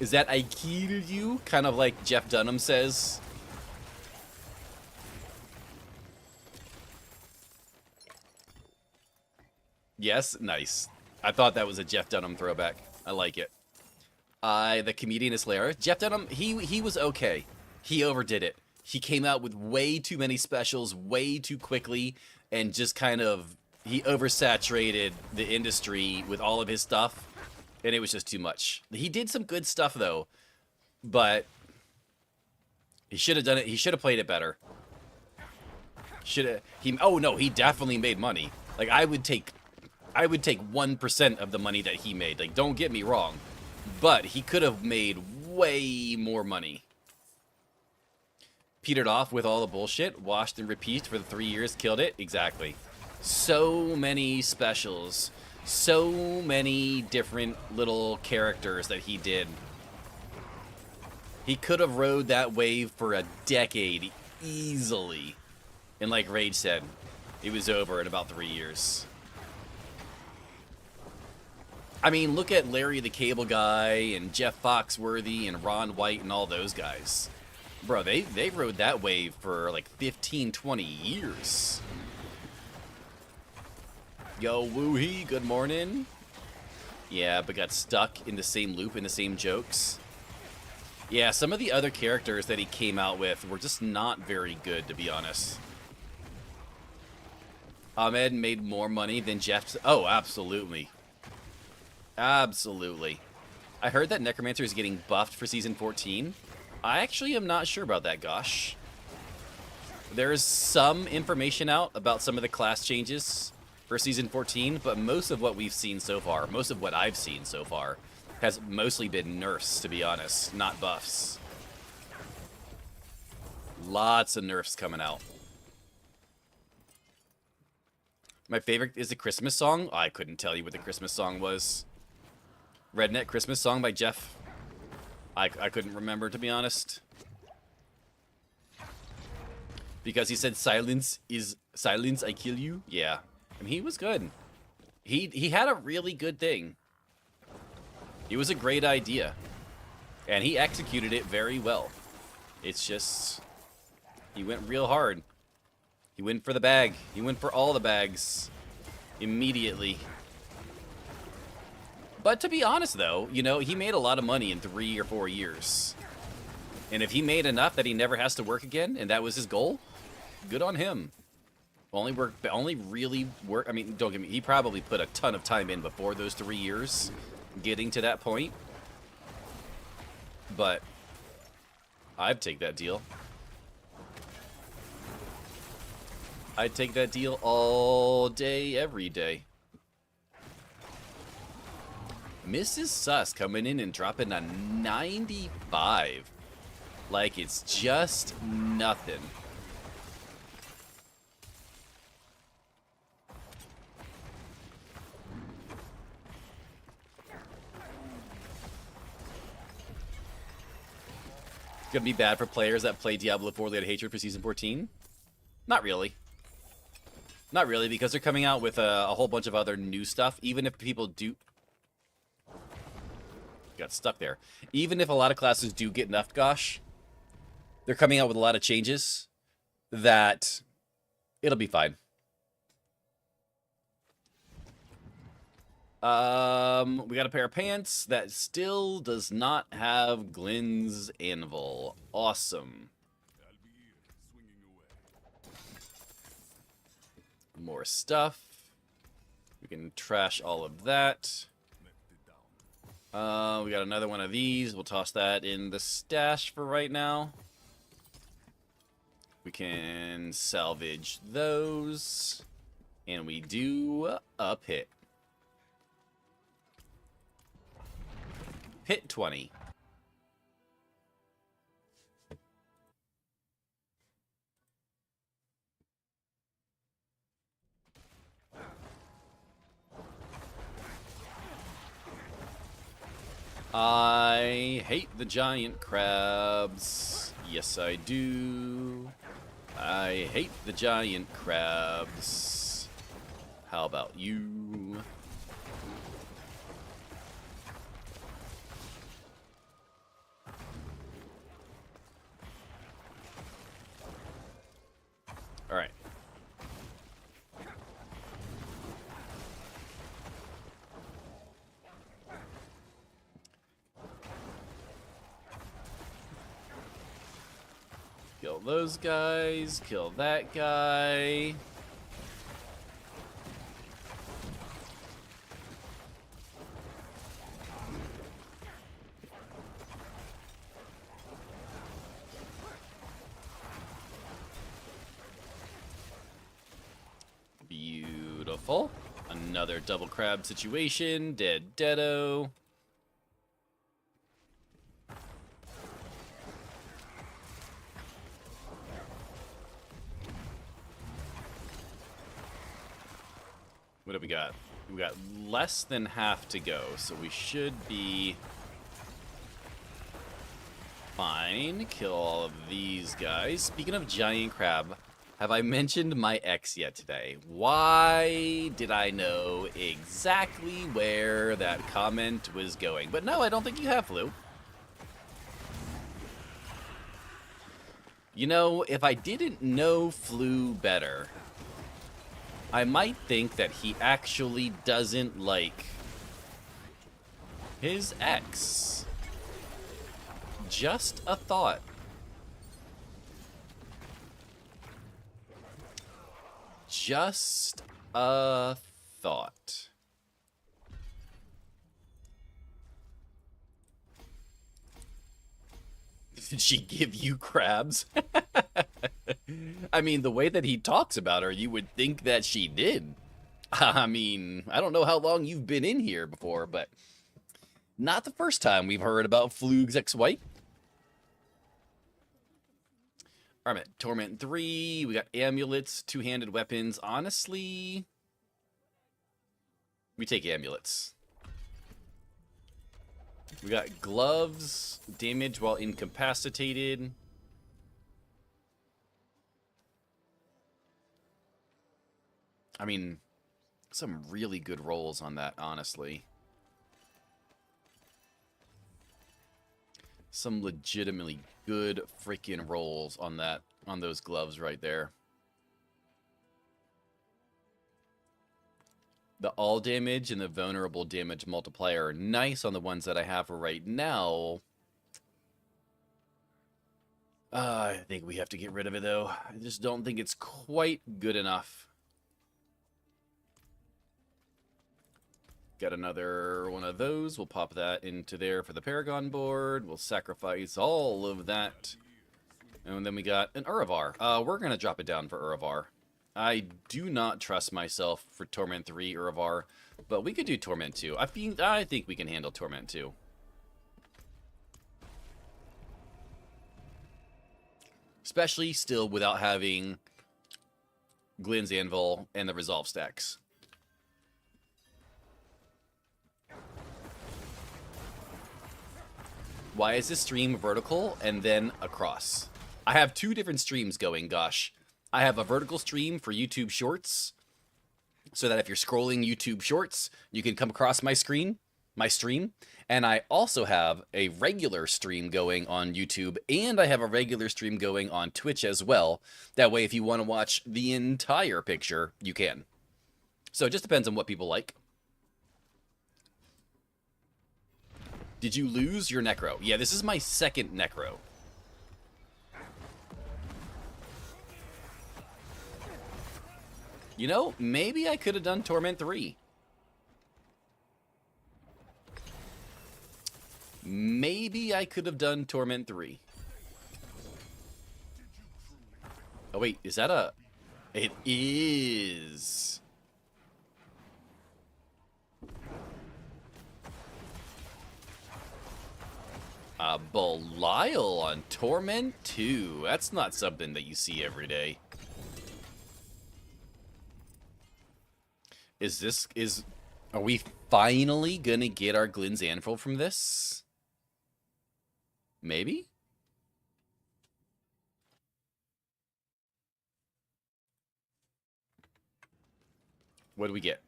Is that I killed you? Kind of like Jeff Dunham says. Yes, nice. I thought that was a Jeff Dunham throwback. I like it. The comedian is hilarious. Jeff Dunham, he was okay. He overdid it. He came out with way too many specials way too quickly, and just kind of, he oversaturated the industry with all of his stuff, and it was just too much. He did some good stuff though, but he should have done it. He should have played it better. Oh no, he definitely made money. Like I would take 1% of the money that he made. Like, don't get me wrong, but he could have made way more money. Petered off with all the bullshit, washed and repeated for the 3 years, killed it. Exactly. So many specials, so many different little characters that he did. He could have rode that wave for a decade easily. And like Rage said, it was over in about 3 years. I mean, look at Larry the Cable Guy and Jeff Foxworthy and Ron White and all those guys. Bro, they rode that wave for like 15, 20 years. Yo, woohee, good morning. Yeah, but got stuck in the same loop, in the same jokes. Yeah, some of the other characters that he came out with were just not very good, to be honest. Ahmed made more money than Jeff. Oh, absolutely. Absolutely. I heard that Necromancer is getting buffed for Season 14. I actually am not sure about that, gosh. There is some information out about some of the class changes for Season 14, but most of what we've seen so far, most of what I've seen so far, has mostly been nerfs, to be honest, not buffs. Lots of nerfs coming out. My favorite is the Christmas song. I couldn't tell you what the Christmas song was. Redneck Christmas song by Jeff. I couldn't remember, to be honest. Because he said silence is silence, I kill you. Yeah. And he was good. He had a really good thing. It was a great idea. And he executed it very well. It's just, he went real hard. He went for the bag. He went for all the bags immediately. But to be honest, though, you know, he made a lot of money in 3 or 4 years. And if he made enough that he never has to work again, and that was his goal, good on him. Only really work. I mean, don't get me. He probably put a ton of time in before those 3 years, getting to that point. But I'd take that deal. I'd take that deal all day, every day. Mrs. Sus coming in and dropping a 95. Like it's just nothing. It's gonna be bad for players that play Diablo 4 that had hatred for Season 14? Not really. Not really, because they're coming out with a whole bunch of other new stuff. Even if people do... Got stuck there. Even if a lot of classes do get nerfed, gosh, they're coming out with a lot of changes that it'll be fine. We got a pair of pants that still does not have Glenn's Anvil. Awesome. More stuff. We can trash all of that. We got another one of these. We'll toss that in the stash for right now. We can salvage those. And we do a pit. Pit 20. I hate the giant crabs. Yes, I do. I hate the giant crabs. How about you? All right. Kill those guys, kill that guy. Beautiful. Another double crab situation. Dead deado. What have we got? We got less than half to go, so we should be fine. Kill all of these guys. Speaking of giant crab, have I mentioned my ex yet today? Why did I know exactly where that comment was going? But no, I don't think you have, Flu. You know, if I didn't know Flu better, I might think that he actually doesn't like his ex. Just a thought. Just a thought. Did she give you crabs? I mean, the way that he talks about her, you would think that she did. I mean, I don't know how long you've been in here before, but not the first time we've heard about Flug's ex-wife. Alright, Torment 3. We got amulets, two-handed weapons. Honestly, we take amulets. We got gloves, damage while incapacitated. I mean, some really good rolls on that, honestly. Some legitimately good freaking rolls on that, on those gloves right there. The all damage and the vulnerable damage multiplier are nice on the ones that I have right now. I think we have to get rid of it, though. I just don't think it's quite good enough. Got another one of those. We'll pop that into there for the Paragon board. We'll sacrifice all of that. And then we got an Uravar. We're going to drop it down for Uravar. I do not trust myself for Torment 3 Uravar, but we could do Torment 2. I think we can handle Torment 2. Especially still without having Glenn's Anvil and the Resolve stacks. Why is this stream vertical and then across? I have two different streams going, gosh. I have a vertical stream for YouTube Shorts, so that if you're scrolling YouTube Shorts, you can come across my stream. And I also have a regular stream going on YouTube, and I have a regular stream going on Twitch as well. That way, if you want to watch the entire picture, you can. So it just depends on what people like. Did you lose your Necro? Yeah, this is my second Necro. You know, maybe I could have done Torment 3. Maybe I could have done Torment 3. Oh, wait, is that a... It is... Belial on Torment 2. That's not something that you see every day. Are we finally gonna get our Glenn's Anvil from this? Maybe? What do we get?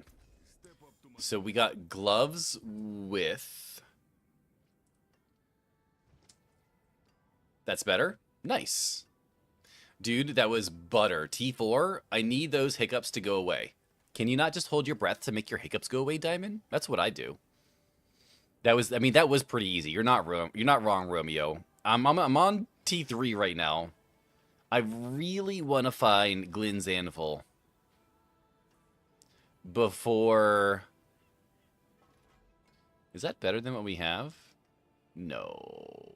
So we got gloves with... That's better? Nice. Dude, that was butter. T4, I need those hiccups to go away. Can you not just hold your breath to make your hiccups go away, Diamond? That's what I do. That was pretty easy. You're not wrong, Romeo. I'm on T3 right now. I really want to find Glenn's Anvil before... Is that better than what we have? No.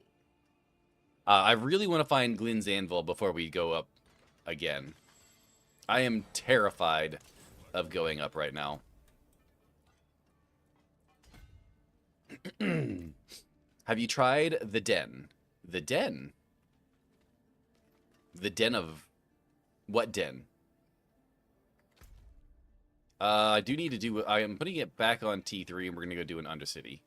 I really want to find Glenn's Anvil before we go up again. I am terrified of going up right now. Have you tried the Den? The Den? The Den of... What Den? I do need to do... I am putting it back on T3 and we're going to go do an Undercity.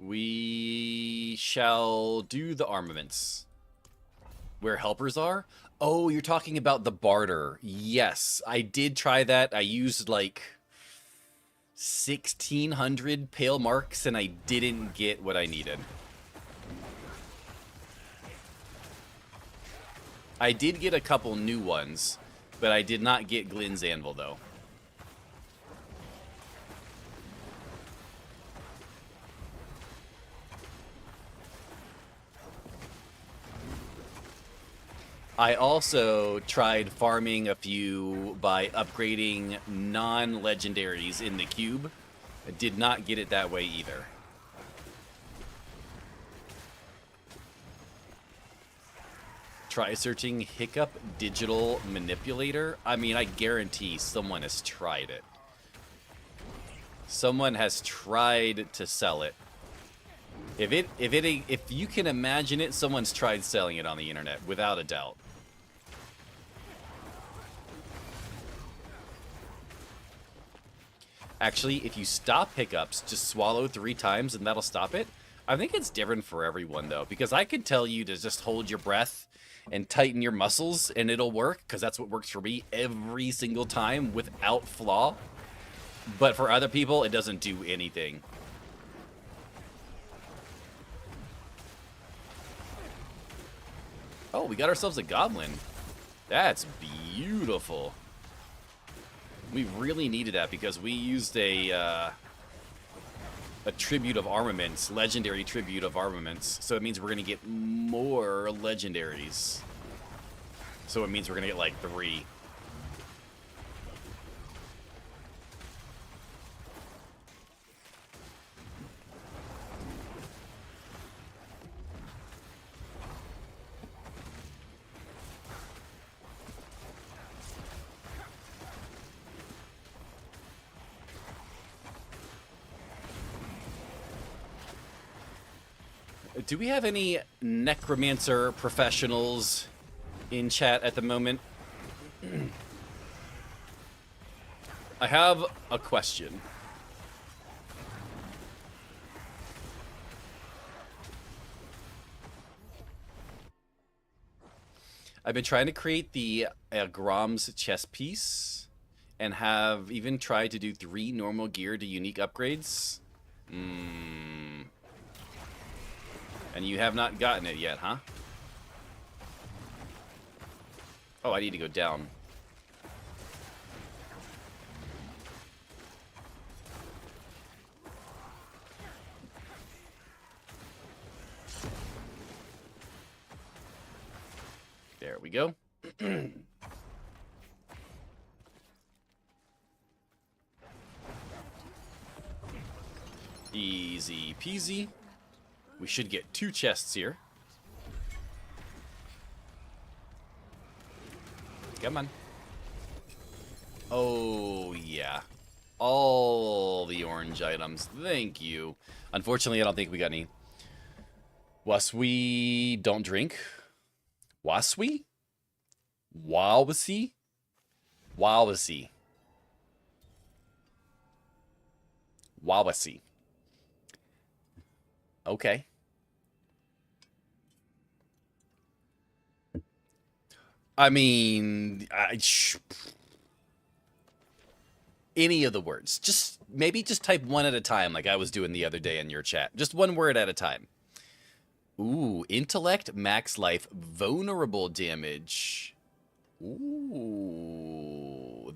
We shall do the armaments. Where helpers are? Oh, you're talking about the barter. Yes, I did try that. I used like 1,600 pale marks and I didn't get what I needed. I did get a couple new ones, but I did not get Glenn's Anvil though. I also tried farming a few by upgrading non-legendaries in the cube. I did not get it that way either. Try searching Hiccup Digital Manipulator. I mean, I guarantee someone has tried it. Someone has tried to sell it. If you can imagine it, someone's tried selling it on the internet, without a doubt. Actually, if you stop hiccups, just swallow 3 times and that'll stop it. I think it's different for everyone, though, because I could tell you to just hold your breath and tighten your muscles and it'll work, because that's what works for me every single time without flaw. But for other people, it doesn't do anything. Oh, we got ourselves a goblin. That's beautiful. We really needed that because we used a tribute of armaments, legendary tribute of armaments. So it means we're gonna get more legendaries. So it means we're gonna get like 3. Do we have any necromancer professionals in chat at the moment? I have a question. I've been trying to create the Grom's chess piece and have even tried to do 3 normal gear to unique upgrades. And you have not gotten it yet, huh? Oh, I need to go down. There we go. Easy peasy. We should get 2 chests here. Come on. Oh, yeah. All the orange items. Thank you. Unfortunately, I don't think we got any. Waswi don't drink. Waswi? Wawasi? Wawasi. Wawasi. Okay. I mean, any of the words. Just maybe just type 1 at a time like I was doing the other day in your chat. Just 1 word at a time. Ooh, intellect, max life, vulnerable damage. Ooh,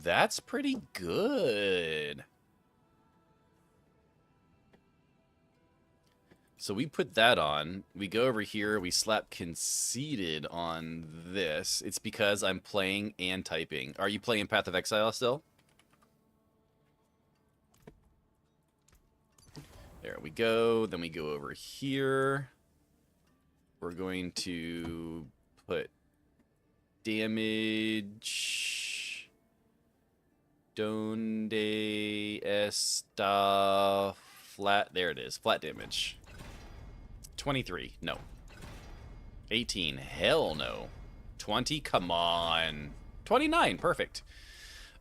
that's pretty good. So we put that on. We go over here. We slap conceited on this. It's because I'm playing and typing. Are you playing Path of Exile still? There we go. Then we go over here. We're going to put damage. Donde esta flat. There it is. Flat damage. 23. No. 18. Hell no. 20. Come on. 29. Perfect.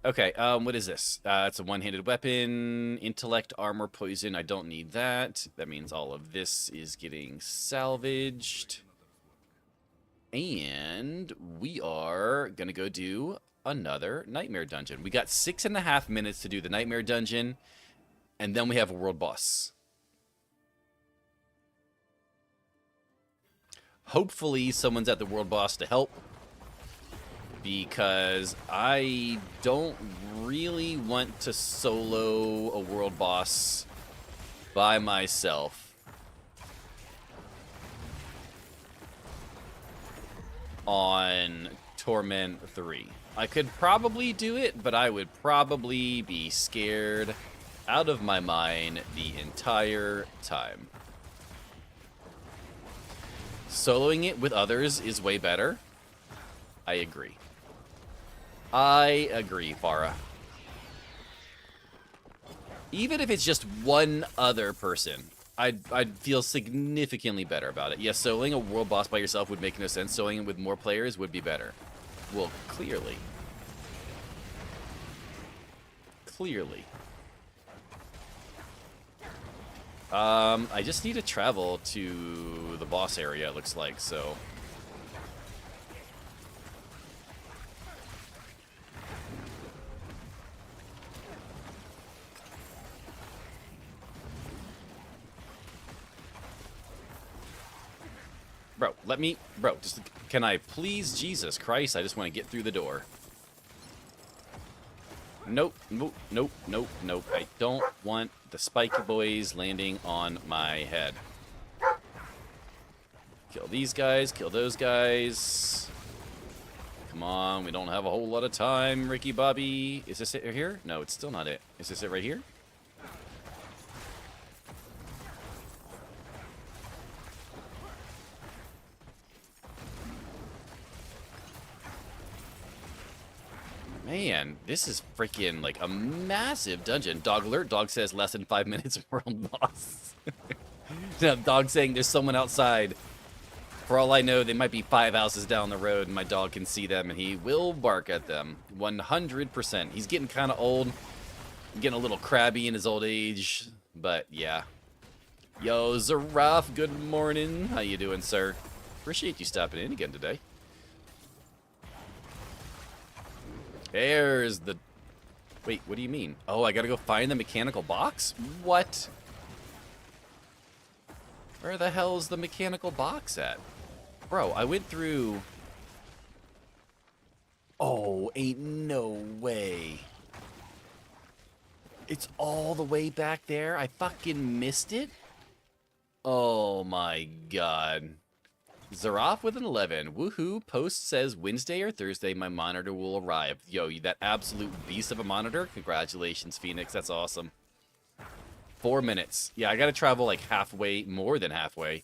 Okay. What is this? It's a one-handed weapon. Intellect, armor, poison. I don't need that. That means all of this is getting salvaged. And we are going to go do another nightmare dungeon. We got 6.5 minutes to do the nightmare dungeon. And then we have a world boss. Hopefully someone's at the world boss to help, because I don't really want to solo a world boss by myself on Torment 3. I could probably do it, but I would probably be scared out of my mind the entire time. Soloing it with others is way better, I agree. I agree, Farah. Even if it's just one other person, I'd feel significantly better about it. Yes, soloing a world boss by yourself would make no sense. Soloing it with more players would be better. Well, clearly. Clearly. I just need to travel to the boss area, it looks like, so... Bro, let me... Bro, just... Can I please... Jesus Christ, I just want to get through the door. Nope, nope, nope, nope, nope. I don't want the spiky boys landing on my head. Kill these guys, kill those guys. Come on, we don't have a whole lot of time, Ricky Bobby. Is this it here? No, it's still not it. Is this it right here? Man, this is freaking like a massive dungeon. Dog alert. Dog says less than 5 minutes world boss. Dog saying there's someone outside. For all I know, they might be 5 houses down the road, and my dog can see them, and he will bark at them. 100%. He's getting kind of old. Getting a little crabby in his old age. But, yeah. Yo, Zaraf, good morning. How you doing, sir? Appreciate you stopping in again today. There's the... Wait, what do you mean? Oh, I gotta go find the mechanical box? What? Where the hell is the mechanical box at? Bro, I went through... Oh, ain't no way. It's all the way back there? I fucking missed it? Oh my god. Zaraf with an 11. Woohoo. Post says Wednesday or Thursday my monitor will arrive. Yo, you that absolute beast of a monitor. Congratulations, Phoenix. That's awesome. 4 minutes. Yeah, I gotta travel like halfway, more than halfway.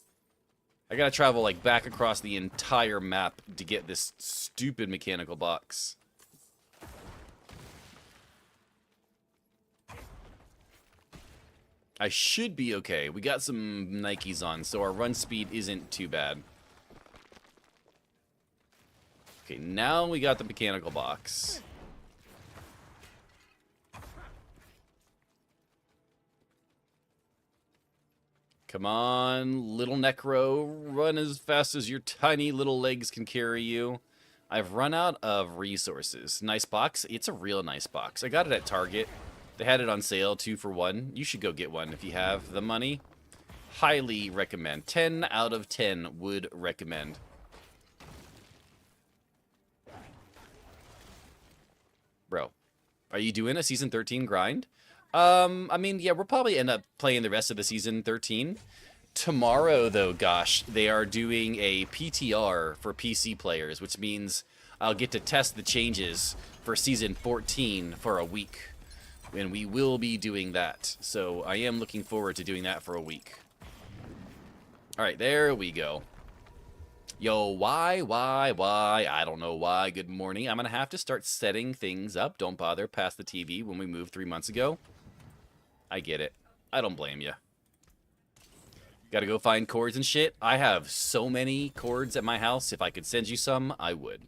I gotta travel like back across the entire map to get this stupid mechanical box. I should be okay. We got some Nikes on, so our run speed isn't too bad. Okay, now we got the mechanical box. Come on, little Necro. Run as fast as your tiny little legs can carry you. I've run out of resources. Nice box. It's a real nice box. I got it at Target. They had it on sale, 2 for 1. You should go get one if you have the money. Highly recommend. 10 out of 10 would recommend. Bro, are you doing a Season 13 grind? I mean, yeah, we'll probably end up playing the rest of the Season 13. Tomorrow, though, gosh, they are doing a PTR for PC players, which means I'll get to test the changes for Season 14 for a week. And we will be doing that. So I am looking forward to doing that for a week. Alright, there we go. Yo, why? I don't know why. Good morning. I'm going to have to start setting things up. Don't bother past the TV when we moved 3 months ago. I get it. I don't blame you. Gotta go find cords and shit. I have so many cords at my house. If I could send you some, I would.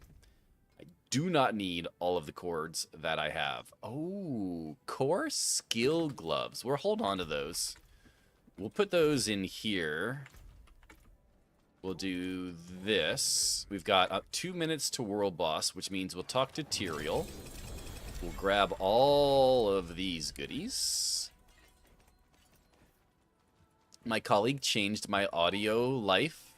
I do not need all of the cords that I have. Oh, core skill gloves. We'll hold on to those. We'll put those in here. We'll do this. We've got 2 minutes to world boss, which means we'll talk to Tyrael. We'll grab all of these goodies. My colleague changed my audio life,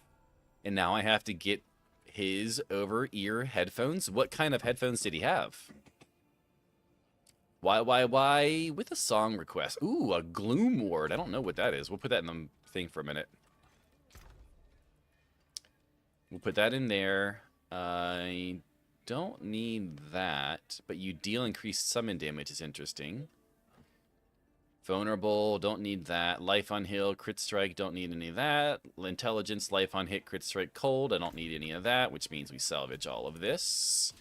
and now I have to get his over-ear headphones. What kind of headphones did he have? Why? With a song request. Ooh, a Gloom Ward. I don't know what that is. We'll put that in the thing for a minute. We'll put that in there. I don't need that, but you deal increased summon damage is interesting. Vulnerable, don't need that. Life on heal, crit strike, don't need any of that. Intelligence, life on hit, crit strike, cold, I don't need any of that, which means we salvage all of this.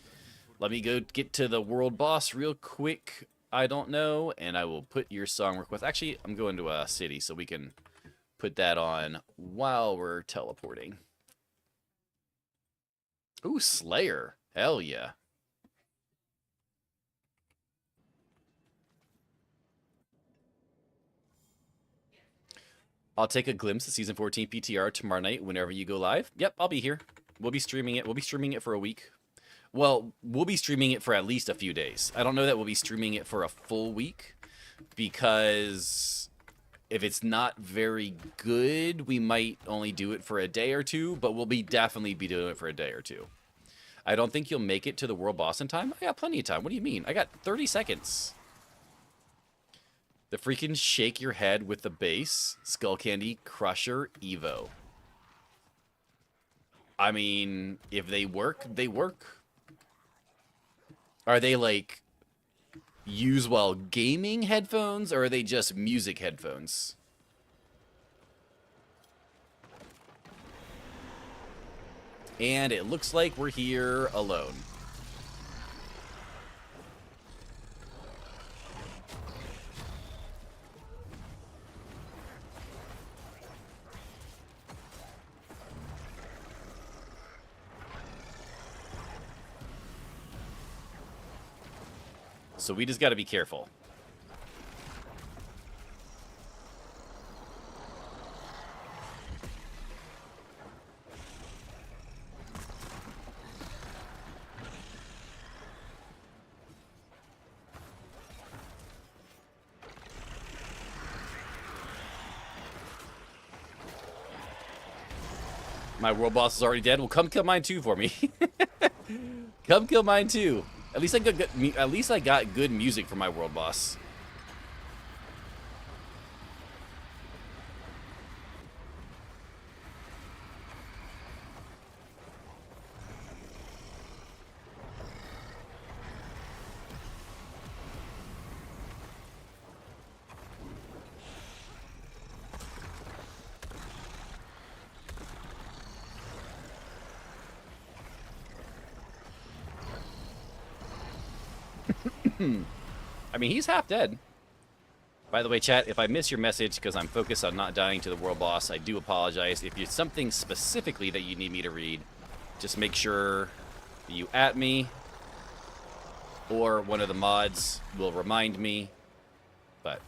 Let me go get to the world boss real quick. I don't know, and I will put your song request. Actually, I'm going to a city, so we can put that on while we're teleporting. Ooh, Slayer. Hell yeah. I'll take a glimpse of Season 14 PTR tomorrow night whenever you go live. Yep, I'll be here. We'll be streaming it. We'll be streaming it for a week. Well, we'll be streaming it for at least a few days. I don't know that we'll be streaming it for a full week, because if it's not very good, we might only do it for a day or two, but we'll definitely be doing it for a day or two. I don't think you'll make it to the world boss in time. I got plenty of time. What do you mean? I got 30 seconds. The freaking shake your head with the base, Skull Candy, Crusher, Evo. I mean, if they work, they work. Are they like use while gaming headphones, or are they just music headphones? And it looks like we're here alone. So we just got to be careful. My world boss is already dead. Well, come kill mine too for me. Come kill mine too. At least I got good music for my world boss. I mean, he's half dead. By the way, chat, if I miss your message because I'm focused on not dying to the world boss, I do apologize. If it's something specifically that you need me to read, just make sure you at me, or one of the mods will remind me. But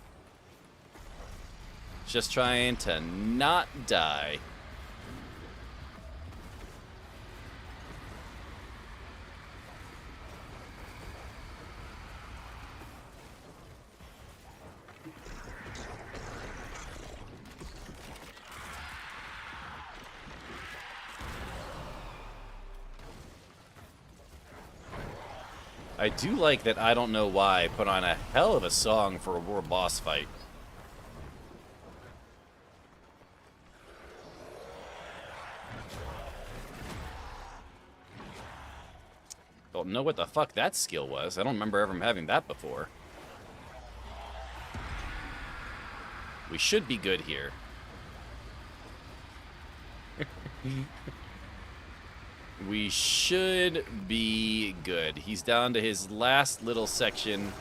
just trying to not die. I do like that I don't know why I put on a hell of a song for a world boss fight. Don't know what the fuck that skill was. I don't remember ever having that before. We should be good here. We should be good. He's down to his last little section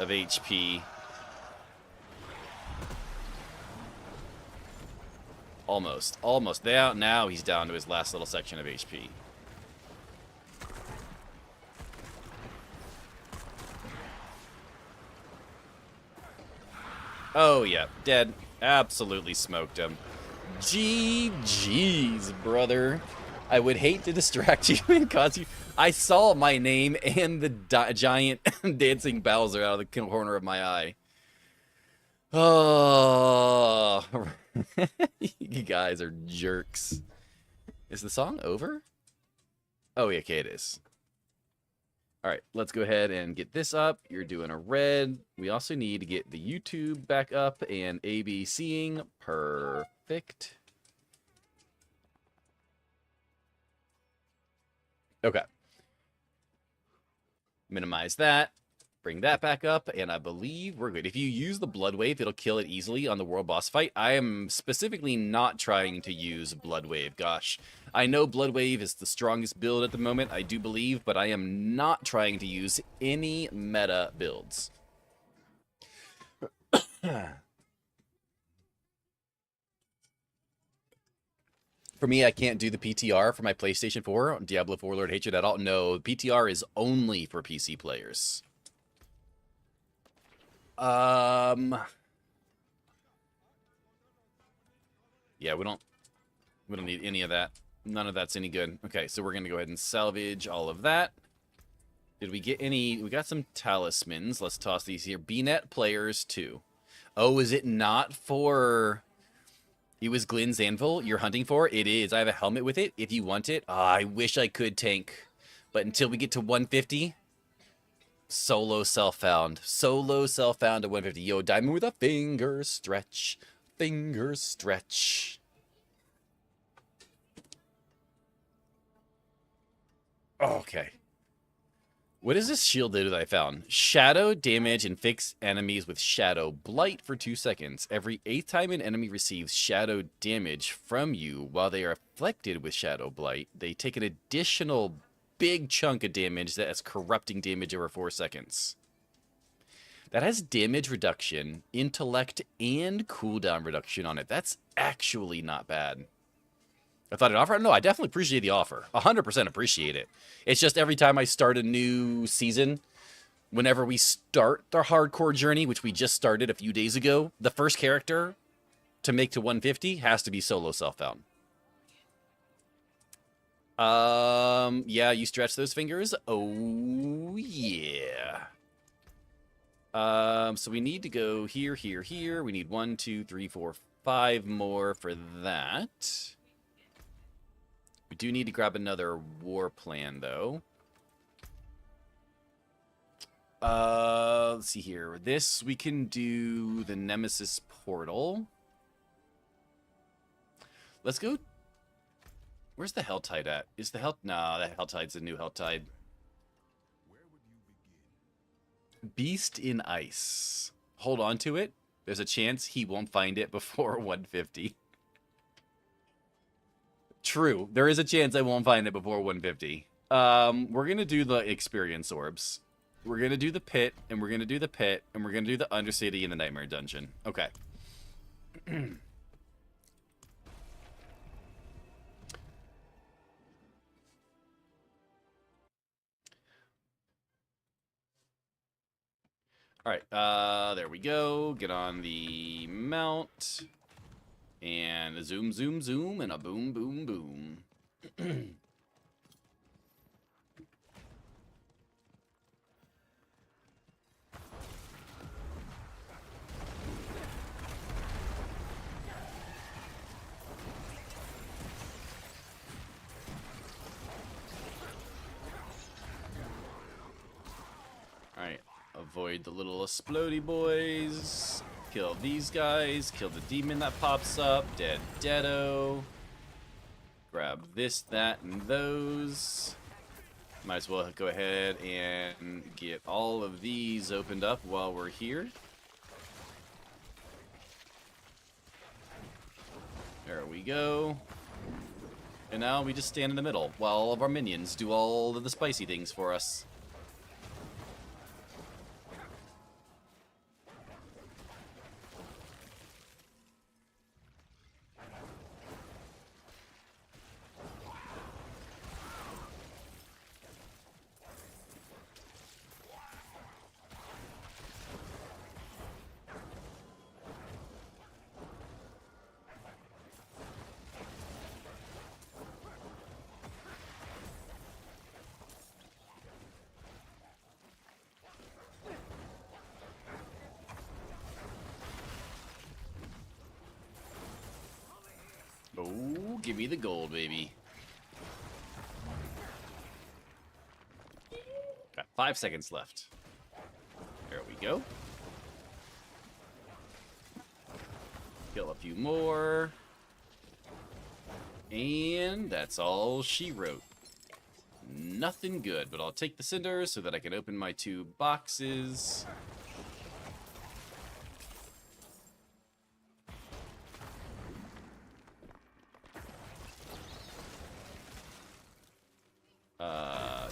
of HP. Almost. Almost. Now he's down to his last little section of HP. Oh, yeah. Dead. Absolutely smoked him. GG's, brother. I would hate to distract you and cause you... I saw my name and the giant dancing Bowser out of the corner of my eye. Oh, you guys are jerks. Is the song over? Oh, yeah, okay, it is. All right, let's go ahead and get this up. You're doing a red. We also need to get the YouTube back up and ABCing. Perfect. Okay. Minimize that. Bring that back up, and I believe we're good. If you use the Blood Wave, it'll kill it easily on the World Boss fight. I am specifically not trying to use Blood Wave. Gosh, I know Blood Wave is the strongest build at the moment, I do believe, but I am not trying to use any meta builds. For me, I can't do the PTR for my PlayStation 4, Diablo 4 Lord Hatred at all. No, PTR is only for PC players. Yeah, we don't need any of that. None of that's any good. Okay, so we're gonna go ahead and salvage all of that. Did we get any? We got some talismans. Let's toss these here. BNet players 2. Oh, is it not for? It was Glenn's Anvil you're hunting for? It is. I have a helmet with it if you want it. I wish I could tank. But until we get to 150, Solo Self-Found. Solo Self-Found at 150. Yo, diamond with a finger stretch. Finger stretch. Okay. What is this shield that I found? Shadow damage and fix enemies with Shadow Blight for 2 seconds. Every 8th time an enemy receives Shadow damage from you while they are afflicted with Shadow Blight, they take an additional big chunk of damage that has corrupting damage over 4 seconds. That has damage reduction, intellect, and cooldown reduction on it. That's actually not bad. I thought it offered. No, I definitely appreciate the offer. 100% appreciate it. It's just every time I start a new season, whenever we start the hardcore journey, which we just started a few days ago, the first character to make to 150 has to be Solo Self-Found. Yeah, you stretch those fingers. Oh, yeah. So we need to go here, here, here. We need 1, 2, 3, 4, 5 more for that. We do need to grab another war plan, though. Let's see here. This, we can do the Nemesis Portal. Let's go. Where's the Helltide at? Is the Nah, that Helltide's a new Helltide. Where would you begin? Beast in Ice. Hold on to it. There's a chance he won't find it before 150. True. There is a chance I won't find it before 150. We're going to do the experience orbs. We're going to do the pit, and we're going to do the pit, and we're going to do the Undercity and the Nightmare Dungeon. Okay. Alright, there we go. Get on the mount. And a zoom, zoom, zoom, and a boom, boom, boom. Alright, avoid the little explodey boys. Kill these guys. Kill the demon that pops up. Dead deado. Grab this, that, and those. Might as well go ahead and get all of these opened up while we're here. There we go. And now we just stand in the middle while all of our minions do all of the spicy things for us. Oh, give me the gold, baby. Got 5 seconds left. There we go. Kill a few more. And that's all she wrote. Nothing good, but I'll take the cinders so that I can open my 2 boxes.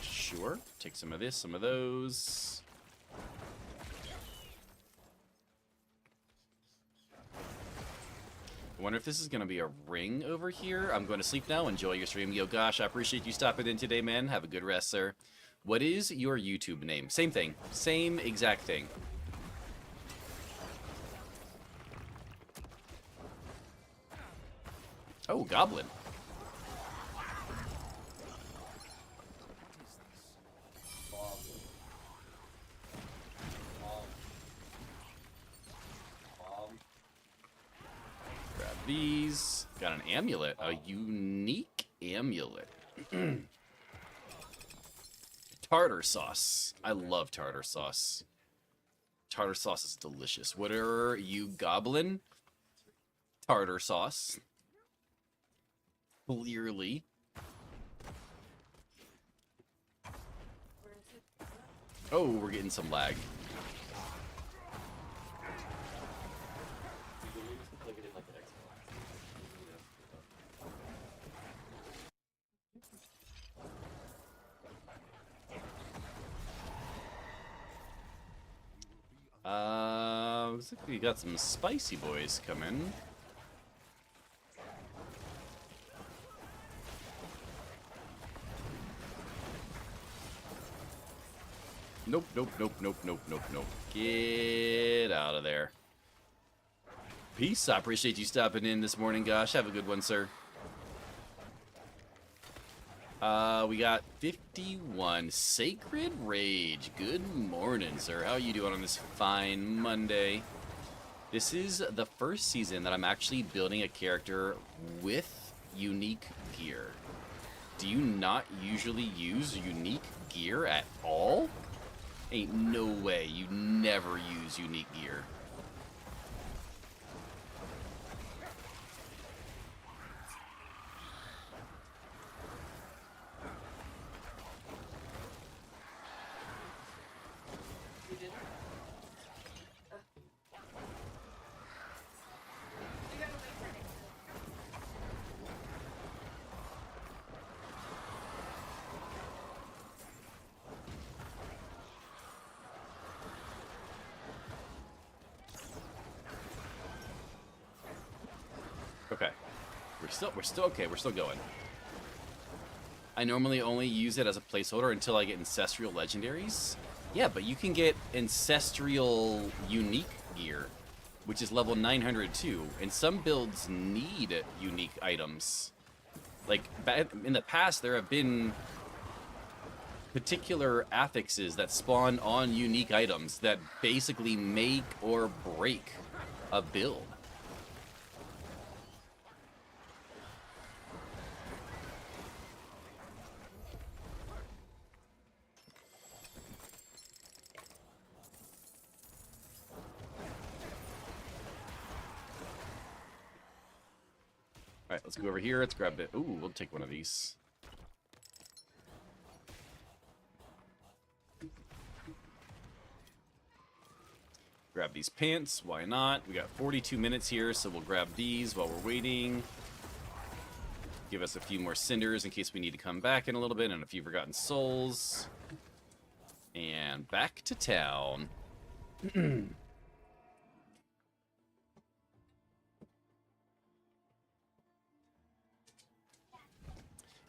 Sure. Take some of this, some of those. I wonder if this is going to be a ring over here. I'm going to sleep now. Enjoy your stream. Yo, gosh, I appreciate you stopping in today, man. Have a good rest, sir. What is your YouTube name? Same thing. Same exact thing. Oh, goblin. Grab these. Got an amulet. A unique amulet. Tartar sauce. I love tartar sauce. Tartar sauce is delicious. What are you, goblin? Tartar sauce. Clearly. Oh, we're getting some lag. Looks like we got some spicy boys coming. Nope, nope, nope, nope, nope, nope, nope. Get out of there. Peace. I appreciate you stopping in this morning, gosh. Have a good one, sir. We got 51. Sacred Rage. Good morning, sir. How are you doing on this fine Monday? This is the first season that I'm actually building a character with unique gear. Do you not usually use unique gear at all? Ain't no way you never use unique gear. Okay. We're still okay, we're still going. I normally only use it as a placeholder until I get ancestral legendaries. Yeah, but you can get ancestral unique gear, which is level 900 too, and some builds need unique items. Like, in the past, there have been particular affixes that spawn on unique items that basically make or break a build. Alright, let's go over here. Let's grab it. Ooh, we'll take one of these. Grab these pants. Why not? We got 42 minutes here, so we'll grab these while we're waiting. Give us a few more cinders in case we need to come back in a little bit, and a few forgotten souls. And back to town.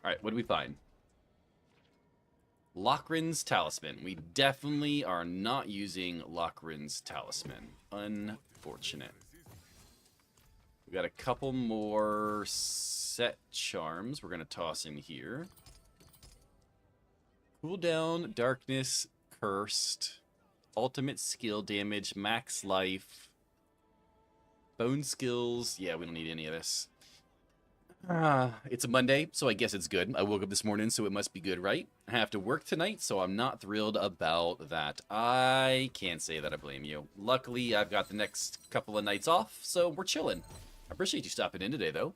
Alright, what do we find? Lochran's Talisman. We definitely are not using Lochran's Talisman. Unfortunate. We got a couple more set charms we're going to toss in here. Cooldown, Darkness, Cursed, Ultimate Skill Damage, Max Life, Bone Skills. Yeah, we don't need any of this. It's a Monday, so I guess it's good. I woke up this morning, so it must be good, right? I have to work tonight, so I'm not thrilled about that. I can't say that I blame you. Luckily, I've got the next couple of nights off, so we're chilling. I appreciate you stopping in today, though.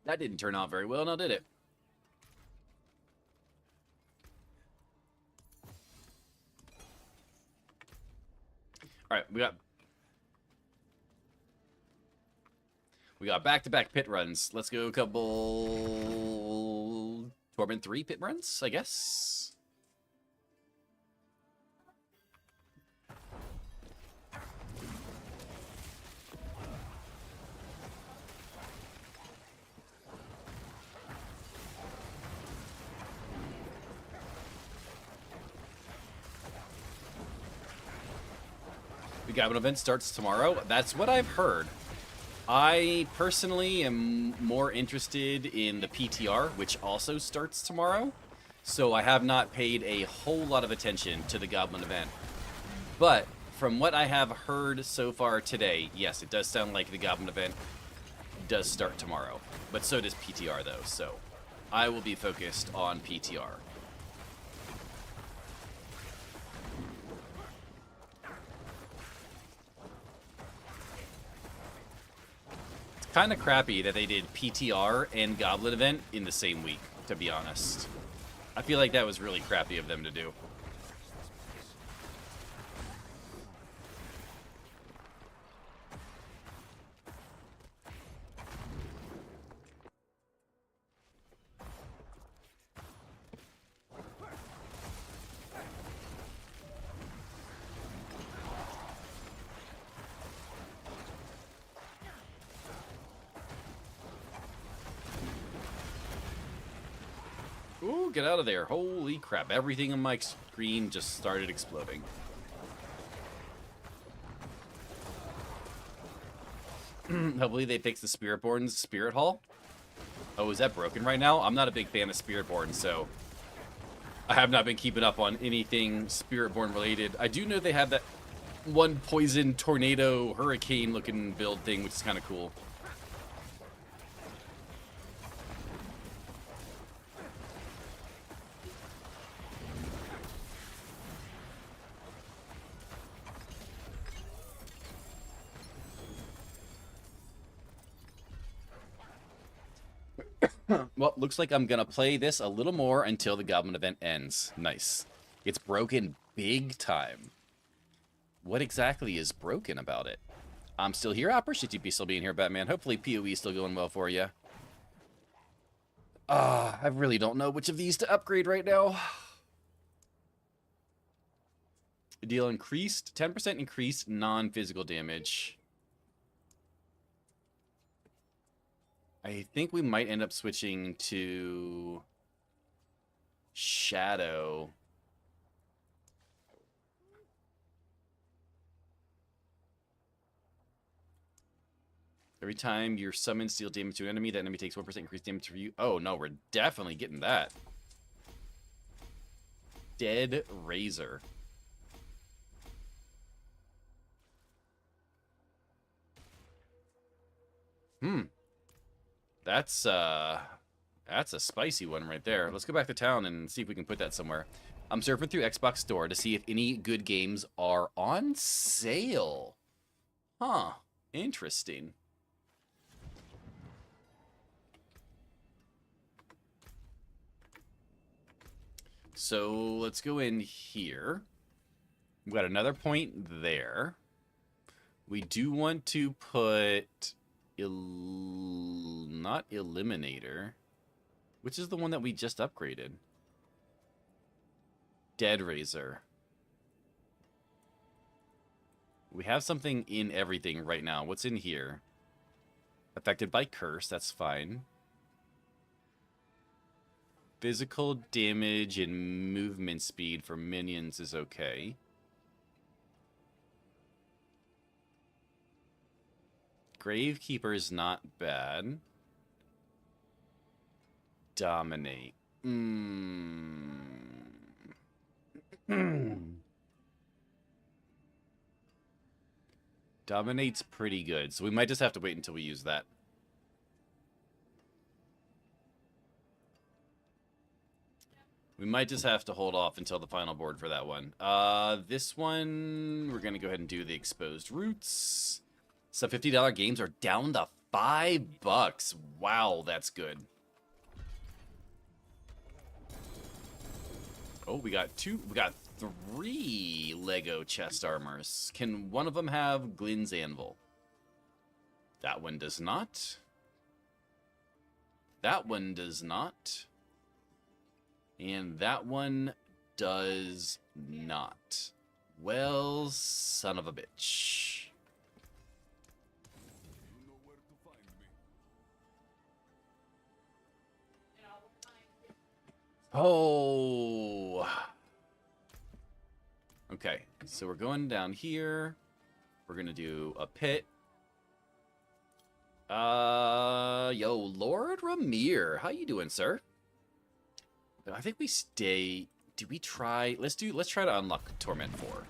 That didn't turn out very well, now did it? Alright, we got back-to-back pit runs. Let's go a couple Torment 3 pit runs, I guess. The Goblin event starts tomorrow. That's what I've heard. I personally am more interested in the PTR, which also starts tomorrow. So I have not paid a whole lot of attention to the Goblin event. But from what I have heard so far today, yes, it does sound like the Goblin event does start tomorrow. But so does PTR, though. So I will be focused on PTR. Kind of crappy that they did PTR and Goblin event in the same week, to be honest. I feel like that was really crappy of them to do. Ooh, get out of there. Holy crap. Everything on my screen just started exploding. Hopefully they fix the Spiritborn's Spirit Hall. Oh, is that broken right now? I'm not a big fan of Spiritborn, so I have not been keeping up on anything Spiritborn related. I do know they have that one poison tornado hurricane looking build thing, which is kind of cool. Well, looks like I'm gonna play this a little more until the Goblin event ends. Nice. It's broken big time. What exactly is broken about it? I'm still here. I appreciate you still being here, Batman. Hopefully PoE is still going well for you. I really don't know which of these to upgrade right now. Deal increased, 10% increased non-physical damage. I think we might end up switching to Shadow. Every time you're summoned, deal damage to an enemy, that enemy takes 1% increased damage for you. Oh, no, we're definitely getting that. Dead Razor. That's a spicy one right there. Let's go back to town and see if we can put that somewhere. I'm surfing through Xbox Store to see if any good games are on sale. Huh. Interesting. So let's go in here. We've got another point there. We do want to put... not Eliminator. Which is the one that we just upgraded? Dead Razor. We have something in everything right now. What's in here? Affected by Curse, that's fine. Physical damage and movement speed for minions is okay. Gravekeeper is not bad. Dominate. Dominate's pretty good, so we might just have to wait until we use that. We might just have to hold off until the final board for that one. This one, we're going to go ahead and do the Exposed Roots. So $50 games are down to $5. Wow, that's good. Oh, we got 3 Lego chest armors. Can one of them have Glynn's Anvil? That one does not. That one does not. And that one does not. Well, son of a bitch. Oh. Okay, so we're going down here. We're gonna do a pit. Yo, Lord Ramir, how you doing, sir? I think we stay. Do we try? Let's try to unlock Torment 4.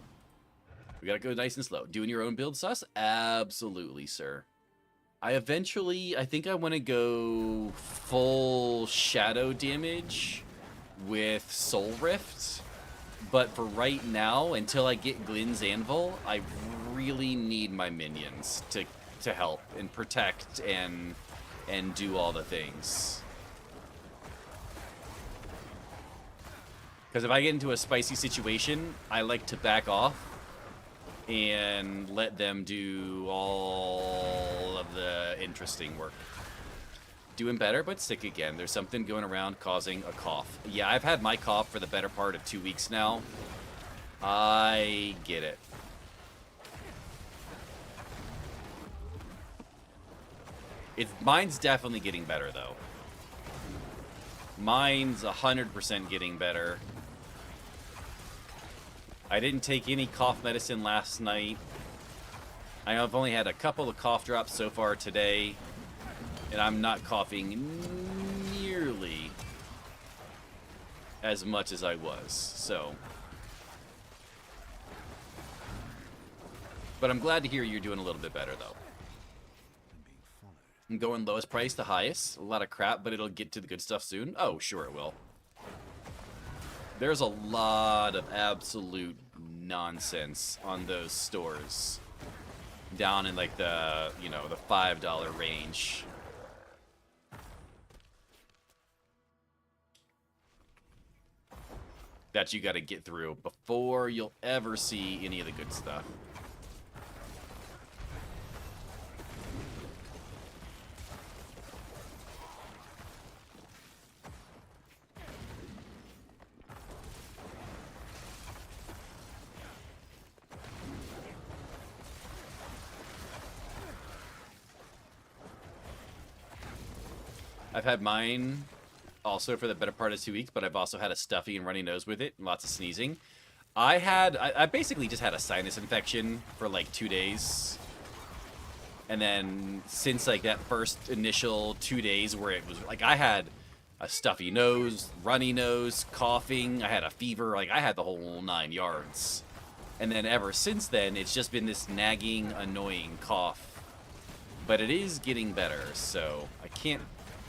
We gotta go nice and slow. Doing your own build, sus? Absolutely, sir. I think I want to go full shadow damage with Soul Rift. But for right now, until I get Glynn's Anvil, I really need my minions to help and protect and do all the things. Because if I get into a spicy situation, I like to back off and let them do all of the interesting work. Doing better, but sick again. There's something going around causing a cough. Yeah, I've had my cough for the better part of 2 weeks now. I get it. Mine's definitely getting better, though. Mine's 100% getting better. I didn't take any cough medicine last night. I've only had a couple of cough drops so far today. And I'm not coughing nearly as much as I was, so. But I'm glad to hear you're doing a little bit better, though. I'm going lowest price to highest. A lot of crap, but it'll get to the good stuff soon. Oh, sure it will. There's a lot of absolute nonsense on those stores. Down in, like, the $5 range. That you gotta get through before you'll ever see any of the good stuff. I've had mine also for the better part of 2 weeks, but I've also had a stuffy and runny nose with it and lots of sneezing. I basically just had a sinus infection for like 2 days. And then since like that first initial 2 days where it was like I had a stuffy nose, runny nose, coughing, I had a fever, like I had the whole 9 yards. And then ever since then, it's just been this nagging, annoying cough. But it is getting better, so I can't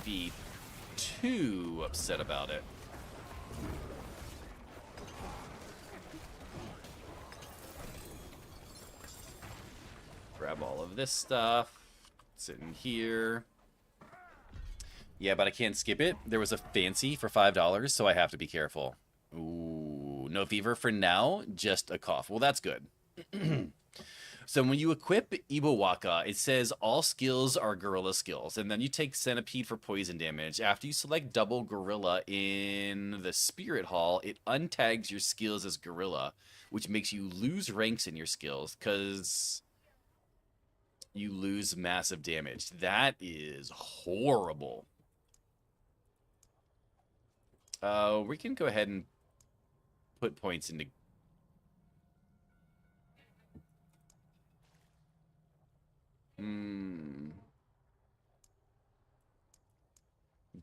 be too upset about it. Grab all of this stuff. It's in here. Yeah, but I can't skip it. There was a fancy for $5, so I have to be careful. Ooh, no fever for now, just a cough. Well, that's good. So when you equip Iwawaka, it says all skills are gorilla skills, and then you take Centipede for poison damage. After you select double gorilla in the Spirit Hall, it untags your skills as gorilla, which makes you lose ranks in your skills, because you lose massive damage. That is horrible. We can go ahead and put points into...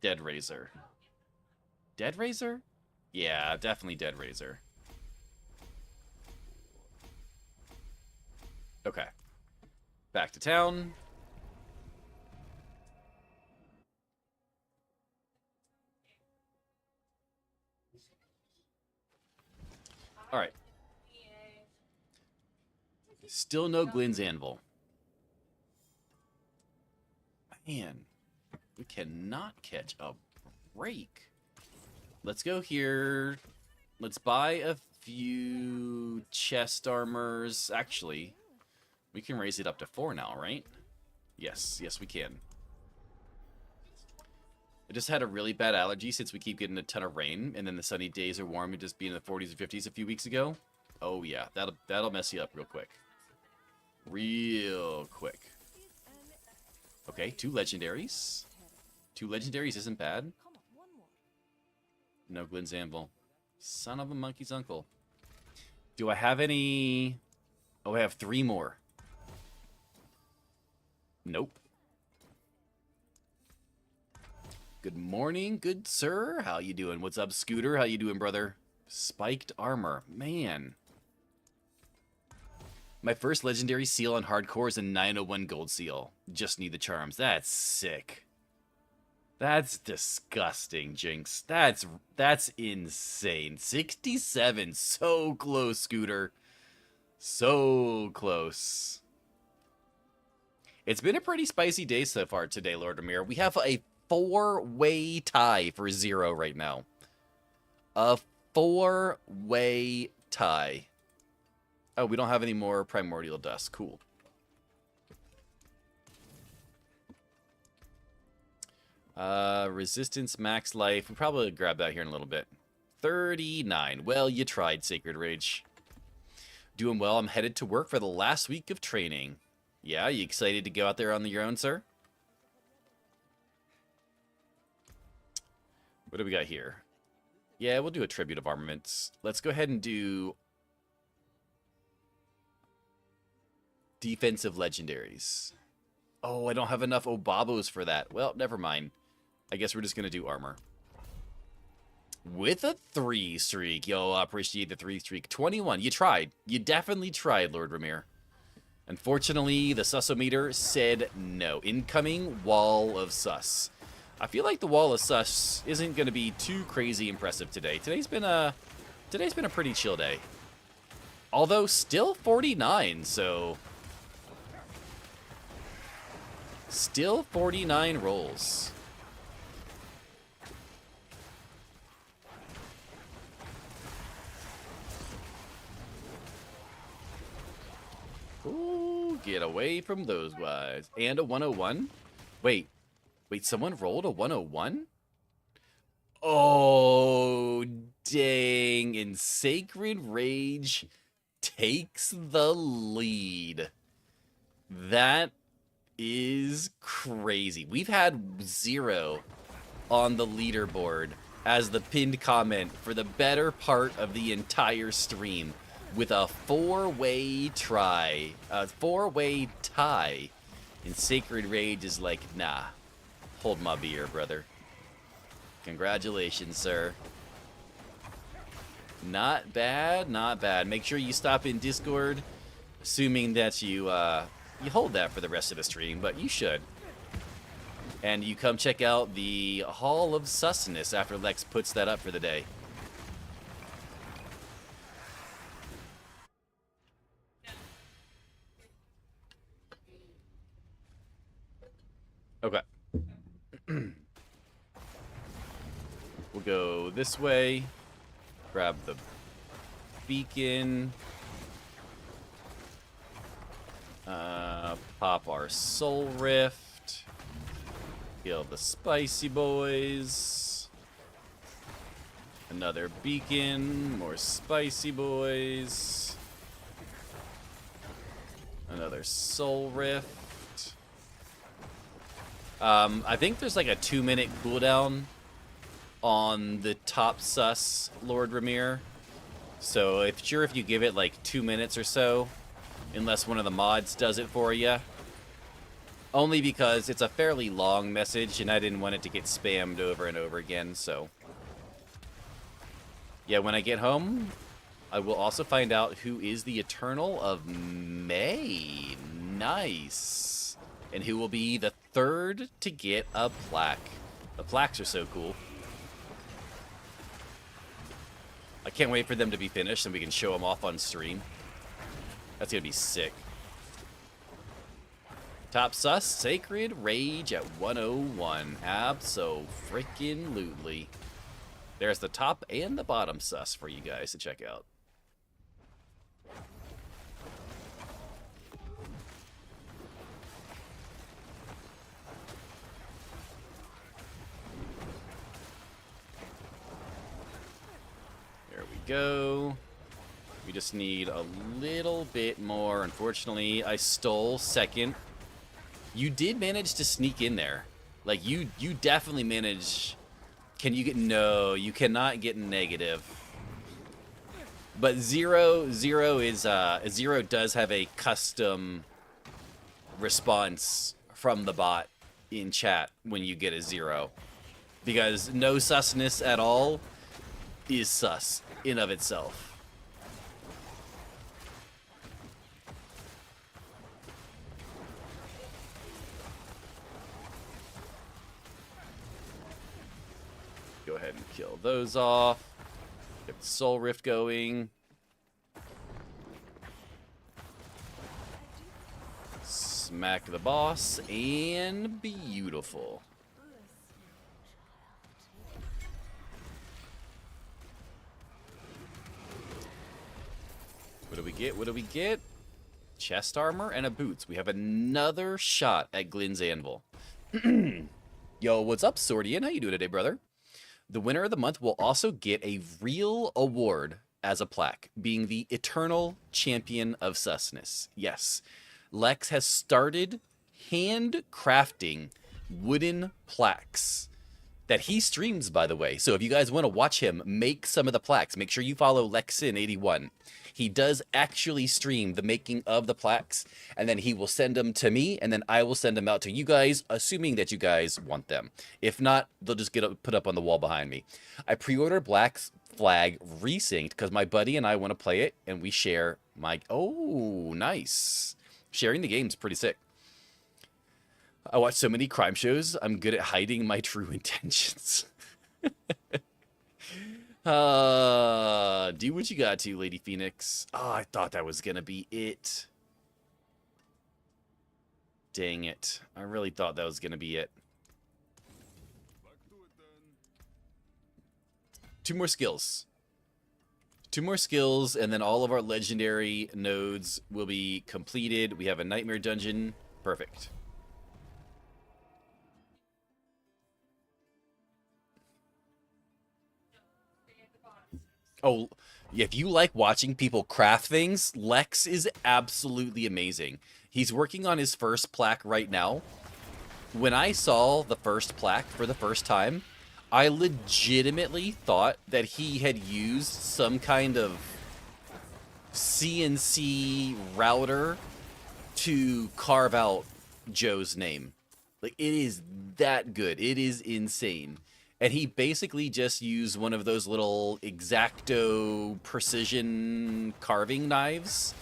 Dead Razor. Dead Razor? Yeah, definitely Dead Razor. Okay. Back to town. Alright. Still no Glynn's Anvil. Man, we cannot catch a break. Let's go here. Let's buy a few chest armors. Actually, we can raise it up to 4 now, right? Yes, yes we can. I just had a really bad allergy since we keep getting a ton of rain, and then the sunny days are warm and just being in the 40s or 50s a few weeks ago. Oh yeah, that'll mess you up real quick. Real quick. Okay, 2 legendaries. 2 legendaries isn't bad. No Glynn's Anvil. Son of a monkey's uncle. Do I have any... Oh, I have 3 more. Nope. Good morning, good sir. How you doing? What's up, Scooter? How you doing, brother? Spiked armor. Man. My first legendary seal on hardcore is a 901 gold seal. Just need the charms. That's sick. That's disgusting, Jinx. That's insane. 67. So close, Scooter. So close. It's been a pretty spicy day so far today, Lord Amir. We have a 4-way tie for 0 right now. A 4-way tie. Oh, we don't have any more primordial dust. Cool. Resistance, max life. We'll probably grab that here in a little bit. 39. Well, you tried, Sacred Rage. Doing well. I'm headed to work for the last week of training. Yeah, you excited to go out there on your own, sir? What do we got here? Yeah, we'll do a tribute of armaments. Let's go ahead and do defensive legendaries. Oh, I don't have enough Obabos for that. Well, never mind. I guess we're just going to do armor. With a 3 streak. Yo, I appreciate the 3 streak. 21. You tried. You definitely tried, Lord Ramir. Unfortunately, the susometer said no. Incoming wall of sus. I feel like the wall of sus isn't going to be too crazy impressive today. Today's been a pretty chill day. Although still 49, so still 49 rolls. Ooh, get away from those guys. And a 101? Wait, someone rolled a 101? Oh, dang. And Sacred Rage takes the lead. That is crazy. We've had 0 on the leaderboard as the pinned comment for the better part of the entire stream, with a 4-way tie. And Sacred Rage is like, nah, hold my beer, brother. Congratulations, sir. Not bad, not bad. Make sure you stop in Discord, assuming that you hold that for the rest of the stream, but you should. And you come check out the Hall of Sustenance after Lex puts that up for the day. Okay. We'll go this way. Grab the beacon. Pop our soul rift. Kill the spicy boys. Another beacon. More spicy boys. Another soul rift. I think there's like a 2-minute cooldown on the top sus, Lord Ramir. So if you give it like 2 minutes or so, unless one of the mods does it for you. Only because it's a fairly long message and I didn't want it to get spammed over and over again, so. Yeah, when I get home, I will also find out who is the Eternal of May. Nice. And who will be the 3rd to get a plaque. The plaques are so cool. I can't wait for them to be finished and we can show them off on stream. That's gonna be sick. Top sus, Sacred Rage at 101. Abso-freaking-lutely. There's the top and the bottom sus for you guys to check out. There we go. We just need a little bit more. Unfortunately, I stole second. You did manage to sneak in there. Like, you definitely managed. Can you get... No, you cannot get negative. But Zero is... Zero does have a custom response from the bot in chat when you get a 0. Because no susness at all is sus in of itself. Go ahead and kill those off. Get the Soul Rift going. Smack the boss, and beautiful. What do we get? What do we get? Chest armor and a boots. We have another shot at Glenn's Anvil. Yo, what's up, Sordian? How you doing today, brother? The winner of the month will also get a real award as a plaque, being the Eternal Champion of Susness. Yes, Lex has started handcrafting wooden plaques that he streams, by the way. So if you guys want to watch him make some of the plaques, make sure you follow Lexin81. He does actually stream the making of the plaques, and then he will send them to me, and then I will send them out to you guys, assuming that you guys want them. If not, they'll just get put up on the wall behind me. I pre-ordered Black Flag Resynced because my buddy and I want to play it, and we share my... Oh, nice. Sharing the game's pretty sick. I watch so many crime shows, I'm good at hiding my true intentions. Do what you got to, Lady Phoenix. Oh, I thought that was gonna be it. Dang it. I really thought that was gonna be it. 2 more skills. 2 more skills, and then all of our legendary nodes will be completed. We have a nightmare dungeon. Perfect. Oh, if you like watching people craft things, Lex is absolutely amazing. He's working on his first plaque right now. When I saw the first plaque for the first time, I legitimately thought that he had used some kind of CNC router to carve out Joe's name. Like, it is that good. It is insane. And he basically just used one of those little X-Acto precision carving knives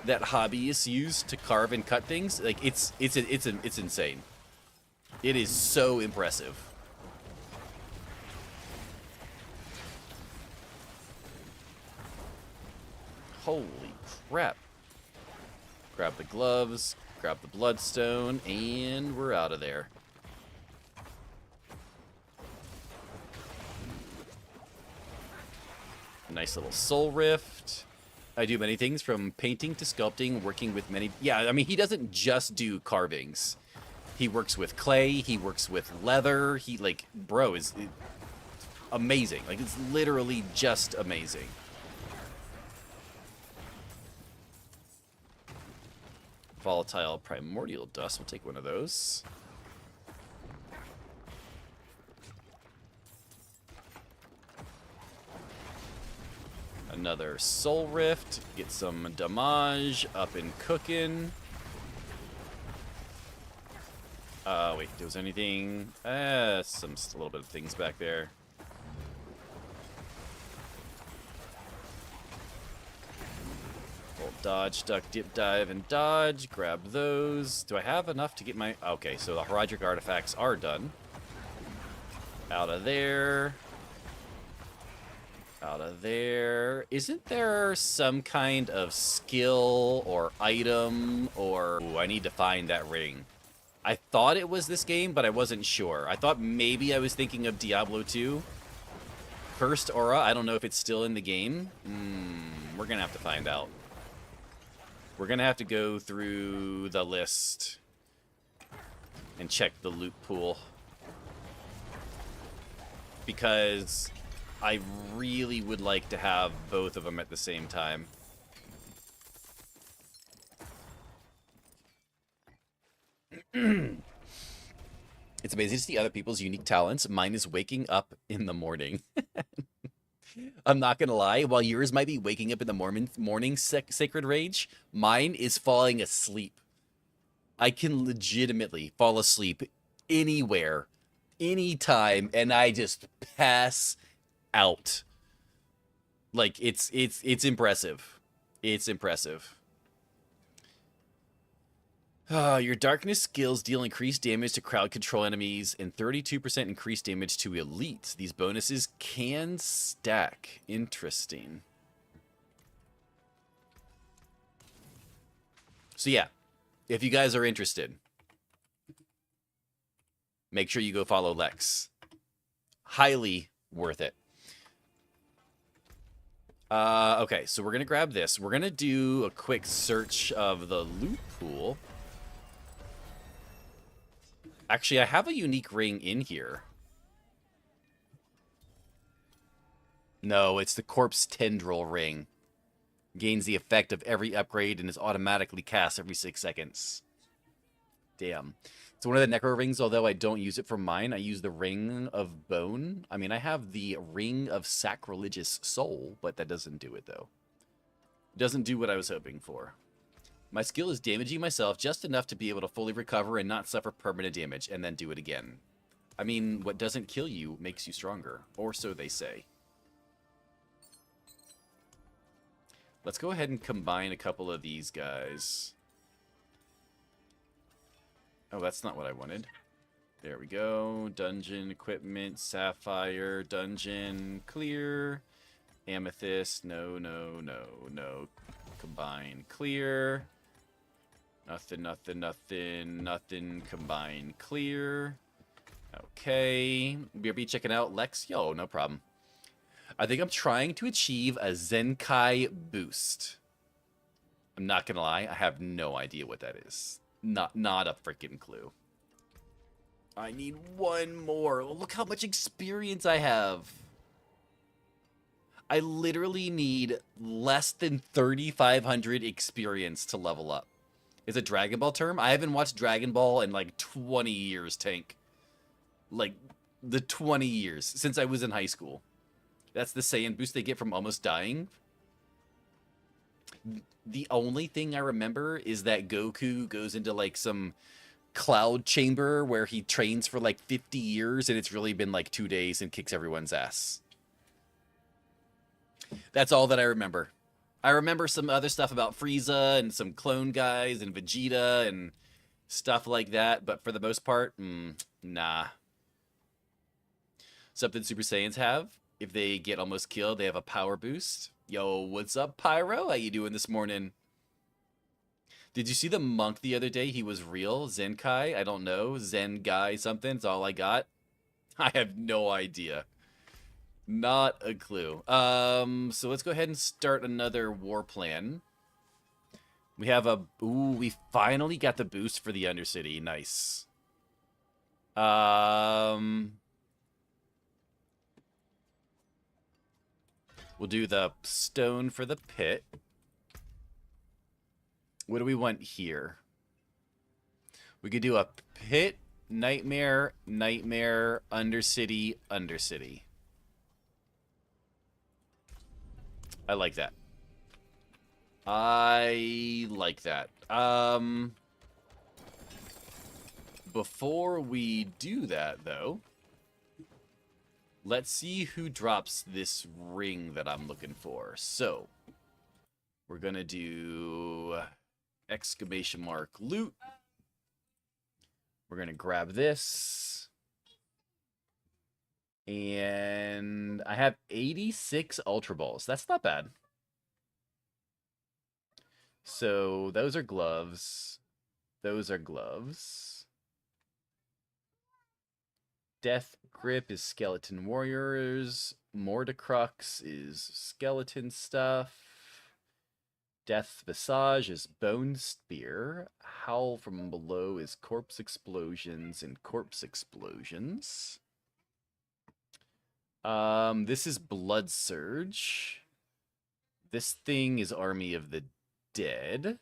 that hobbyists use to carve and cut things. Like, it's insane. It is so impressive. Holy crap. Grab the gloves, grab the bloodstone, and we're out of there. Nice little soul rift. I do many things from painting to sculpting, working with many... Yeah, I mean, he doesn't just do carvings. He works with clay, he works with leather. He, like, bro, is amazing. Like, it's literally just amazing. Volatile primordial dust. We'll take one of those. Another soul rift. Get some damage up and cooking. Wait, was there anything? A little bit of things back there. Dodge, duck, dip, dive, and dodge. Grab those. Do I have enough to get my... Okay, so the Herodic artifacts are done. Out of there. Out of there. Isn't there some kind of skill or item or... Ooh, I need to find that ring. I thought it was this game, but I wasn't sure. I thought maybe I was thinking of Diablo 2. Cursed Aura, I don't know if it's still in the game. We're going to have to find out. We're going to have to go through the list and check the loot pool. Because I really would like to have both of them at the same time. It's amazing to see other people's unique talents. Mine is waking up in the morning. I'm not gonna lie. While yours might be waking up in the morning sacred rage, mine is falling asleep. I can legitimately fall asleep anywhere, anytime, and I just pass out. Like it's impressive. It's impressive. Your darkness skills deal increased damage to crowd control enemies and 32% increased damage to elites. These bonuses can stack. Interesting. So yeah, if you guys are interested, make sure you go follow Lex. Highly worth it. Okay, so we're going to grab this. We're going to do a quick search of the loot pool. Actually, I have a unique ring in here. No, it's the Corpse Tendril ring. Gains the effect of every upgrade and is automatically cast every 6 seconds. Damn. It's one of the Necro rings, although I don't use it for mine. I use the Ring of Bone. I mean, I have the Ring of Sacrilegious Soul, but that doesn't do it, though. It doesn't do what I was hoping for. My skill is damaging myself just enough to be able to fully recover and not suffer permanent damage, and then do it again. I mean, what doesn't kill you makes you stronger, or so they say. Let's go ahead and combine a couple of these guys. Oh, that's not what I wanted. There we go. Dungeon, equipment, sapphire, dungeon, clear. Amethyst, no, no, no, no. Combine, clear. Nothing, nothing, nothing, nothing. Combine, clear. Okay. BRB checking out. Lex, yo, no problem. I think I'm trying to achieve a Zenkai boost. I'm not gonna lie, I have no idea what that is. Not a freaking clue. I need one more. Look how much experience I have. I literally need less than 3,500 experience to level up. Is it Dragon Ball term? I haven't watched Dragon Ball in like 20 years, Tank. Like, the 20 years since I was in high school. That's the Saiyan boost they get from almost dying. The only thing I remember is that Goku goes into like some cloud chamber where he trains for like 50 years and it's really been like 2 days and kicks everyone's ass. That's all that I remember. I remember some other stuff about Frieza and some clone guys and Vegeta and stuff like that, but for the most part, nah. Something Super Saiyans have, if they get almost killed, they have a power boost. Yo, what's up, Pyro? How you doing this morning? Did you see the monk the other day? He was real. Zenkai? I don't know. Zen guy something. That's all I got. I have no idea. Not a clue. So let's go ahead and start another war plan. We have a... Ooh, we finally got the boost for the Undercity. Nice. We'll do the stone for the pit. What do we want here? We could do a pit, nightmare, nightmare, undercity, undercity. I like that. I like that. Before we do that, though, let's see who drops this ring that I'm looking for. So, we're going to do exclamation mark loot. We're going to grab this. And I have 86 Ultra Balls. That's not bad. So, those are gloves. Those are gloves. Death Grip is Skeleton Warriors. Mordecrux is skeleton stuff. Death Visage is Bone Spear. Howl from Below is Corpse Explosions and Corpse Explosions. This is Blood Surge. This thing is Army of the Dead.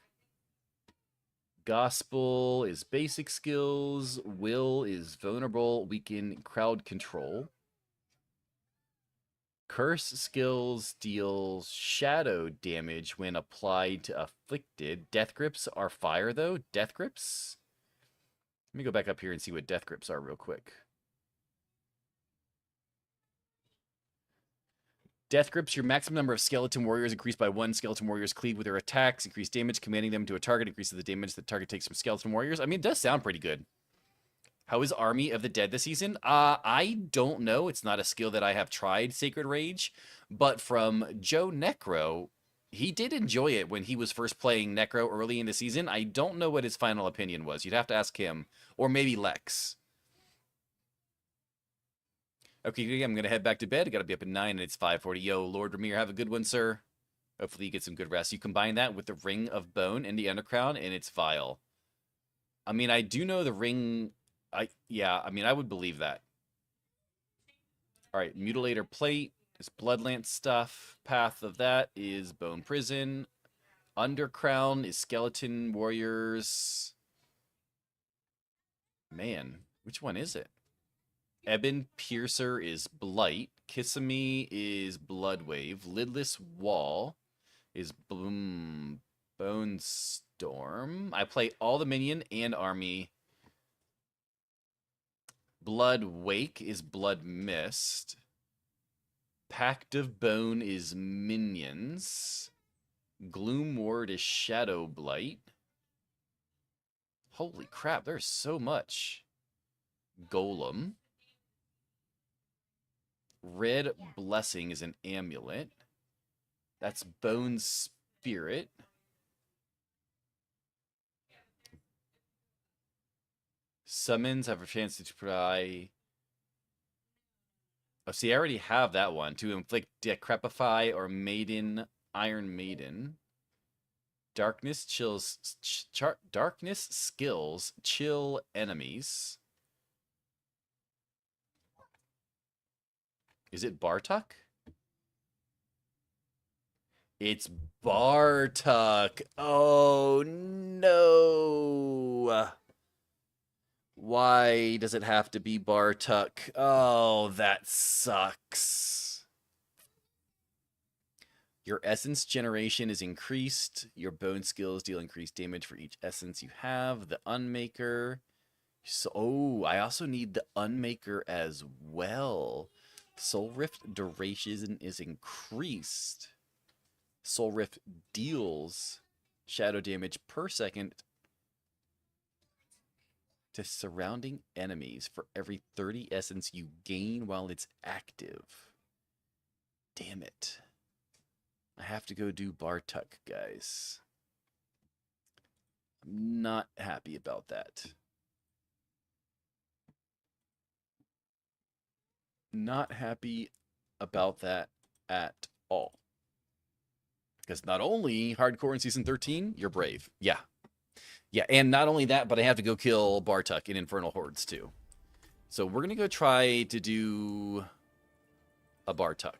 Gospel is basic skills. Will is vulnerable, weaken, crowd control. Curse skills deals shadow damage when applied to afflicted. Death grips are fire, though. Death grips? Let me go back up here and see what death grips are real quick. Death grips, your maximum number of skeleton warriors increased by 1. Skeleton warriors cleave with their attacks, increase damage, commanding them to a target, increases the damage the target takes from skeleton warriors. I mean, it does sound pretty good. How is Army of the Dead this season? I don't know. It's not a skill that I have tried, Sacred Rage. But from Joe Necro, he did enjoy it when he was first playing Necro early in the season. I don't know what his final opinion was. You'd have to ask him. Or maybe Lex. Okay, I'm going to head back to bed. I got to be up at 9 and it's 5:40. Yo, Lord Ramir, have a good one, sir. Hopefully you get some good rest. You combine that with the Ring of Bone and the Undercrown, and it's vile. I mean, I do know the ring... I would believe that. All right, Mutilator Plate is Bloodlance stuff. Path of that is Bone Prison. Undercrown is Skeleton Warriors. Man, which one is it? Ebon Piercer is Blight. Kissimmee is Bloodwave. Lidless Wall is Bone Storm. I play all the minion and army. Blood Wake is Blood Mist. Pact of Bone is Minions. Gloom Ward is Shadow Blight. Holy crap, there's so much. Golem. Red Blessing is an amulet. That's Bone Spirit. Summons have a chance to try... Oh, see, I already have that one. To inflict Decrepify or Maiden, Iron Maiden. Darkness chills... Darkness skills chill enemies. Is it Bartok? It's Bartok. Oh, no. Why does it have to be Bartok? Oh, that sucks. Your essence generation is increased. Your bone skills deal increased damage for each essence you have. The Unmaker. So, I also need the Unmaker as well. Soul Rift duration is increased. Soul Rift deals shadow damage per second to surrounding enemies for every 30 essence you gain while it's active. Damn it. I have to go do Bartok, guys. I'm not happy about that. Not happy about that at all. Because not only hardcore in Season 13, you're brave. Yeah. Yeah, and not only that, but I have to go kill Bartok in Infernal Hordes, too. So we're going to go try to do a Bartok.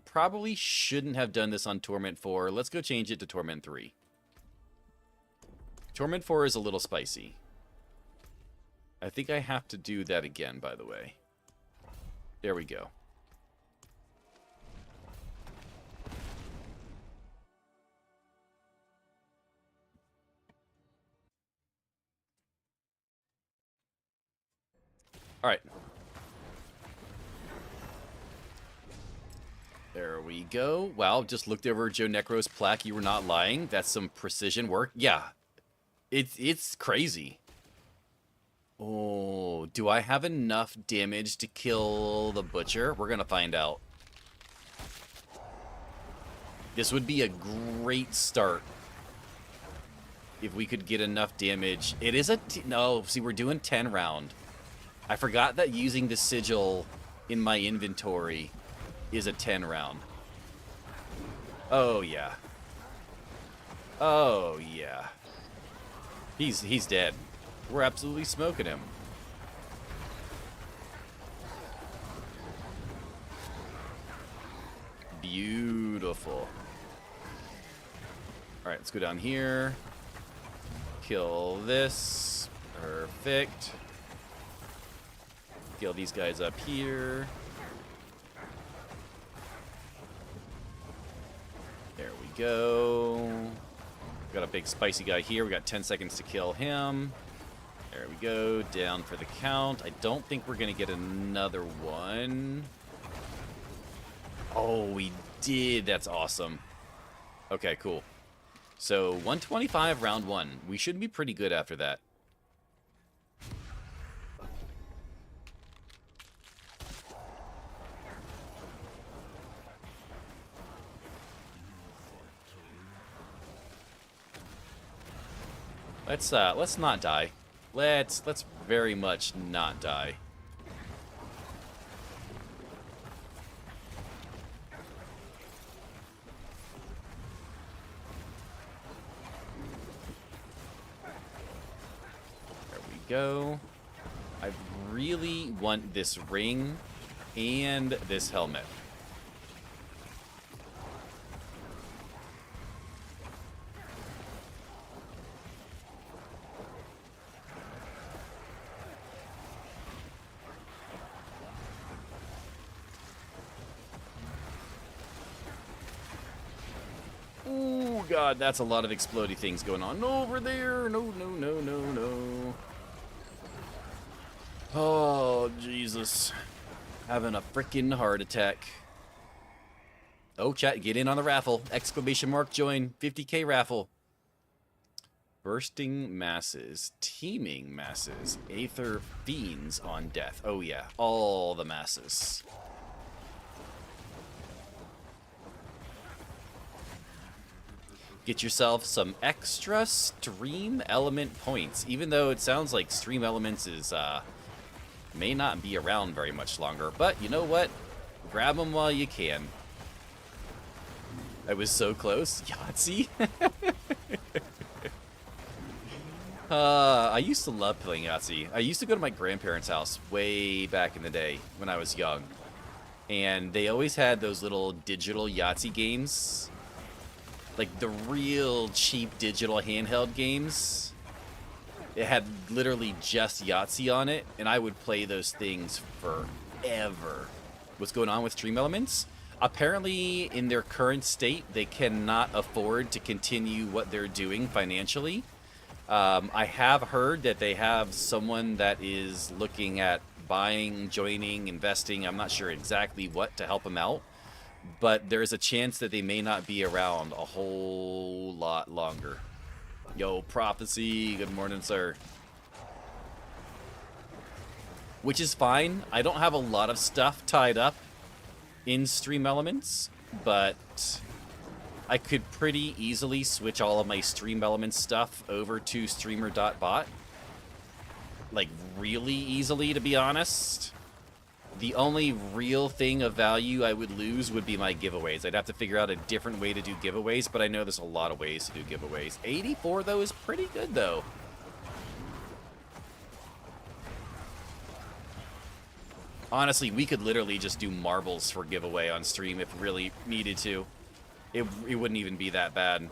Probably shouldn't have done this on Torment 4. Let's go change it to Torment 3. Torment 4 is a little spicy. I think I have to do that again, by the way. There we go. All right. There we go. Wow, just looked over Joe Necro's plaque. You were not lying. That's some precision work. Yeah. It's crazy. Oh, do I have enough damage to kill the Butcher? We're going to find out. This would be a great start. if we could get enough damage. It is a... no, see, we're doing 10 round. I forgot that using the sigil in my inventory is a 10 round. Oh, yeah. Oh, yeah. He's dead. We're absolutely smoking him. Beautiful. Alright, let's go down here. Kill this. Perfect. Kill these guys up here. There we go. Got a big spicy guy here. We got 10 seconds to kill him. There we go. Down for the count. I don't think we're going to get another one. Oh, we did. That's awesome. Okay, cool. So, 125 round 1. We should be pretty good after that. Let's not die. Let's very much not die. There we go. I really want this ring and this helmet. Oh god, that's a lot of explodey things going on over there. No, no, no, no, no. Oh, Jesus. Having a freaking heart attack. Oh, chat, get in on the raffle. Exclamation mark, join. 50K raffle. Bursting masses. Teeming masses. Aether fiends on death. Oh, yeah. All the masses. Get yourself some extra stream element points. Even though it sounds like stream elements is, may not be around very much longer. But you know what? Grab them while you can. I was so close. Yahtzee? I used to love playing Yahtzee. I used to go to my grandparents' house way back in the day when I was young. And they always had those little digital Yahtzee games. Like the real cheap digital handheld games. It had literally just Yahtzee on it, and I would play those things forever. What's going on with Stream Elements? Apparently, in their current state, they cannot afford to continue what they're doing financially. I have heard that they have someone that is looking at buying, joining, investing. I'm not sure exactly what to help them out. But there's a chance that they may not be around a whole lot longer. Yo, Prophecy, good morning, sir. Which is fine. I don't have a lot of stuff tied up in Stream Elements, but I could pretty easily switch all of my Stream Elements stuff over to streamer.bot. Like, really easily, to be honest. The only real thing of value I would lose would be my giveaways. I'd have to figure out a different way to do giveaways, but I know there's a lot of ways to do giveaways. 84, though, is pretty good, though. Honestly, we could literally just do marbles for giveaway on stream if really needed to. It wouldn't even be that bad.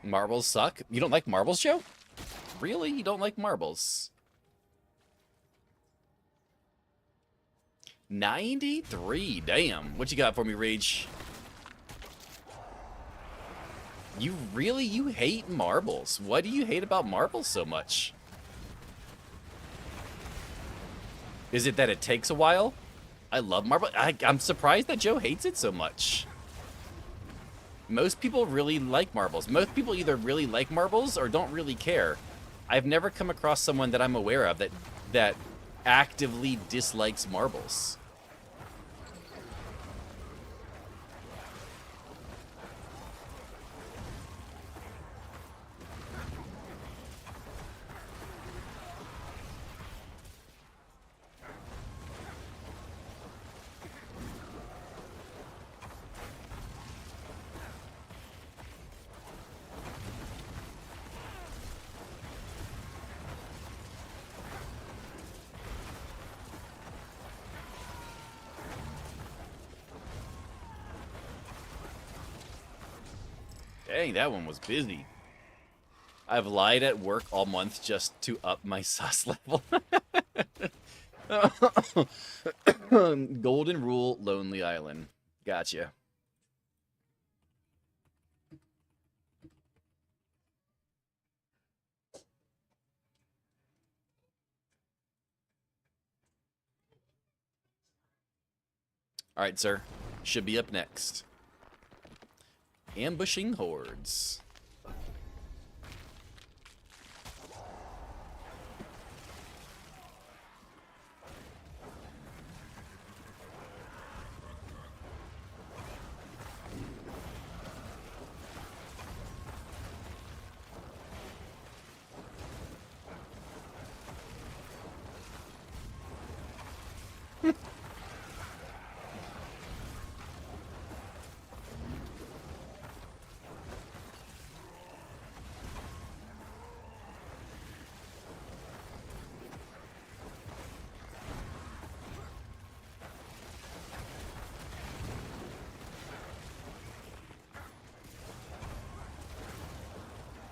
Marbles suck? You don't like marbles, Joe? Really? You don't like marbles? 93? Damn. What you got for me, Rage? You hate marbles. What do you hate about marbles so much? Is it that it takes a while? I love marble. I'm surprised that Joe hates it so much. Most people really like marbles. Most people either really like marbles or don't really care. I've never come across someone that I'm aware of that actively dislikes marbles. Dang, that one was busy. I've lied at work all month just to up my sus level. Golden Rule, Lonely Island. Gotcha. All right, sir. Should be up next. Ambushing hordes.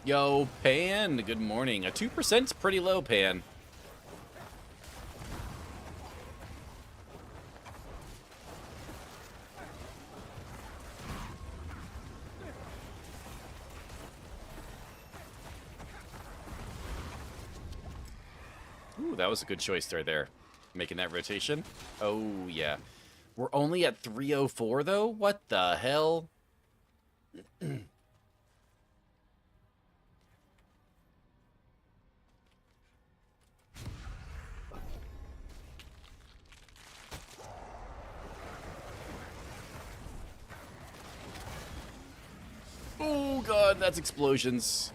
Yo, Pan, good morning. A 2%'s pretty low, Pan. Ooh, that was a good choice right there. Making that rotation. Oh, yeah. We're only at 304, though? What the hell? Oh, God, that's explosions.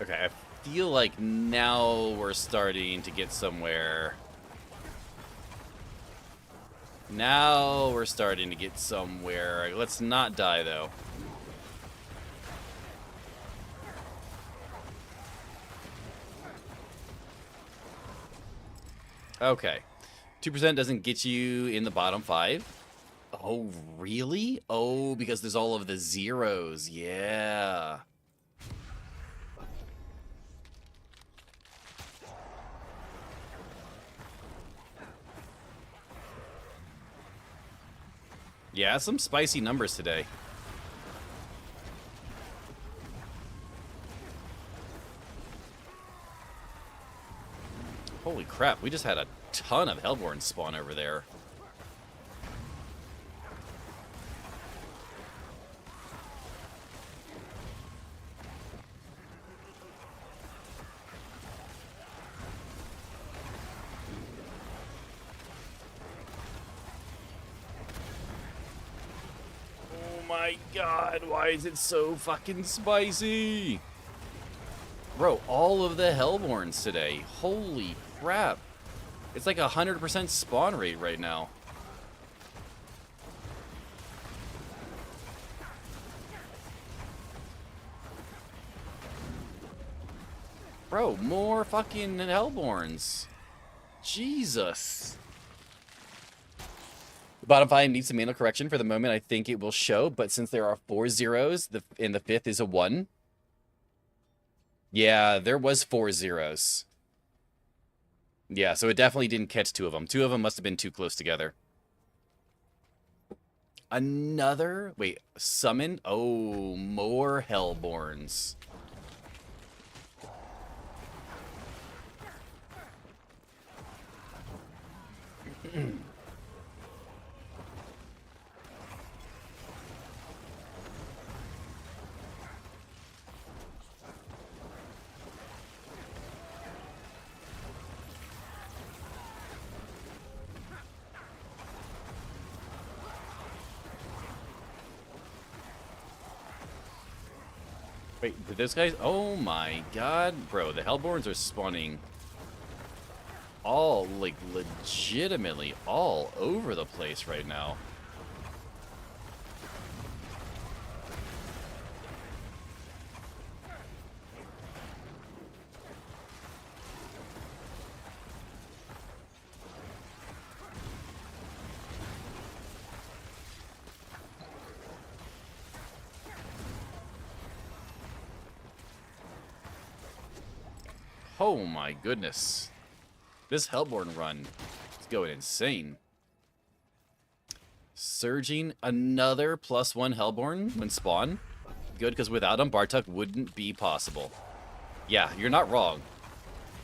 Okay, I feel like now we're starting to get somewhere. Now we're starting to get somewhere. Let's not die, though. Okay. 2% doesn't get you in the bottom 5. Oh, really? Oh, because there's all of the zeros. Yeah. Yeah, some spicy numbers today. Holy crap, we just had a ton of Hellborn spawn over there. My God, why is it so fucking spicy? Bro, all of the Hellborns today. Holy crap. It's like 100% spawn rate right now. Bro, more fucking Hellborns. Jesus. The bottom 5 needs some manual correction. For the moment, I think it will show, but since there are 4 zeros, and the 5th is a 1. Yeah, there was 4 zeros. Yeah, so it definitely didn't catch 2 of them. 2 of them must have been too close together. Another? Wait, summon? Oh, more Hellborns. Wait, did those guys... Oh my god. Bro, the Hellborns are spawning all, like, legitimately all over the place right now. Oh my goodness. This Hellborn run is going insane. Surging another +1 Hellborn when spawn. Good, because without him, Bartok wouldn't be possible. Yeah, you're not wrong.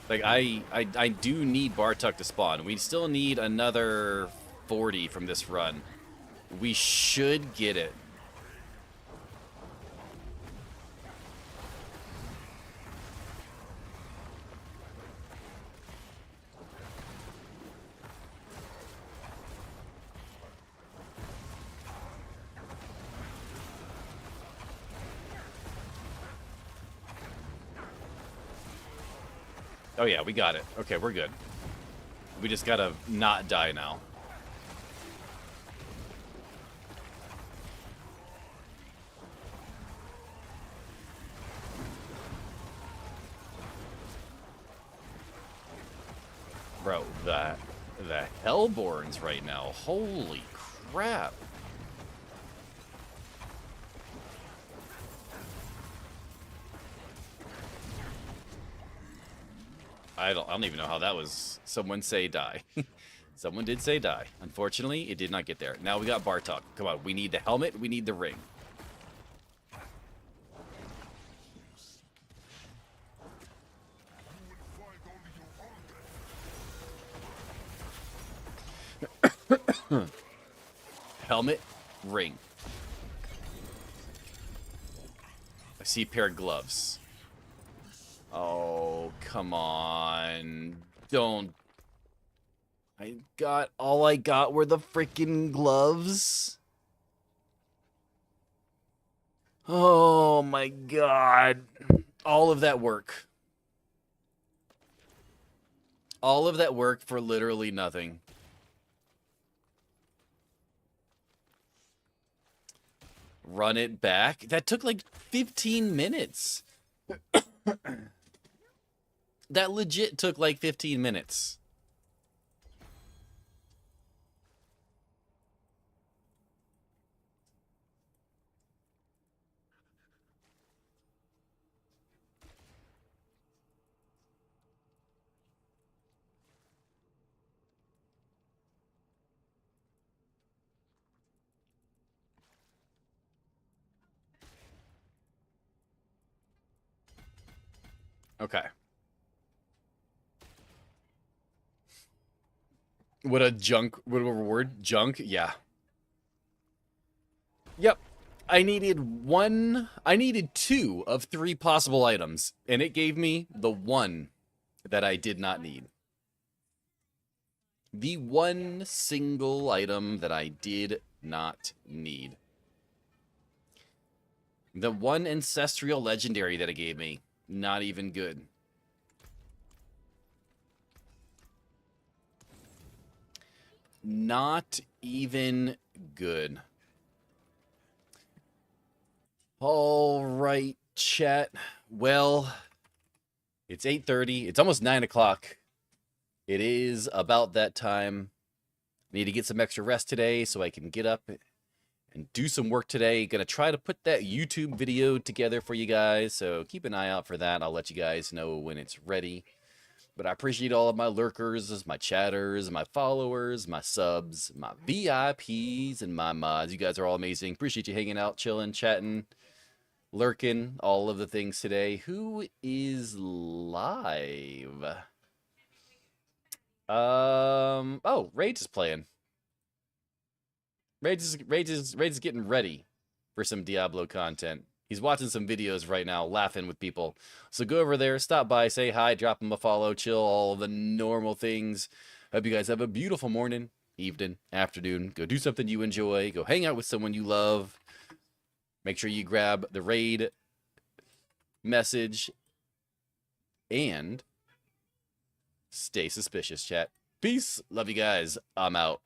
Like, I do need Bartok to spawn. We still need another 40 from this run. We should get it. Oh yeah, we got it. Okay, we're good. We just gotta not die now. Bro, the Hellborns right now. Holy crap. I don't even know how that was. Someone say die. Someone did say die. Unfortunately, it did not get there. Now we got Bartok. Come on, we need the helmet, we need the ring. Helmet, ring. I see a pair of gloves. Oh, come on. Don't. All I got were the freaking gloves. Oh my god. All of that work. All of that work for literally nothing. Run it back. That took like 15 minutes. That legit took like 15 minutes. Okay. What a reward? Junk? Yeah. Yep. I needed 2 of 3 possible items, and it gave me the 1 that I did not need. The 1 single item that I did not need. The 1 ancestral legendary that it gave me, not even good. Not even good. All right, chat. Well, it's 8:30. It's almost 9 o'clock. It is about that time. I need to get some extra rest today so I can get up and do some work today. Gonna try to put that YouTube video together for you guys, so keep an eye out for that. I'll let you guys know when it's ready. But I appreciate all of my lurkers, my chatters, my followers, my subs, my VIPs, and my mods. You guys are all amazing. Appreciate you hanging out, chilling, chatting, lurking, all of the things today. Who is live? Oh, Rage is playing. Rage is getting ready for some Diablo content. He's watching some videos right now, laughing with people. So go over there, stop by, say hi, drop him a follow, chill, all the normal things. Hope you guys have a beautiful morning, evening, afternoon. Go do something you enjoy. Go hang out with someone you love. Make sure you grab the raid message. And stay suspicious, chat. Peace. Love you guys. I'm out.